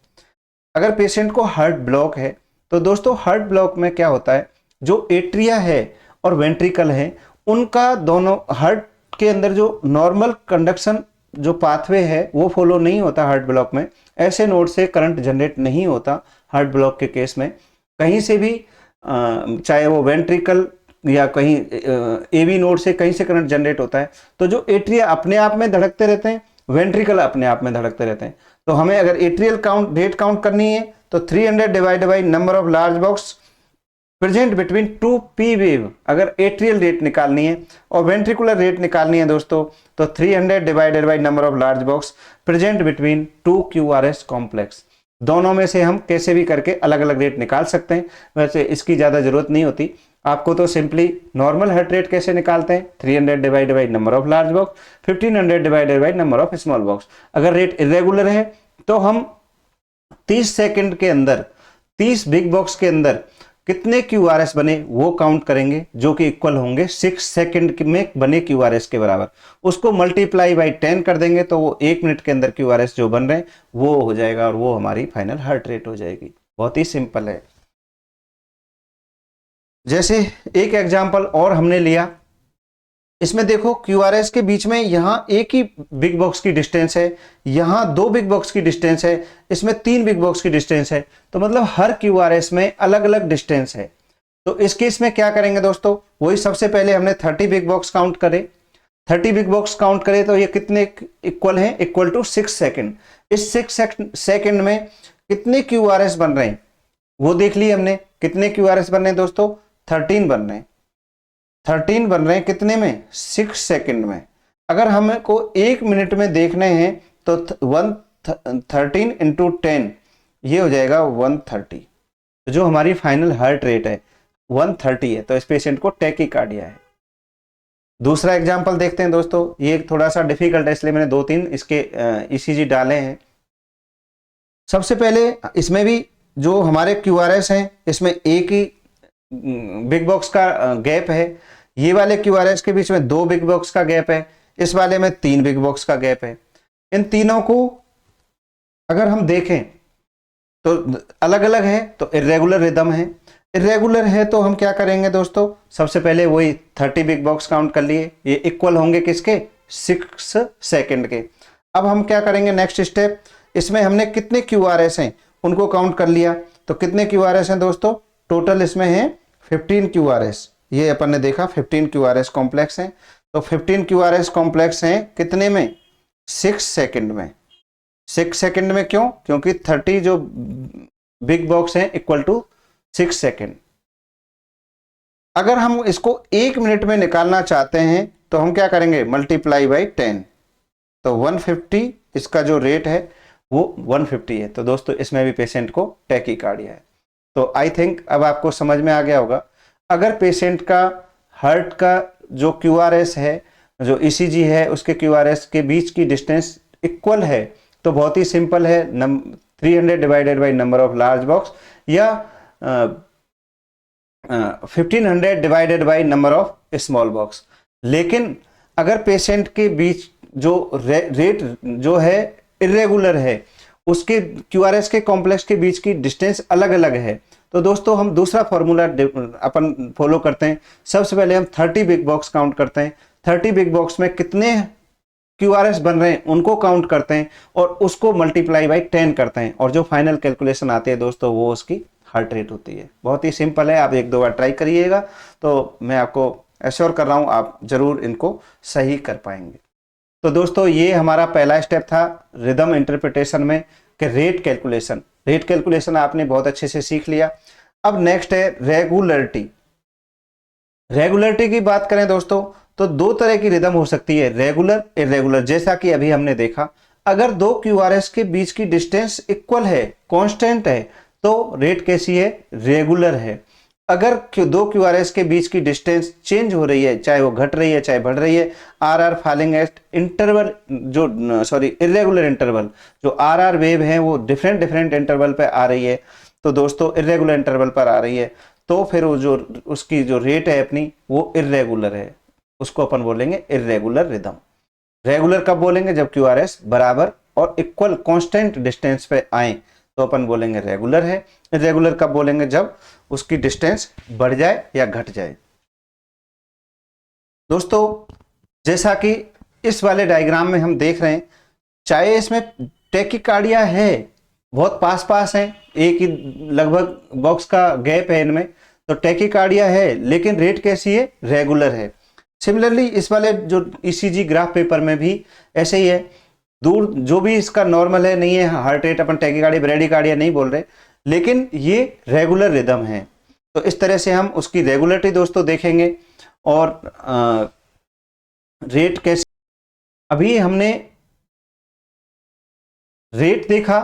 अगर पेशेंट को हार्ट ब्लॉक है तो दोस्तों हार्ट ब्लॉक में क्या होता है, जो एट्रिया है और वेंट्रिकल है उनका दोनों हार्ट के अंदर जो नॉर्मल कंडक्शन जो पाथवे है वो फॉलो नहीं होता हार्ट ब्लॉक में। ऐसे नोड से करंट जनरेट नहीं होता हार्ट ब्लॉक के केस में, कहीं से भी चाहे वो वेंट्रिकल या कहीं एवी नोड से कहीं से करंट जनरेट होता है। तो जो एट्रिया अपने आप में धड़कते रहते हैं, वेंट्रिकल अपने आप में धड़कते रहते हैं। तो हमें अगर एट्रियल काउंट रेट काउंट करनी है तो 300 divided by number of large box present between 2 P wave, अगर एट्रियल रेट निकालनी है और वेंट्रिकुलर रेट निकालनी है दोस्तों तो 300 divided by number of large box present between 2 QRS complex. दोनों में से हम कैसे भी करके अलग अलग रेट निकाल सकते हैं, वैसे इसकी ज़्यादा जरूरत नहीं होती आपको। तो सिंपली नॉर्मल हार्ट रेट कैसे निकालते हैं, 300 divided by number of large box 1500 divided by number of small box. अगर रेट इरेगुलर है तो हम 30 सेकंड के अंदर 30 बिग बॉक्स के अंदर कितने क्यूआरएस बने वो काउंट करेंगे, जो कि इक्वल होंगे 6 सेकंड में बने क्यूआरएस के बराबर। उसको मल्टीप्लाई बाई 10 कर देंगे तो वो 1 मिनट के अंदर क्यूआरएस जो बन रहे हैं वो हो जाएगा और वो हमारी फाइनल हार्ट रेट हो जाएगी। बहुत ही सिंपल है। जैसे एक एग्जांपल और हमने लिया, इसमें देखो क्यूआरएस के बीच में यहां एक ही बिग बॉक्स की डिस्टेंस है, यहां 2 बिग बॉक्स की डिस्टेंस है, इसमें 3 बिग बॉक्स की डिस्टेंस है, तो मतलब हर क्यूआरएस में अलग अलग डिस्टेंस है। तो इस केस में क्या करेंगे दोस्तों, वही सबसे पहले हमने 30 बिग बॉक्स काउंट करे, 30 बिग बॉक्स काउंट करे तो ये कितने इक्वल हैं, इक्वल टू 6 सेकंड। इस 6 सेकंड में कितने क्यूआरएस बन रहे हैं वो देख लिए हमने। कितने क्यूआरएस बन रहे हैं दोस्तों, 13 बन रहे हैं। 13 बन रहे हैं कितने में, 6 सेकंड में। अगर हमको 1 मिनट में देखने हैं तो 13 इंटू 10 ये हो जाएगा 130। तो जो हमारी फाइनल हार्ट रेट है 130 है, तो इस पेशेंट को टैकीकार्डिया है। दूसरा एग्जांपल देखते हैं दोस्तों, ये थोड़ा सा डिफिकल्ट है इसलिए मैंने 2-3 इसके ईसीजी डाले हैं। सबसे पहले इसमें भी जो हमारे क्यूआरएस हैं इसमें एक ही बिग बॉक्स का गैप है, ये वाले क्यूआरएस के बीच में 2 बिग बॉक्स का गैप है, इस वाले में 3 बिग बॉक्स का गैप है। इन तीनों को अगर हम देखें तो अलग अलग है, तो इरेगुलर रिदम है। इरेगुलर है तो हम क्या करेंगे दोस्तों, सबसे पहले वही 30 बिग बॉक्स काउंट कर लिए, ये इक्वल होंगे किसके, 6 सेकंड के। अब हम क्या करेंगे नेक्स्ट स्टेप, इसमें हमने कितने क्यूआरएस हैं उनको काउंट कर लिया, तो कितने क्यूआरएस हैं दोस्तों, टोटल इसमें है 15 क्यूआरएस। ये अपन ने देखा 15 क्यूआरएस कॉम्प्लेक्स हैं, तो 15 क्यूआरएस कॉम्प्लेक्स हैं कितने में, 6 सेकंड में। 6 सेकंड में क्यों, क्योंकि 30 जो बिग बॉक्स हैं इक्वल टू 6 सेकंड। अगर हम इसको 1 मिनट में निकालना चाहते हैं तो हम क्या करेंगे, मल्टीप्लाई बाई 10, तो 150 इसका जो रेट है वो 150 है। तो दोस्तों इसमें भी पेशेंट को टैकीकार्डिया है। तो आई थिंक अब आपको समझ में आ गया होगा, अगर पेशेंट का हार्ट का जो क्यूआरएस है, जो ईसीजी है, उसके क्यूआरएस के बीच की डिस्टेंस इक्वल है तो बहुत ही सिंपल है, 300 divided by number of large box या 1500 divided by number of small box. लेकिन अगर पेशेंट के बीच जो रेट जो है इरेगुलर है, उसके क्यूआरएस के कॉम्प्लेक्स के बीच की डिस्टेंस अलग अलग है। तो दोस्तों हम दूसरा फॉर्मूला अपन फॉलो करते हैं। सबसे पहले हम 30 बिग बॉक्स काउंट करते हैं। 30 बिग बॉक्स में कितने क्यूआरएस बन रहे हैं उनको काउंट करते हैं और उसको मल्टीप्लाई बाई 10 करते हैं, और जो फाइनल कैलकुलेशन आती है दोस्तों वो उसकी हार्ट रेट होती है। बहुत ही सिंपल है, आप एक दो बार ट्राई करिएगा तो मैं आपको एश्योर कर रहा हूं आप जरूर इनको सही कर पाएंगे। तो दोस्तों ये हमारा पहला स्टेप था रिदम इंटरप्रिटेशन में कि रेट कैलकुलेशन। रेट कैलकुलेशन आपने बहुत अच्छे से सीख लिया। अब नेक्स्ट है रेगुलरिटी। रेगुलरिटी की बात करें दोस्तों तो दो तरह की रिदम हो सकती है, रेगुलर इरेगुलर। जैसा कि अभी हमने देखा, अगर दो क्यूआरएस के बीच की डिस्टेंस इक्वल है, कांस्टेंट है, तो रेट कैसी है, रेगुलर है। अगर दो क्यूआरएस के बीच की डिस्टेंस चेंज हो रही है, चाहे वो घट रही है चाहे बढ़ रही है, आर फॉलिंग एट इंटरवल, जो सॉरी इरेगुलर इंटरवल, जो आर वेव है वो डिफरेंट डिफरेंट इंटरवल पे आ रही है, तो दोस्तों इरेगुलर इंटरवल पर आ रही है, तो फिर वो जो उसकी जो रेट है अपनी वो इरेगुलर है, उसको अपन बोलेंगे इरेगुलर रिदम। रेगुलर कब बोलेंगे, जब क्यूआरएस बराबर और इक्वल कांस्टेंट डिस्टेंस पे आए तो अपन बोलेंगे रेगुलर है। इरेगुलर कब बोलेंगे, जब उसकी डिस्टेंस बढ़ जाए या घट जाए। दोस्तों जैसा कि इस वाले डायग्राम में हम देख रहे हैं, चाहे इसमें टैकीकार्डिया है, बहुत पास पास है, एक ही लगभग बॉक्स का गैप है इनमें, तो टैकीकार्डिया है, लेकिन रेट कैसी है, रेगुलर है। सिमिलरली इस वाले जो ईसीजी ग्राफ पेपर में भी ऐसे ही है, दूर जो भी इसका नॉर्मल है नहीं है हार्ट रेट, अपन टैकीकार्डिया ब्रेडिकार्डिया नहीं बोल रहे, लेकिन ये रेगुलर रिदम है। तो इस तरह से हम उसकी रेगुलरिटी दोस्तों देखेंगे। और रेट कैसे, अभी हमने रेट देखा,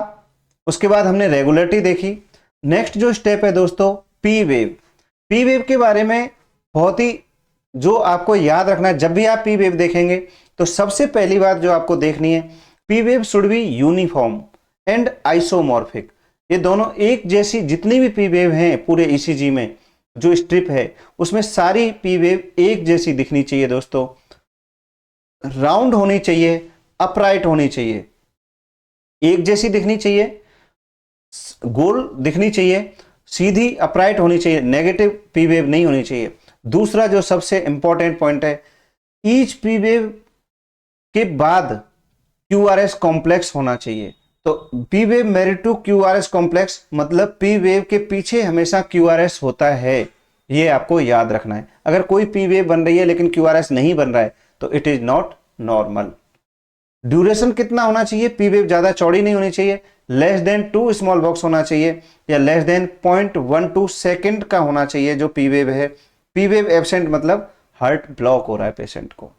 उसके बाद हमने रेगुलरिटी देखी। नेक्स्ट जो स्टेप है दोस्तों पी वेव। पी वेव के बारे में बहुत ही जो आपको याद रखना है, जब भी आप पी वेव देखेंगे तो सबसे पहली बात जो आपको देखनी है, P wave should be uniform and isomorphic. ये दोनों एक जैसी, जितनी भी पी वेव हैं पूरे ईसीजी में जो स्ट्रिप है उसमें सारी पी वेव एक जैसी दिखनी चाहिए दोस्तों, राउंड होनी चाहिए, अपराइट होनी चाहिए, एक जैसी दिखनी चाहिए, गोल दिखनी चाहिए, सीधी अपराइट होनी चाहिए, नेगेटिव पी वेव नहीं होनी चाहिए। दूसरा जो सबसे इंपॉर्टेंट पॉइंट है, ईच पी वेव के बाद क्यूआरएस कॉम्प्लेक्स होना चाहिए। तो P wave married to QRS complex मतलब पी वेव के पीछे हमेशा क्यूआरएस होता है, ये आपको याद रखना है। अगर कोई पी वेव बन रही है लेकिन क्यूआरएस नहीं बन रहा है तो it is not normal. Duration कितना होना चाहिए, पी वेव ज्यादा चौड़ी नहीं होनी चाहिए, लेस देन 2 स्मॉल बॉक्स होना चाहिए, या लेस देन 0.12 सेकेंड का होना चाहिए जो पी वेव है। पी वेव एब्सेंट मतलब हार्ट ब्लॉक हो रहा है पेशेंट को।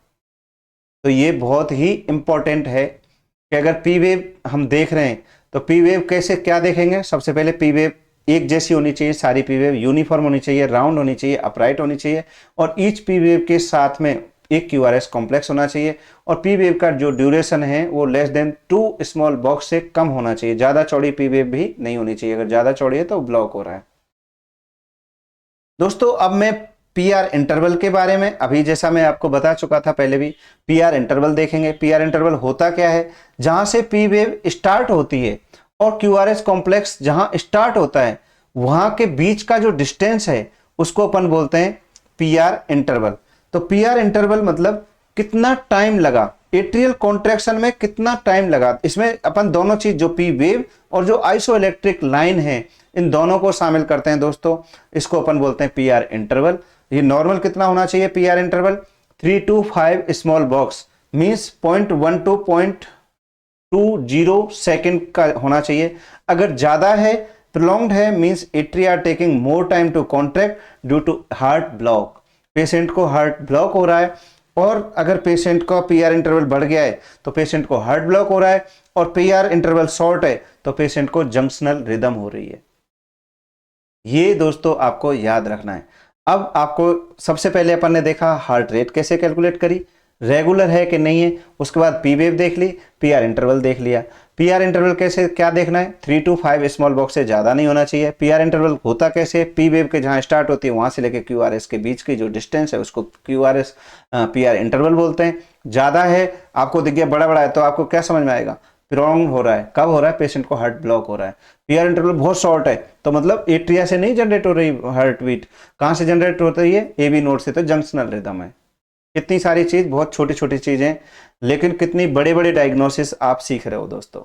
तो ये बहुत ही इंपॉर्टेंट है कि अगर पी वेव हम देख रहे हैं तो पी वेव कैसे क्या देखेंगे, सबसे पहले पी वेव एक जैसी होनी चाहिए, सारी पी वेव यूनिफॉर्म होनी चाहिए, राउंड होनी चाहिए, अपराइट होनी चाहिए, और ईच पी वेव के साथ में एक क्यूआरएस कॉम्प्लेक्स होना चाहिए, और पी वेव का जो ड्यूरेशन है वो लेस देन 2 स्मॉल बॉक्स से कम होना चाहिए। ज्यादा चौड़ी पी वेव भी नहीं होनी चाहिए, अगर ज्यादा चौड़ी है तो ब्लॉक हो रहा है। दोस्तों अब मैं पीआर इंटरवल के बारे में, अभी जैसा मैं आपको बता चुका था पहले भी, पीआर इंटरवल देखेंगे। पीआर इंटरवल होता क्या है, जहां से पी वेव स्टार्ट होती है और क्यूआरएस कॉम्प्लेक्स जहां स्टार्ट होता है वहां के बीच का जो डिस्टेंस है उसको अपन बोलते हैं पीआर इंटरवल। तो पीआर इंटरवल मतलब कितना टाइम लगा, एट्रियल कॉन्ट्रैक्शन में कितना टाइम लगा। इसमें अपन दोनों चीज, जो पी वेव और जो आइसो इलेक्ट्रिक लाइन है, इन दोनों को शामिल करते हैं दोस्तों। इसको अपन बोलते हैं पीआर इंटरवल। ये नॉर्मल कितना होना चाहिए PR interval, 3 to 5 small box means 0.1 to 0.20 second का होना चाहिए। अगर ज्यादा है, प्रोलॉन्ग्ड है, means atria taking more time to contract due to heart block, patient को हार्ट ब्लॉक हो रहा है। और अगर पेशेंट का पीआर इंटरवल बढ़ गया है तो पेशेंट को हार्ट ब्लॉक हो रहा है, और पीआर इंटरवल शॉर्ट है तो पेशेंट को जंक्शनल रिदम हो रही है। ये दोस्तों आपको याद रखना है। अब आपको सबसे पहले अपन ने देखा हार्ट रेट कैसे कैलकुलेट करी, रेगुलर है कि नहीं है, उसके बाद पी वेव देख ली, पीआर इंटरवल देख लिया। पीआर इंटरवल कैसे क्या देखना है, 3 to 5 स्मॉल बॉक्स से ज्यादा नहीं होना चाहिए। पीआर इंटरवल होता कैसे, पी वेव के जहां स्टार्ट होती है वहां से लेकर क्यूआरएस के बीच की जो डिस्टेंस है उसको क्यूआरएस पीआर इंटरवल बोलते हैं। ज्यादा है, आपको दिख गया बड़ा बड़ा है, तो आपको क्या समझ में आएगा, प्रोलॉन्ग हो रहा है। कब हो रहा है? पेशेंट को हार्ट ब्लॉक हो रहा है। पीआर इंटरवल बहुत शॉर्ट है, तो मतलब एट्रिया से नहीं जनरेट हो रही हार्ट बीट, कहाँ से जनरेट होती है? एबी नोड से। तो जंक्शनल रिदम है। कितनी सारी चीज, बहुत छोटी छोटी चीजें, लेकिन कितनी बड़े बड़े डायग्नोसिस आप सीख रहे हो दोस्तों।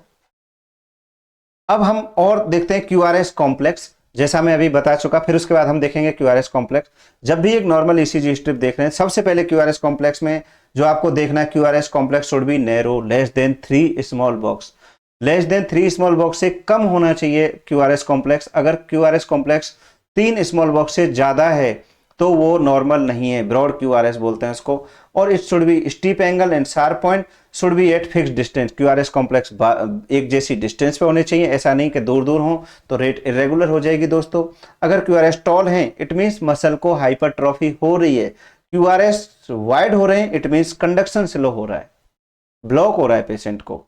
अब हम और देखते हैं क्यूआरएस कॉम्प्लेक्स, जैसा मैं अभी बता चुका। फिर उसके बाद हम देखेंगे क्यूआरएस कॉम्प्लेक्स। जब भी एक नॉर्मल ईसीजी स्ट्रिप देख रहे हैं, सबसे पहले क्यूआरएस कॉम्प्लेक्स में जो आपको देखना है, QRS complex should be narrow, less than 3 small box. Less than 3 small box से कम होना चाहिए क्यूआरएस कॉम्प्लेक्स। अगर क्यूआरएस कॉम्प्लेक्स 3 स्मॉल बॉक्स से ज्यादा है तो वो नॉर्मल नहीं है, ब्रॉड क्यूआरएस बोलते हैं उसको। और it should B steep angle and sharp point should be eight fix distance. QRS complex एक जैसी डिस्टेंस पे होने चाहिए, ऐसा नहीं कि दूर दूर हो तो रेट इरेगुलर हो जाएगी दोस्तों। अगर क्यूआरएस टॉल है, इट मीन्स मसल को हाइपरट्रॉफी हो रही है। क्यूआरएस वाइड हो रहे हैं, इट मीन्स कंडक्शन स्लो हो रहा है, ब्लॉक हो रहा है पेशेंट को,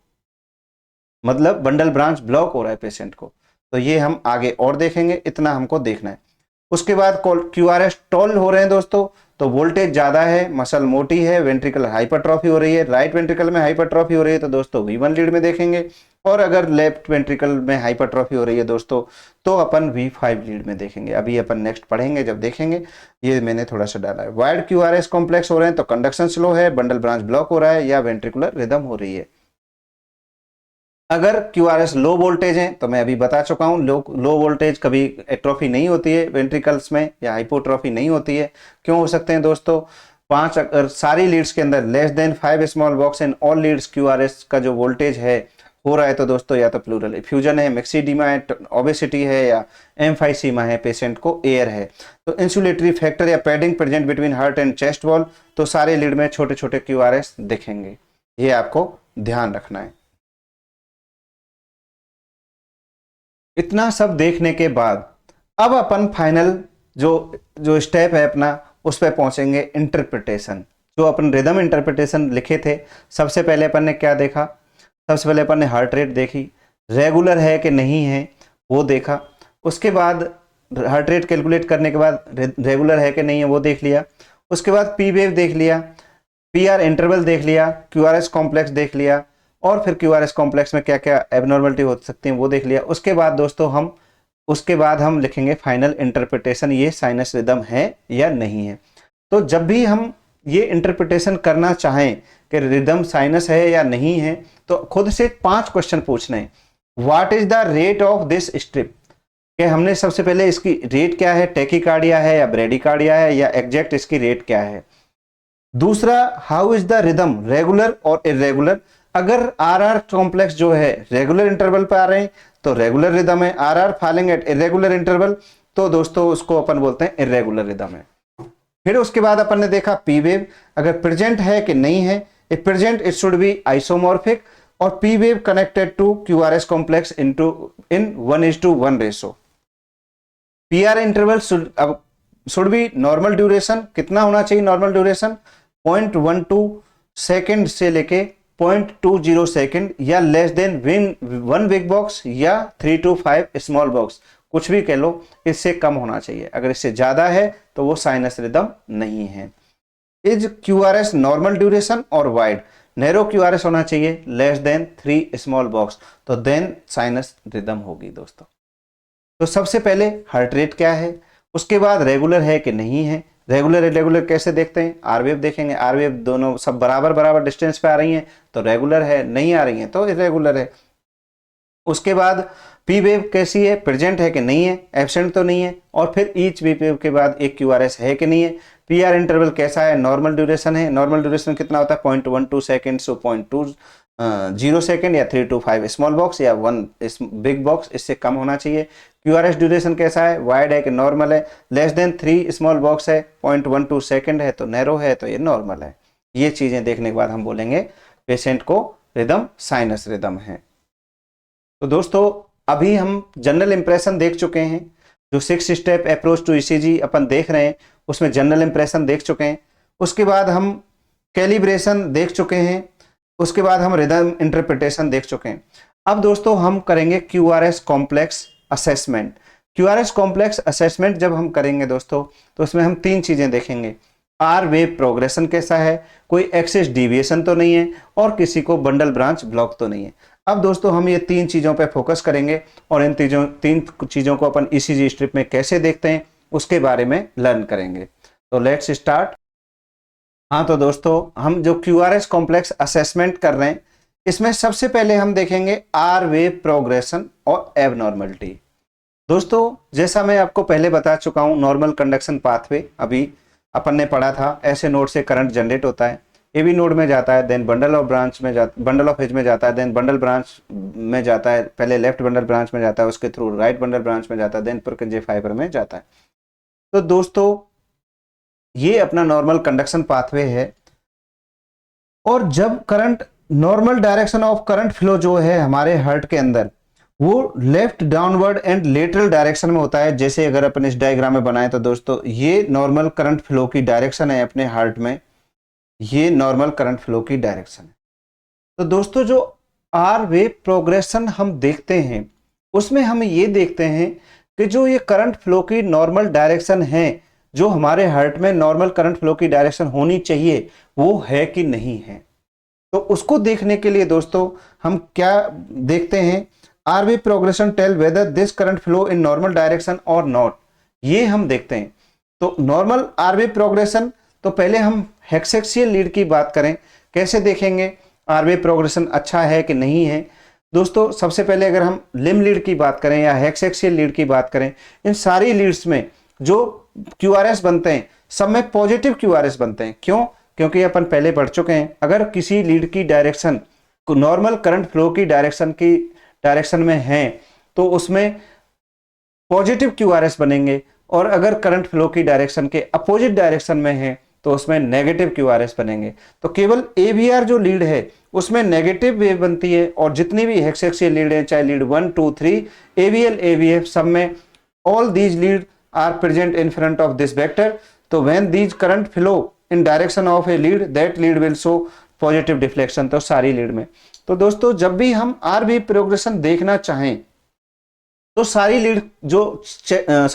मतलब बंडल ब्रांच ब्लॉक हो रहा है पेशेंट को। तो ये हम आगे और देखेंगे, इतना हमको देखना है। उसके बाद क्यूआरएस टॉल हो रहे हैं दोस्तों, तो वोल्टेज ज्यादा है, मसल मोटी है, वेंट्रिकल हाइपरट्रॉफी हो रही है। राइट वेंट्रिकल में हाइपरट्रॉफी हो रही है तो दोस्तों V1 लीड में देखेंगे, और अगर लेफ्ट वेंट्रिकल में हाइपरट्रॉफी हो रही है दोस्तों तो अपन V5 लीड में देखेंगे। अभी अपन नेक्स्ट पढ़ेंगे जब देखेंगे, ये मैंने थोड़ा सा डाला है। वाइड क्यूआरएस कॉम्प्लेक्स हो रहे हैं तो कंडक्शन स्लो है, बंडल ब्रांच ब्लॉक हो रहा है, या वेंट्रिकुलर रिदम हो रही है। अगर क्यूआरएस लो वोल्टेज है तो मैं अभी बता चुका हूं, लो वोल्टेज कभी एट्रोफी नहीं होती है वेंट्रिकल्स में, या हाइपोट्रोफी नहीं होती है। क्यों हो सकते हैं दोस्तों? 5 अगर सारी लीड्स के अंदर less than 5 small box in all leads QRS का जो वोल्टेज है हो रहा है तो दोस्तों या तो प्लूरल इफ्यूजन है, मिक्सीडीमा है, ओबेसिटी है, या एम्फाइसीमा है, पेशेंट को एयर है। तो इंसुलेटरी फैक्टर या padding present between heart and chest wall, तो सारे लीड में छोटे छोटे क्यूआरएस दिखेंगे। ये आपको ध्यान रखना है। इतना सब देखने के बाद अब अपन फाइनल जो जो स्टेप है अपना, उस पर पहुंचेंगे, इंटरप्रिटेशन। जो अपन रिदम इंटरप्रिटेशन लिखे थे, सबसे पहले अपन ने क्या देखा? सबसे पहले अपन ने हार्ट रेट देखी, रेगुलर है कि नहीं है वो देखा। उसके बाद हार्ट रेट कैलकुलेट करने के बाद रेगुलर है कि नहीं है वो देख लिया। उसके बाद पी वेव देख लिया, पीआर इंटरवल देख लिया, क्यूआरएस कॉम्प्लेक्स देख लिया, और फिर क्यूआरएस कॉम्प्लेक्स में क्या क्या एबनॉर्मलिटी हो सकती है वो देख लिया। उसके बाद हम लिखेंगे फाइनल इंटरप्रिटेशन, ये साइनस रिदम है या नहीं है। तो जब भी हम ये इंटरप्रिटेशन करना चाहें कि रिदम साइनस है या नहीं है, तो खुद से 5 क्वेश्चन पूछने हैं। What is the rate of this strip? कि हमने सबसे पहले इसकी रेट क्या है, टैकीकार्डिया है या ब्रेडिकार्डिया है, या एग्जैक्ट इसकी रेट क्या है। दूसरा, how is the rhythm, regular और इरेगुलर। अगर आरआर कॉम्प्लेक्स जो है रेगुलर इंटरवल पे आ रहे हैं तो रेगुलर रिदम है, RR falling eight irregular interval तो दोस्तों उसको अपन बोलते हैं इरेगुलर रिदम है। फिर उसके बाद अपन ने देखा पी वेव, अगर प्रेजेंट है कि नहीं है। If present it should be isomorphic, और P wave connected to QRS complex in 1:1 ratio. PR interval should be normal duration, कितना होना चाहिए नॉर्मल ड्यूरेशन? 0.12 सेकेंड से लेके 0.20 सेकेंड, या लेस देन 1 बिग बॉक्स या 3 to 5 स्मॉल बॉक्स, कुछ भी कह लो, इससे कम होना चाहिए। अगर इससे ज्यादा है तो वो साइनस रिदम नहीं है। इज क्यूआरएस नॉर्मल ड्यूरेशन और वाइड, नैरो क्यूआरएस होना चाहिए, लेस देन 3 स्मॉल बॉक्स, तो देन साइनस रिदम होगी दोस्तों। तो सबसे पहले हार्ट रेट क्या है, उसके बाद रेगुलर है कि नहीं है। रेगुलर इरेगुलर कैसे देखते हैं? आरवेव देखेंगे, आरवेव दोनों सब बराबर बराबर डिस्टेंस पे आ रही हैं तो रेगुलर है, नहीं आ रही हैं तो इरेगुलर है। उसके बाद पी वेव कैसी है, प्रेजेंट है कि नहीं है, एब्सेंट तो नहीं है। और फिर ईच पी वेव के बाद एक क्यूआरएस है कि नहीं है। पीआर इंटरवल कैसा है, नॉर्मल ड्यूरेशन है, नॉर्मल ड्यूरेशन कितना होता है 0.12 सेकेंड से 0.20 सेकेंड, या 3 to 5 स्मॉल बॉक्स या 1 बिग बॉक्स, इससे कम होना चाहिए। क्यूआरएस ड्यूरेशन कैसा है, वाइड है कि नॉर्मल है, लेस देन 3 स्मॉल बॉक्स है, 0.12 सेकेंड है तो नैरो है, तो ये नॉर्मल है। ये चीजें देखने के बाद हम बोलेंगे पेशेंट को रिदम साइनस रिदम है। तो दोस्तों अभी हम जनरल इंप्रेशन देख चुके हैं, जो 6 स्टेप अप्रोच टू ईसीजी अपन देख रहे हैं उसमें जनरल इंप्रेशन देख चुके हैं। उसके बाद हम कैलिब्रेशन देख चुके हैं, उसके बाद हम रिदम इंटरप्रिटेशन देख चुके हैं। अब दोस्तों हम करेंगे QRS complex assessment. QRS complex assessment जब हम करेंगे दोस्तों तो उसमें हम 3 चीजें देखेंगे। आर वेव प्रोग्रेशन कैसा है, कोई एक्सेस डिविएशन तो नहीं है, और किसी को बंडल ब्रांच ब्लॉक तो नहीं है। अब दोस्तों हम ये 3 चीज़ों पे फोकस करेंगे और इन तीन चीज़ों को अपन ईसीजी स्ट्रिप में कैसे देखते हैं उसके बारे में लर्न करेंगे। तो लेट्स स्टार्ट। हाँ तो दोस्तों हम जो क्यूआरएस कॉम्प्लेक्स असेसमेंट कर रहे हैं इसमें सबसे पहले हम देखेंगे आर वेव प्रोग्रेशन और एबनॉर्मलिटी। दोस्तों जैसा मैं आपको पहले बता चुका हूं, नॉर्मल कंडक्शन पाथवे अभी अपन ने पढ़ा था, ऐसे नोड से करंट जनरेट होता है, एबी नोड में जाता है, देन बंडल ऑफ एज में जाता है, देन बंडल ब्रांच में जाता है, पहले लेफ्ट बंडल ब्रांच में जाता है, उसके थ्रू राइट बंडल ब्रांच में जाता है, देन पुरकिंजे फाइबर में जाता है। तो दोस्तों ये अपना नॉर्मल कंडक्शन पाथवे है और जब current normal direction of current flow जो है हमारे हार्ट के अंदर वो left downward and lateral direction में होता है। जैसे अगर अपन इस डायग्राम में बनाए तो दोस्तों ये नॉर्मल करंट फ्लो की डायरेक्शन है अपने हार्ट में, ये नॉर्मल करंट फ्लो की डायरेक्शन है। तो दोस्तों जो आर वेव प्रोग्रेशन हम देखते हैं उसमें हम ये देखते हैं कि जो ये करंट फ्लो की नॉर्मल डायरेक्शन है, जो हमारे हार्ट में नॉर्मल करंट फ्लो की डायरेक्शन होनी चाहिए वो है कि नहीं है। तो उसको देखने के लिए दोस्तों हम क्या देखते हैं, R wave progression tell whether this current flow in normal direction और नॉट, ये हम देखते हैं। तो नॉर्मल आर वेव प्रोग्रेशन, तो पहले हम हेक्सेक्सियल लीड की बात करें, कैसे देखेंगे आर वेव प्रोग्रेशन अच्छा है कि नहीं है। दोस्तों सबसे पहले अगर हम लिम लीड की बात करें या हेक्सेक्सियल लीड की बात करें, इन सारी लीड्स में जो क्यूआरएस बनते हैं सब में पॉजिटिव क्यूआरएस बनते हैं। क्यों? क्योंकि अपन पहले पढ़ चुके हैं, अगर किसी लीड की डायरेक्शन नॉर्मल करंट फ्लो की डायरेक्शन में है तो उसमें पॉजिटिव क्यूआरएस बनेंगे, और अगर करंट फ्लो की डायरेक्शन के अपोजिट डायरेक्शन में है तो उसमें नेगेटिव क्यूआरएस बनेंगे। तो केवल एवीआर जो लीड है उसमें नेगेटिव वेव बनती है, और जितनी भी हेक्सेक्सियल लीड है चाहे लीड 1, 2, 3, एवीएल, एवीएफ, सब में all these lead are present in front of this vector. तो when these current flow in direction of a lead, that lead will show positive deflection. तो सारी लीड में, तो दोस्तों जब भी हम आर वेव प्रोग्रेशन देखना चाहें तो सारी लीड जो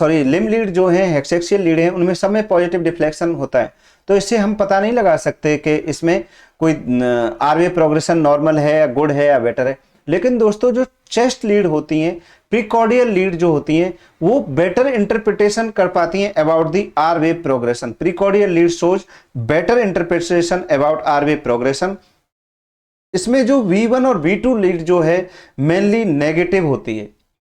लिम लीड जो है, हेक्सेक्सियल लीड है, उनमें सब में पॉजिटिव डिफ्लेक्शन होता है। तो इससे हम पता नहीं लगा सकते कि इसमें कोई आर वेव प्रोग्रेशन नॉर्मल है या गुड है या बेटर है। लेकिन दोस्तों जो चेस्ट लीड होती हैं, प्रीकॉर्डियल लीड जो होती हैं, वो बेटर इंटरप्रिटेशन कर पाती हैं about the R wave progression. Precordial lead shows better interpretation about R wave progression. इसमें जो V1 और V2 लीड जो है मेनली नेगेटिव होती है,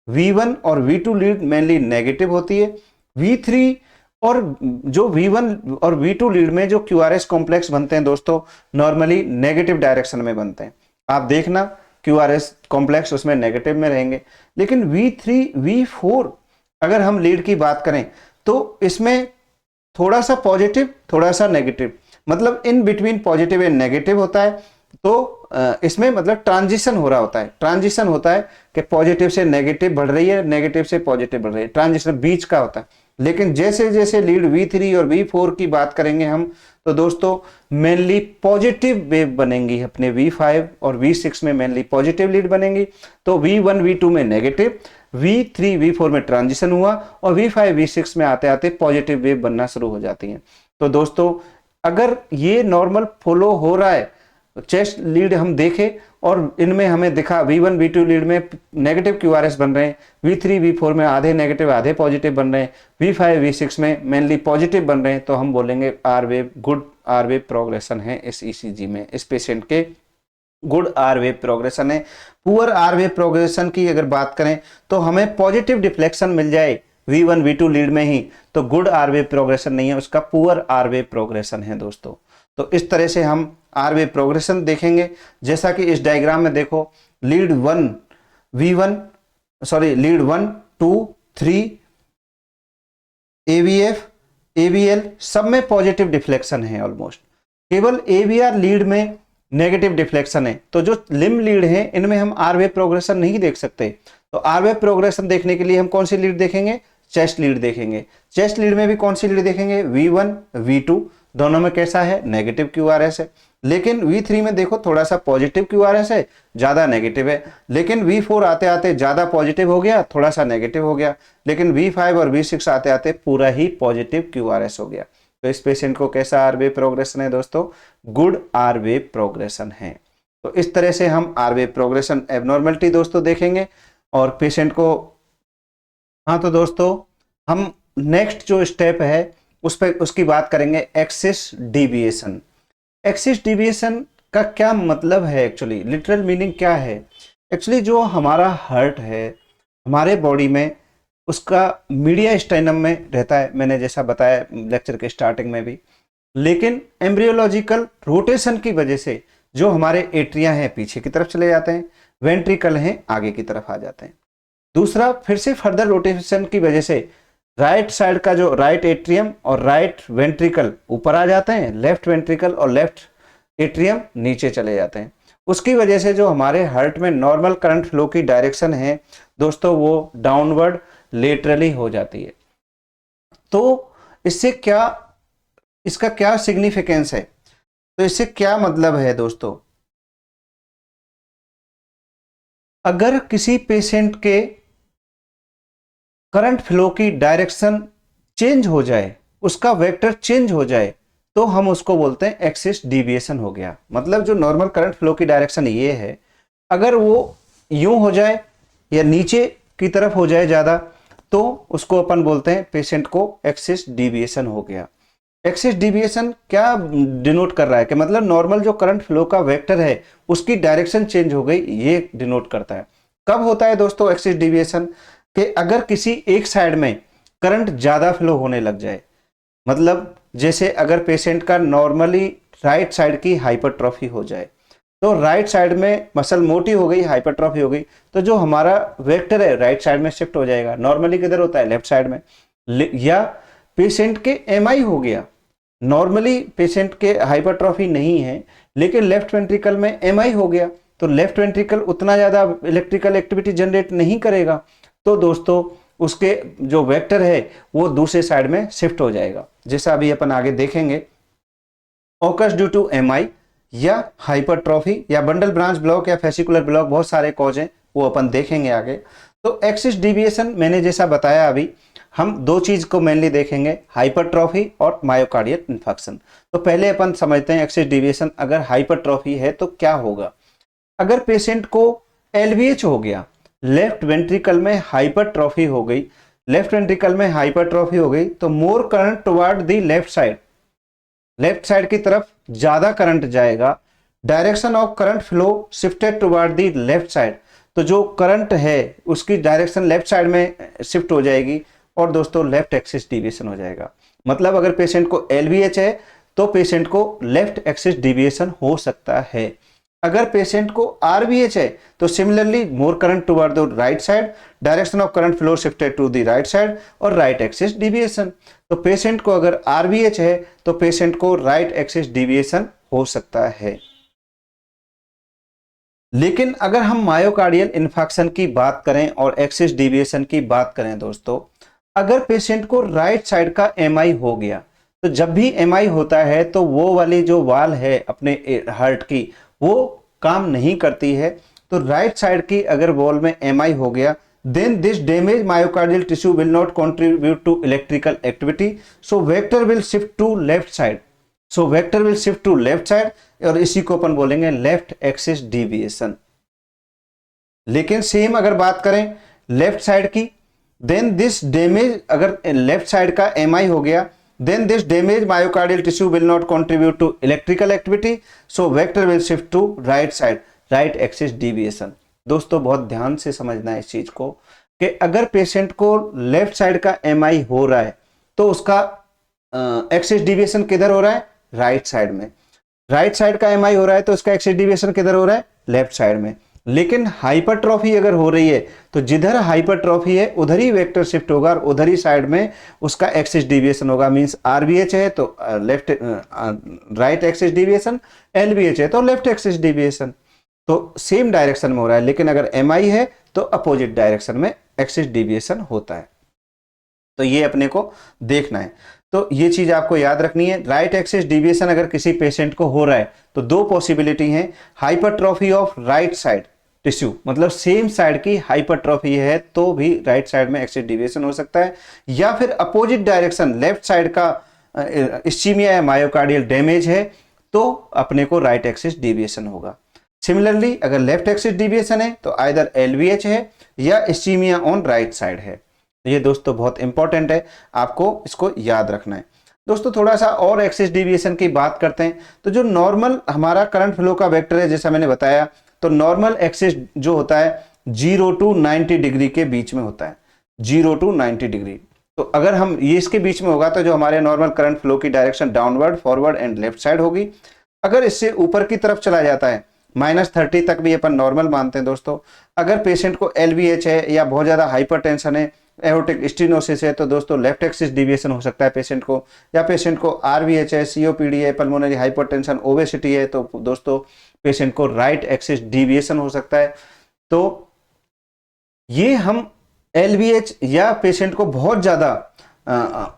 V1 और V2 लीड मेनली नेगेटिव होती है। V3 और जो V1 और V2 लीड में जो QRS कॉम्प्लेक्स बनते हैं दोस्तों नॉर्मली नेगेटिव डायरेक्शन में बनते हैं। आप देखना QRS कॉम्प्लेक्स उसमें नेगेटिव में रहेंगे। लेकिन V3, V4 अगर हम लीड की बात करें तो इसमें थोड़ा सा पॉजिटिव थोड़ा सा नेगेटिव, मतलब in between positive and negative होता है। तो इसमें मतलब ट्रांजिशन हो रहा होता है, ट्रांजिशन होता है कि पॉजिटिव से नेगेटिव बढ़ रही है, नेगेटिव से पॉजिटिव बढ़ रही है, ट्रांजिशन बीच का होता है। लेकिन जैसे जैसे लीड V3 और V4 की बात करेंगे हम, तो दोस्तों मेनली पॉजिटिव वेव बनेंगी अपने V5 और V6 में मेनली पॉजिटिव लीड बनेंगी। तो V1, V2 में नेगेटिव, V3, V4 में ट्रांजिशन हुआ और V5, V6 में आते आते पॉजिटिव वेव बनना शुरू हो जाती हैं। तो दोस्तों अगर ये नॉर्मल फॉलो हो रहा है, चेस्ट लीड हम देखें और इनमें हमें दिखा V1, V2 लीड में नेगेटिव क्यूआरएस बन रहे हैं, V3, V4 में आधे नेगेटिव आधे पॉजिटिव बन रहे हैं, V5, V6 में मेनली पॉजिटिव बन रहे हैं, तो हम बोलेंगे R wave good R wave progression है इस ईसीजी में, इस पेशेंट के गुड आर वेव प्रोग्रेशन है। पुअर आर वेव प्रोग्रेशन की अगर बात करें तो हमें पॉजिटिव डिफ्लेक्शन मिल जाए V1, V2 लीड में ही, तो गुड आर वेव प्रोग्रेशन नहीं है, उसका पुअर आर वेव प्रोग्रेशन है दोस्तों। तो इस तरह से हम आर वेव प्रोग्रेशन देखेंगे। जैसा कि इस डायग्राम में देखो, लीड 1, लीड 1, 2, 3, एवीएफ, एवीएल सब में पॉजिटिव डिफ्लेक्शन है ऑलमोस्ट। केवल एवीआर लीड में नेगेटिव डिफ्लेक्शन है। तो जो लिम लीड है इनमें हम आर वेव प्रोग्रेशन नहीं देख सकते। तो आर वेव प्रोग्रेशन देखने के लिए हम कौन सी लीड देखेंगे? चेस्ट लीड देखेंगे। चेस्ट लीड में भी कौन सी लीड देखेंगे? V1, V2 दोनों में कैसा है? नेगेटिव क्यूआरएस है। लेकिन V3 में देखो थोड़ा सा पॉजिटिव क्यूआरएस है, ज्यादा नेगेटिव है। लेकिन V4 आते आते ज्यादा पॉजिटिव हो गया, थोड़ा सा नेगेटिव हो गया। लेकिन V5 और V6 आते आते पूरा ही पॉजिटिव क्यूआरएस हो गया। तो इस पेशेंट को कैसा आर वेव प्रोग्रेशन है दोस्तों? गुड आर वेव प्रोग्रेशन है। तो इस तरह से हम आरवे प्रोग्रेशन एबनॉर्मलिटी दोस्तों देखेंगे और पेशेंट को। हाँ तो दोस्तों हम नेक्स्ट जो स्टेप है उस पर उसकी बात करेंगे, एक्सिस डिविएशन। एक्सिस डिविएशन का क्या मतलब है, एक्चुअली लिटरल मीनिंग क्या है? एक्चुअली जो हमारा हार्ट है हमारे बॉडी में, उसका मीडिया स्टाइनम में रहता है, मैंने जैसा बताया लेक्चर के स्टार्टिंग में भी। लेकिन एम्ब्रियोलॉजिकल रोटेशन की वजह से जो हमारे एट्रिया हैं पीछे की तरफ चले जाते हैं, वेंट्रिकल हैं आगे की तरफ आ जाते हैं। दूसरा, फिर से फर्दर रोटेशन की वजह से राइट साइड का जो राइट एट्रियम और राइट वेंट्रिकल ऊपर आ जाते हैं, लेफ्ट वेंट्रिकल और लेफ्ट एट्रियम नीचे चले जाते हैं। उसकी वजह से जो हमारे हार्ट में नॉर्मल करंट फ्लो की डायरेक्शन है दोस्तों, वो डाउनवर्ड लेटरली हो जाती है। तो इससे क्या, इसका क्या सिग्निफिकेंस है, तो इससे क्या मतलब है दोस्तों? अगर किसी पेशेंट के करंट फ्लो की डायरेक्शन चेंज हो जाए, उसका वेक्टर चेंज हो जाए, तो हम उसको बोलते हैं एक्सिस डिविएशन हो गया। मतलब जो नॉर्मल करंट फ्लो की डायरेक्शन ये है, अगर वो यूं हो जाए या नीचे की तरफ हो जाए ज़्यादा, तो उसको अपन बोलते हैं पेशेंट को एक्सिस डिविएशन हो गया। एक्सिस डिविएशन क्या डिनोट कर रहा है कि मतलब नॉर्मल जो करंट फ्लो का वेक्टर है उसकी डायरेक्शन चेंज हो गई, ये डिनोट करता है। कब होता है दोस्तों एक्सिस डिविएशन? कि अगर किसी एक साइड में करंट ज़्यादा फ्लो होने लग जाए, मतलब जैसे अगर पेशेंट का नॉर्मली राइट साइड की हाइपरट्रॉफी हो जाए, तो राइट साइड में मसल मोटी हो गई, हाइपरट्रॉफी हो गई, तो जो हमारा वेक्टर है राइट साइड में शिफ्ट हो जाएगा। नॉर्मली किधर होता है? लेफ्ट साइड में। या पेशेंट के एमआई हो गया, नॉर्मली पेशेंट के हाइपरट्रॉफी नहीं है लेकिन लेफ्ट वेंट्रिकल में एमआई हो गया, तो लेफ्ट वेंट्रिकल उतना ज़्यादा इलेक्ट्रिकल एक्टिविटी जनरेट नहीं करेगा, तो दोस्तों उसके जो वेक्टर है वो दूसरे साइड में शिफ्ट हो जाएगा, जैसा अभी अपन आगे देखेंगे। ऑकर्स ड्यू टू एमआई या हाइपरट्रॉफी या बंडल ब्रांच ब्लॉक या फेसिकुलर ब्लॉक, बहुत सारे कॉज हैं, वो अपन देखेंगे आगे। तो एक्सिस डिविएशन मैंने जैसा बताया अभी, हम दो चीज को मेनली देखेंगे, हाइपरट्रॉफी और मायोकार्डियल इन्फेक्शन। तो पहले अपन समझते हैं एक्सिस डिविएशन अगर हाइपरट्रॉफी है तो क्या होगा। अगर पेशेंट को एलवीएच हो गया, लेफ्ट वेंट्रिकल में हाइपरट्रॉफी हो गई, लेफ्ट वेंट्रिकल में हाइपरट्रॉफी हो गई, तो मोर current toward the left side, left side की तरफ ज्यादा करंट जाएगा। Direction of current flow shifted toward the left side, तो जो करंट है उसकी डायरेक्शन लेफ्ट साइड में शिफ्ट हो जाएगी और दोस्तों लेफ्ट एक्सिस डिविएशन हो जाएगा। मतलब अगर पेशेंट को एलवीएच है तो पेशेंट को लेफ्ट एक्सिस डिविएशन हो सकता है। अगर पेशेंट को आरवीएच है तो similarly more current toward the right side, direction of current flow shifted to the right side और राइट एक्सिस डिविएशन। तो पेशेंट को अगर आरवीएच है तो पेशेंट को राइट एक्सिस डिविएशन हो सकता है। लेकिन अगर हम मायोकार्डियल इन्फेक्शन की बात करें और एक्सिस डिविएशन की बात करें दोस्तों, अगर पेशेंट को राइट साइड का एमआई हो गया, तो जब भी एमआई होता है तो वो वाली जो वाल है अपने हार्ट की वो काम नहीं करती है। तो राइट साइड की अगर वॉल में एमआई हो गया, then this damaged myocardial tissue will not contribute to electrical activity, so vector will shift to left side, so vector will shift to left side और इसी को अपन बोलेंगे लेफ्ट एक्सिस डिविएशन। लेकिन सेम अगर बात करें लेफ्ट साइड की, then this damage, अगर लेफ्ट साइड का एमआई हो गया, then this damaged myocardial tissue will not contribute to electrical activity, so vector will shift to right side, right axis deviation। दोस्तों बहुत ध्यान से समझना है इस चीज को कि अगर पेशेंट को लेफ्ट साइड का एमआई हो रहा है तो उसका एक्सिस डिविएशन किधर हो रहा है? राइट साइड में। राइट साइड का एमआई हो रहा है तो उसका एक्सिस डिविएशन किधर हो रहा है? लेफ्ट साइड में। लेकिन हाइपरट्रॉफी अगर हो रही है तो जिधर हाइपरट्रॉफी है उधर ही वेक्टर शिफ्ट होगा और उधर ही साइड में उसका एक्सिस डिविएशन होगा। मींस आरवीएच है तो left right axis deviation, LVH है तो लेफ्ट एक्सिस डिविएशन, तो सेम डायरेक्शन में हो रहा है। लेकिन अगर एमआई है तो अपोजिट डायरेक्शन में एक्सिस डिविएशन होता है। तो ये अपने को देखना है, तो ये चीज आपको याद रखनी है। राइट एक्सिस डिविएशन अगर किसी पेशेंट को हो रहा है तो दो पॉसिबिलिटी हैं, hypertrophy of right side tissue, मतलब सेम साइड की हाइपरट्रॉफी है तो भी राइट साइड में एक्सिस डिविएशन हो सकता है, या फिर अपोजिट डायरेक्शन लेफ्ट साइड का इस्चीमिया या मायोकार्डियल डैमेज है तो अपने को राइट एक्सिस डिविएशन होगा। सिमिलरली अगर लेफ्ट एक्सिस डिविएशन है तो आइदर LVH है या इस्कीमिया ऑन राइट साइड है। ये दोस्तों बहुत इंपॉर्टेंट है, आपको इसको याद रखना है। दोस्तों थोड़ा सा और एक्सिस डिविएशन की बात करते हैं। तो जो नॉर्मल हमारा करंट फ्लो का वेक्टर है, जैसा मैंने बताया, तो नॉर्मल एक्सिस जो होता है 0 to 90 डिग्री के बीच में होता है, 0 to 90 डिग्री। तो अगर हम ये इसके बीच में होगा तो जो हमारे नॉर्मल करंट फ्लो की direction downward, forward and left side होगी। अगर इससे ऊपर की तरफ चला जाता है -30 तक भी अपन नॉर्मल मानते हैं दोस्तों। अगर पेशेंट को LVH है या बहुत ज़्यादा हाइपरटेंशन है, एओर्टिक स्टेनोसिस है, तो दोस्तों लेफ्ट एक्सिस डिविएशन हो सकता है पेशेंट को। या पेशेंट को RVH है, COPD है, पल्मोनरी हाइपरटेंशन, ओबेसिटी है, तो दोस्तों पेशेंट को राइट एक्सिस डिविएशन हो सकता है। तो ये हम LVH या पेशेंट को बहुत ज़्यादा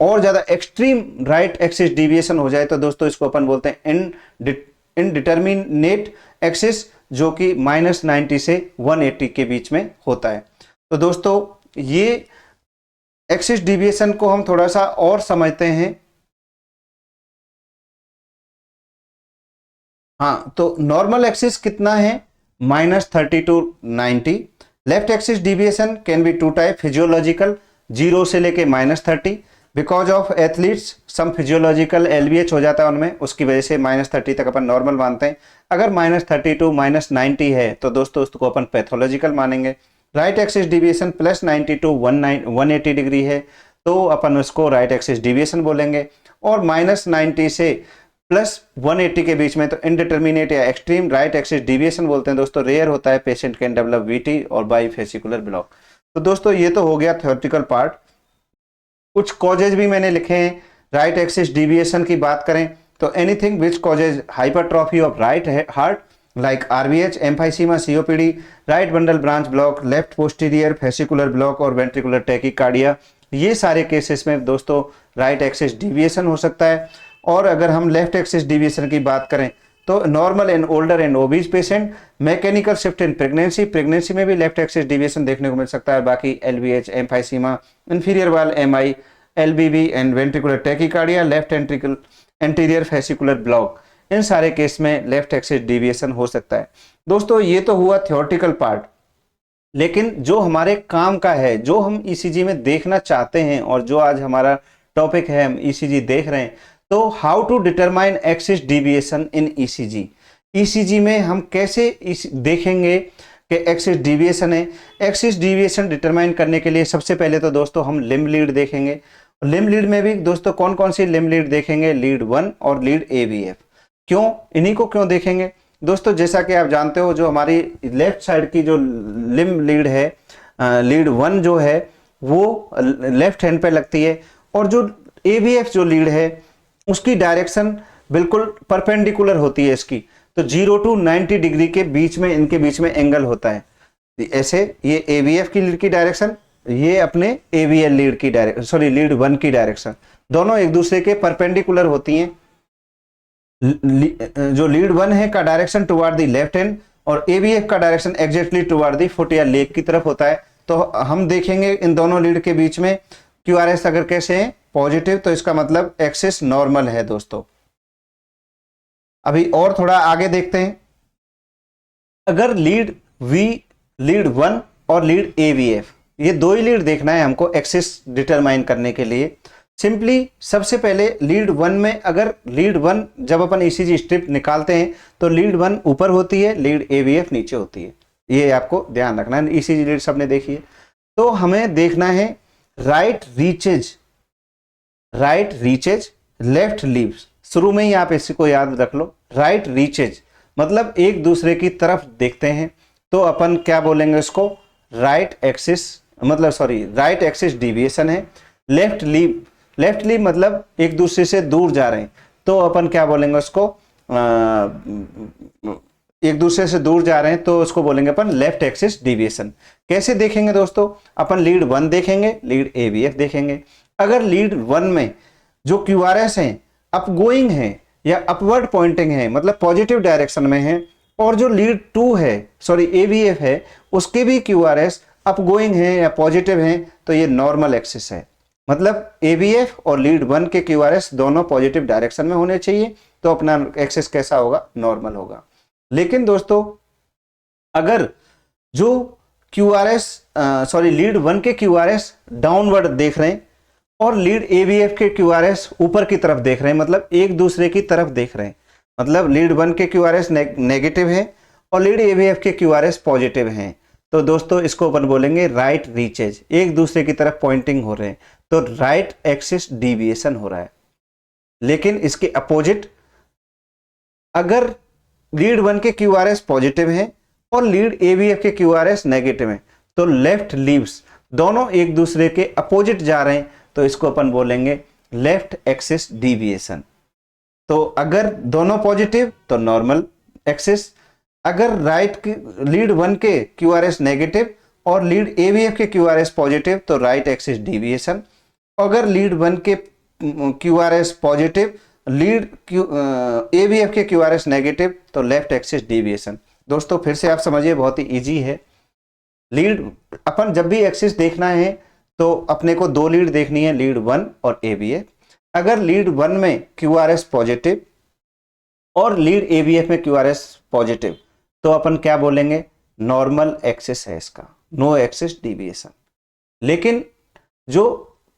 और ज़्यादा एक्सट्रीम राइट एक्सिस डिविएशन हो जाए तो दोस्तों इसको अपन बोलते हैं इनडिटर्मिनेट एक्सिस, जो कि -90 से 180 के बीच में होता है। तो दोस्तों ये एक्सिस डिविएशन को हम थोड़ा सा और समझते हैं। हाँ, तो नॉर्मल एक्सिस कितना है? -30 to 90। Left axis deviation can be two type, physiological 0 से लेके -30, because of athletes some physiological LVH हो जाता है उनमें, उसकी वजह से -30 तक अपन नॉर्मल मानते हैं। अगर -30 to -90 है तो दोस्तों उसको अपन पैथोलॉजिकल मानेंगे। Right axis deviation +90 to 180 degree है तो अपन उसको राइट एक्सिस डिविएशन बोलेंगे। और -90 से +180 के बीच में तो इनडिटर्मिनेट या एक्सट्रीम राइट एक्सिस डिविएशन बोलते हैं दोस्तों। रेयर होता है, पेशेंट कैन डेवलप VT और बाईफेसिकुलर ब्लॉक। तो दोस्तों ये तो हो गया थ्योरेटिकल पार्ट। कुछ कॉजेज भी मैंने लिखे हैं राइट एक्सिस डिविएशन की बात करें तो anything which causes hypertrophy of right heart like RVH, emphysema, COPD, right bundle branch block, left posterior fascicular block और वेंट्रिकुलर टैकीकार्डिया, ये सारे केसेस में दोस्तों राइट एक्सिस डिविएशन हो सकता है। और अगर हम लेफ्ट एक्सिस डिविएशन की बात करें तो normal and older and obese patient, mechanical shift in pregnancy में भी लेफ्ट एक्सिस डिविएशन देखने को मिल सकता है। बाकी LVH, emphysema, inferior wall MI, LBB and ventricular tachycardia, left anterior fascicular block, इन सारे केस में लेफ्ट एक्सिस डिविएशन हो सकता है। दोस्तों ये तो हुआ थ्योरेटिकल पार्ट, लेकिन जो हमारे काम का है, जो हम ECG में देखना चाहते हैं और जो आज हमारा टॉपिक है, हम ECG देख रहे हैं, तो how to determine axis deviation in ECG। ECG में हम कैसे देखेंगे कि एक्सिस डिविएशन है। एक्सिस डिविएशन डिटरमाइन करने के लिए सबसे पहले तो दोस्तों हम लिम्ब लीड देखेंगे। लिम्ब लीड में भी दोस्तों कौन कौन सी लिम्ब लीड देखेंगे? लीड 1 और लीड AVF। क्यों, इन्हीं को क्यों देखेंगे दोस्तों? जैसा कि आप जानते हो जो हमारी लेफ्ट साइड की जो लिम्ब लीड है, लीड 1 जो है वो लेफ्ट हैंड पे लगती है, और जो AVF जो लीड है उसकी डायरेक्शन बिल्कुल परपेंडिकुलर होती है इसकी। तो 0 to 90 डिग्री के बीच में, इनके बीच में एंगल होता है। ऐसे ये AVF की लीड की डायरेक्शन, ये अपने AVL लीड की डायरेक्शन, सॉरी लीड 1 की डायरेक्शन, दोनों एक दूसरे के परपेंडिकुलर होती हैं। जो लीड 1 है का direction toward the left hand और AVF का direction exactly toward the foot या लेग की तरफ होता है। तो हम देखेंगे इन दोनों लीड के बीच में QRS अगर कैसे है? पॉजिटिव, तो इसका मतलब एक्सिस नॉर्मल है दोस्तों। अभी और थोड़ा आगे देखते हैं। अगर लीड लीड 1 और लीड AVF, ये दो ही लीड देखना है हमको एक्सिस डिटरमाइन करने के लिए। सिंपली सबसे पहले लीड 1 में, अगर लीड 1 जब अपन ECG स्ट्रिप निकालते हैं तो लीड 1 ऊपर होती है, लीड AVF नीचे होती है। ये आपको ध्यान रखना है। ECG लीड सबने देखी है। तो हमें देखना है राइट रीचेज लेफ्ट लीव्स। शुरू में ही आप इसको याद रख लो, राइट रीचेज मतलब एक दूसरे की तरफ देखते हैं तो अपन क्या बोलेंगे उसको? राइट एक्सिस डिविएशन है। लेफ्ट लीव मतलब एक दूसरे से दूर जा रहे हैं तो अपन क्या बोलेंगे उसको? एक दूसरे से दूर जा रहे हैं तो उसको बोलेंगे अपन लेफ्ट एक्सिस डिविएशन। कैसे देखेंगे दोस्तों? अपन लीड 1 देखेंगे, लीड AVF देखेंगे। अगर लीड 1 में जो QRS हैं अपगोइंग है या अपवर्ड पॉइंटिंग है, मतलब पॉजिटिव डायरेक्शन में है, और जो लीड 2 है, सॉरी AVF है, उसके भी QRS अपगोइंग है या पॉजिटिव है, तो ये नॉर्मल एक्सिस है। मतलब AVF और लीड 1 के QRS दोनों पॉजिटिव डायरेक्शन में होने चाहिए, तो अपना एक्सिस कैसा होगा? नॉर्मल होगा। लेकिन दोस्तों अगर जो लीड 1 के क्यूआरएस डाउनवर्ड देख रहे हैं और लीड एबीएफ के क्यूआरएस ऊपर की तरफ देख रहे हैं, मतलब एक दूसरे की तरफ देख रहे हैं, मतलब लीड 1 के क्यूआरएस नेगेटिव है और लीड एबीएफ के क्यूआरएस पॉजिटिव हैं, तो दोस्तों इसको अपन बोलेंगे राइट रीचेज, एक दूसरे की तरफ पॉइंटिंग हो रहे हैं, तो राइट एक्सिस डिविएशन हो रहा है। लेकिन इसके अपोजिट अगर लीड 1 के क्यूआरएस पॉजिटिव हैं और लीड एबीएफ के क्यूआरएस नेगेटिव हैं, तो लेफ्ट लीव्स दोनों एक दूसरे के अपोजिट जा रहे हैं, तो इसको अपन बोलेंगे लेफ्ट एक्सिस डिविएशन। तो अगर दोनों पॉजिटिव तो नॉर्मल एक्सिस, अगर लीड 1 के क्यूआरएस नेगेटिव और लीड एबीएफ के क्यूआरएस पॉजिटिव तो राइट एक्सिस डिविएशन, अगर लीड 1 के क्यूआरएस पॉजिटिव, लीड एबीएफ के क्यूआरएस नेगेटिव तो लेफ्ट एक्सिस डिविएशन। दोस्तों फिर से आप समझिए, बहुत ही इजी है। लीड अपन जब भी एक्सिस देखना है तो अपने को दो लीड देखनी है, लीड 1 और एबीएफ। अगर लीड 1 में क्यूआरएस पॉजिटिव और लीड एबीएफ में क्यूआरएस पॉजिटिव तो अपन क्या बोलेंगे, नॉर्मल एक्सिस है इसका, नो एक्सिस डिविएशन। लेकिन जो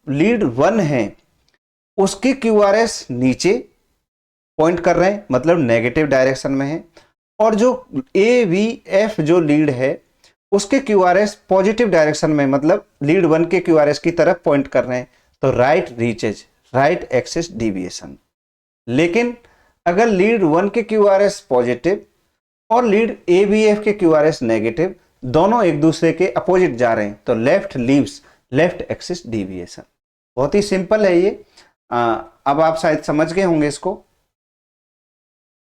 लीड 1 है उसकी क्यूआरएस नीचे पॉइंट कर रहे हैं, मतलब नेगेटिव डायरेक्शन में है, और जो एवीएफ जो लीड है उसके क्यूआरएस पॉजिटिव डायरेक्शन में, मतलब लीड 1 के क्यूआरएस की तरफ पॉइंट कर रहे हैं, तो right reaches, right axis deviation. लेकिन अगर लीड 1 के क्यूआरएस पॉजिटिव और लीड एबीएफ के क्यूआरएस नेगेटिव, दोनों एक दूसरे के अपोजिट जा रहे हैं, तो left leaves left axis deviation. बहुत ही सिंपल है ये। अब आप शायद समझ गए होंगे इसको।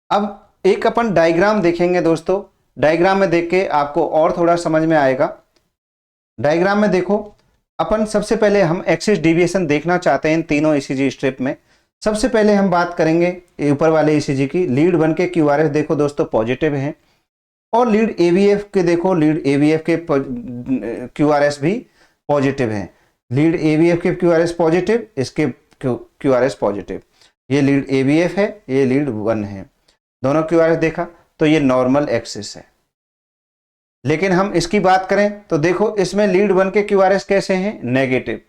अब एक अपन डायग्राम देखेंगे दोस्तों, डायग्राम में देख के आपको और थोड़ा समझ में आएगा। डायग्राम में देखो, अपन सबसे पहले हम एक्सिस डिविएशन देखना चाहते हैं इन तीनों ईसीजी स्ट्रिप में। सबसे पहले हम बात करेंगे ऊपर वाले ईसीजी की। लीड 1 के क्यूआरएस देखो दोस्तों पॉजिटिव हैं और लीड एबीएफ के देखो, लीड एबीएफ के क्यूआरएस भी पॉजिटिव हैं। लीड एबीएफ के क्यूआरएस पॉजिटिव, इसके क्यूआरएस पॉजिटिव। ये लीड एबीएफ है, ये लीड 1 है, दोनों क्यूआरएस देखा, तो ये नॉर्मल एक्सिस है। लेकिन हम इसकी बात करें तो देखो इसमें लीड 1 के क्यूआरएस कैसे हैं, नेगेटिव।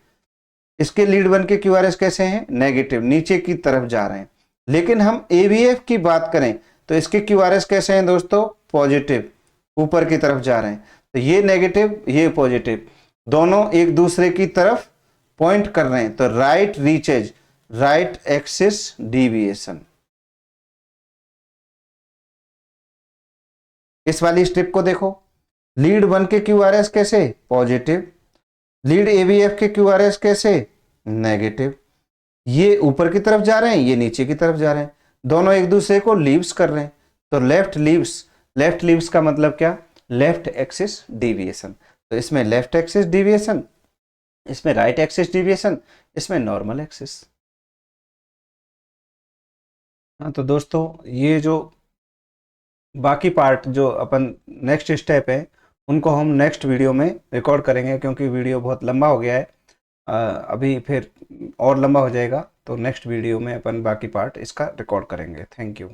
इसके लीड 1 के क्यूआरएस कैसे हैं, नेगेटिव, नीचे की तरफ जा रहे हैं। लेकिन हम एबीएफ की बात करें तो इसके क्यूआरएस कैसे हैं दोस्तों, पॉजिटिव, ऊपर की तरफ जा रहे हैं। तो ये नेगेटिव, ये पॉजिटिव, दोनों एक दूसरे की तरफ पॉइंट कर रहे हैं, तो right reaches, right axis deviation. इस वाली स्ट्रिप को देखो, लीड 1 के क्यूआरएस कैसे, पॉजिटिव, लीड एबीएफ के क्यूआरएस कैसे, नेगेटिव। ये ऊपर की तरफ जा रहे हैं, ये नीचे की तरफ जा रहे हैं, दोनों एक दूसरे को लीव्स कर रहे हैं, तो लेफ्ट लीव्स, लेफ्ट लीव्स का मतलब क्या, लेफ्ट एक्सिस डिविएशन। तो इसमें लेफ्ट एक्सिस डिविएशन, इसमें राइट एक्सिस डिविएशन, इसमें नॉर्मल एक्सिस। हाँ तो दोस्तों ये जो बाकी पार्ट जो अपन नेक्स्ट स्टेप है उनको हम नेक्स्ट वीडियो में रिकॉर्ड करेंगे, क्योंकि वीडियो बहुत लंबा हो गया है, अभी फिर और लंबा हो जाएगा। तो नेक्स्ट वीडियो में अपन बाकी पार्ट इसका रिकॉर्ड करेंगे। Thank you.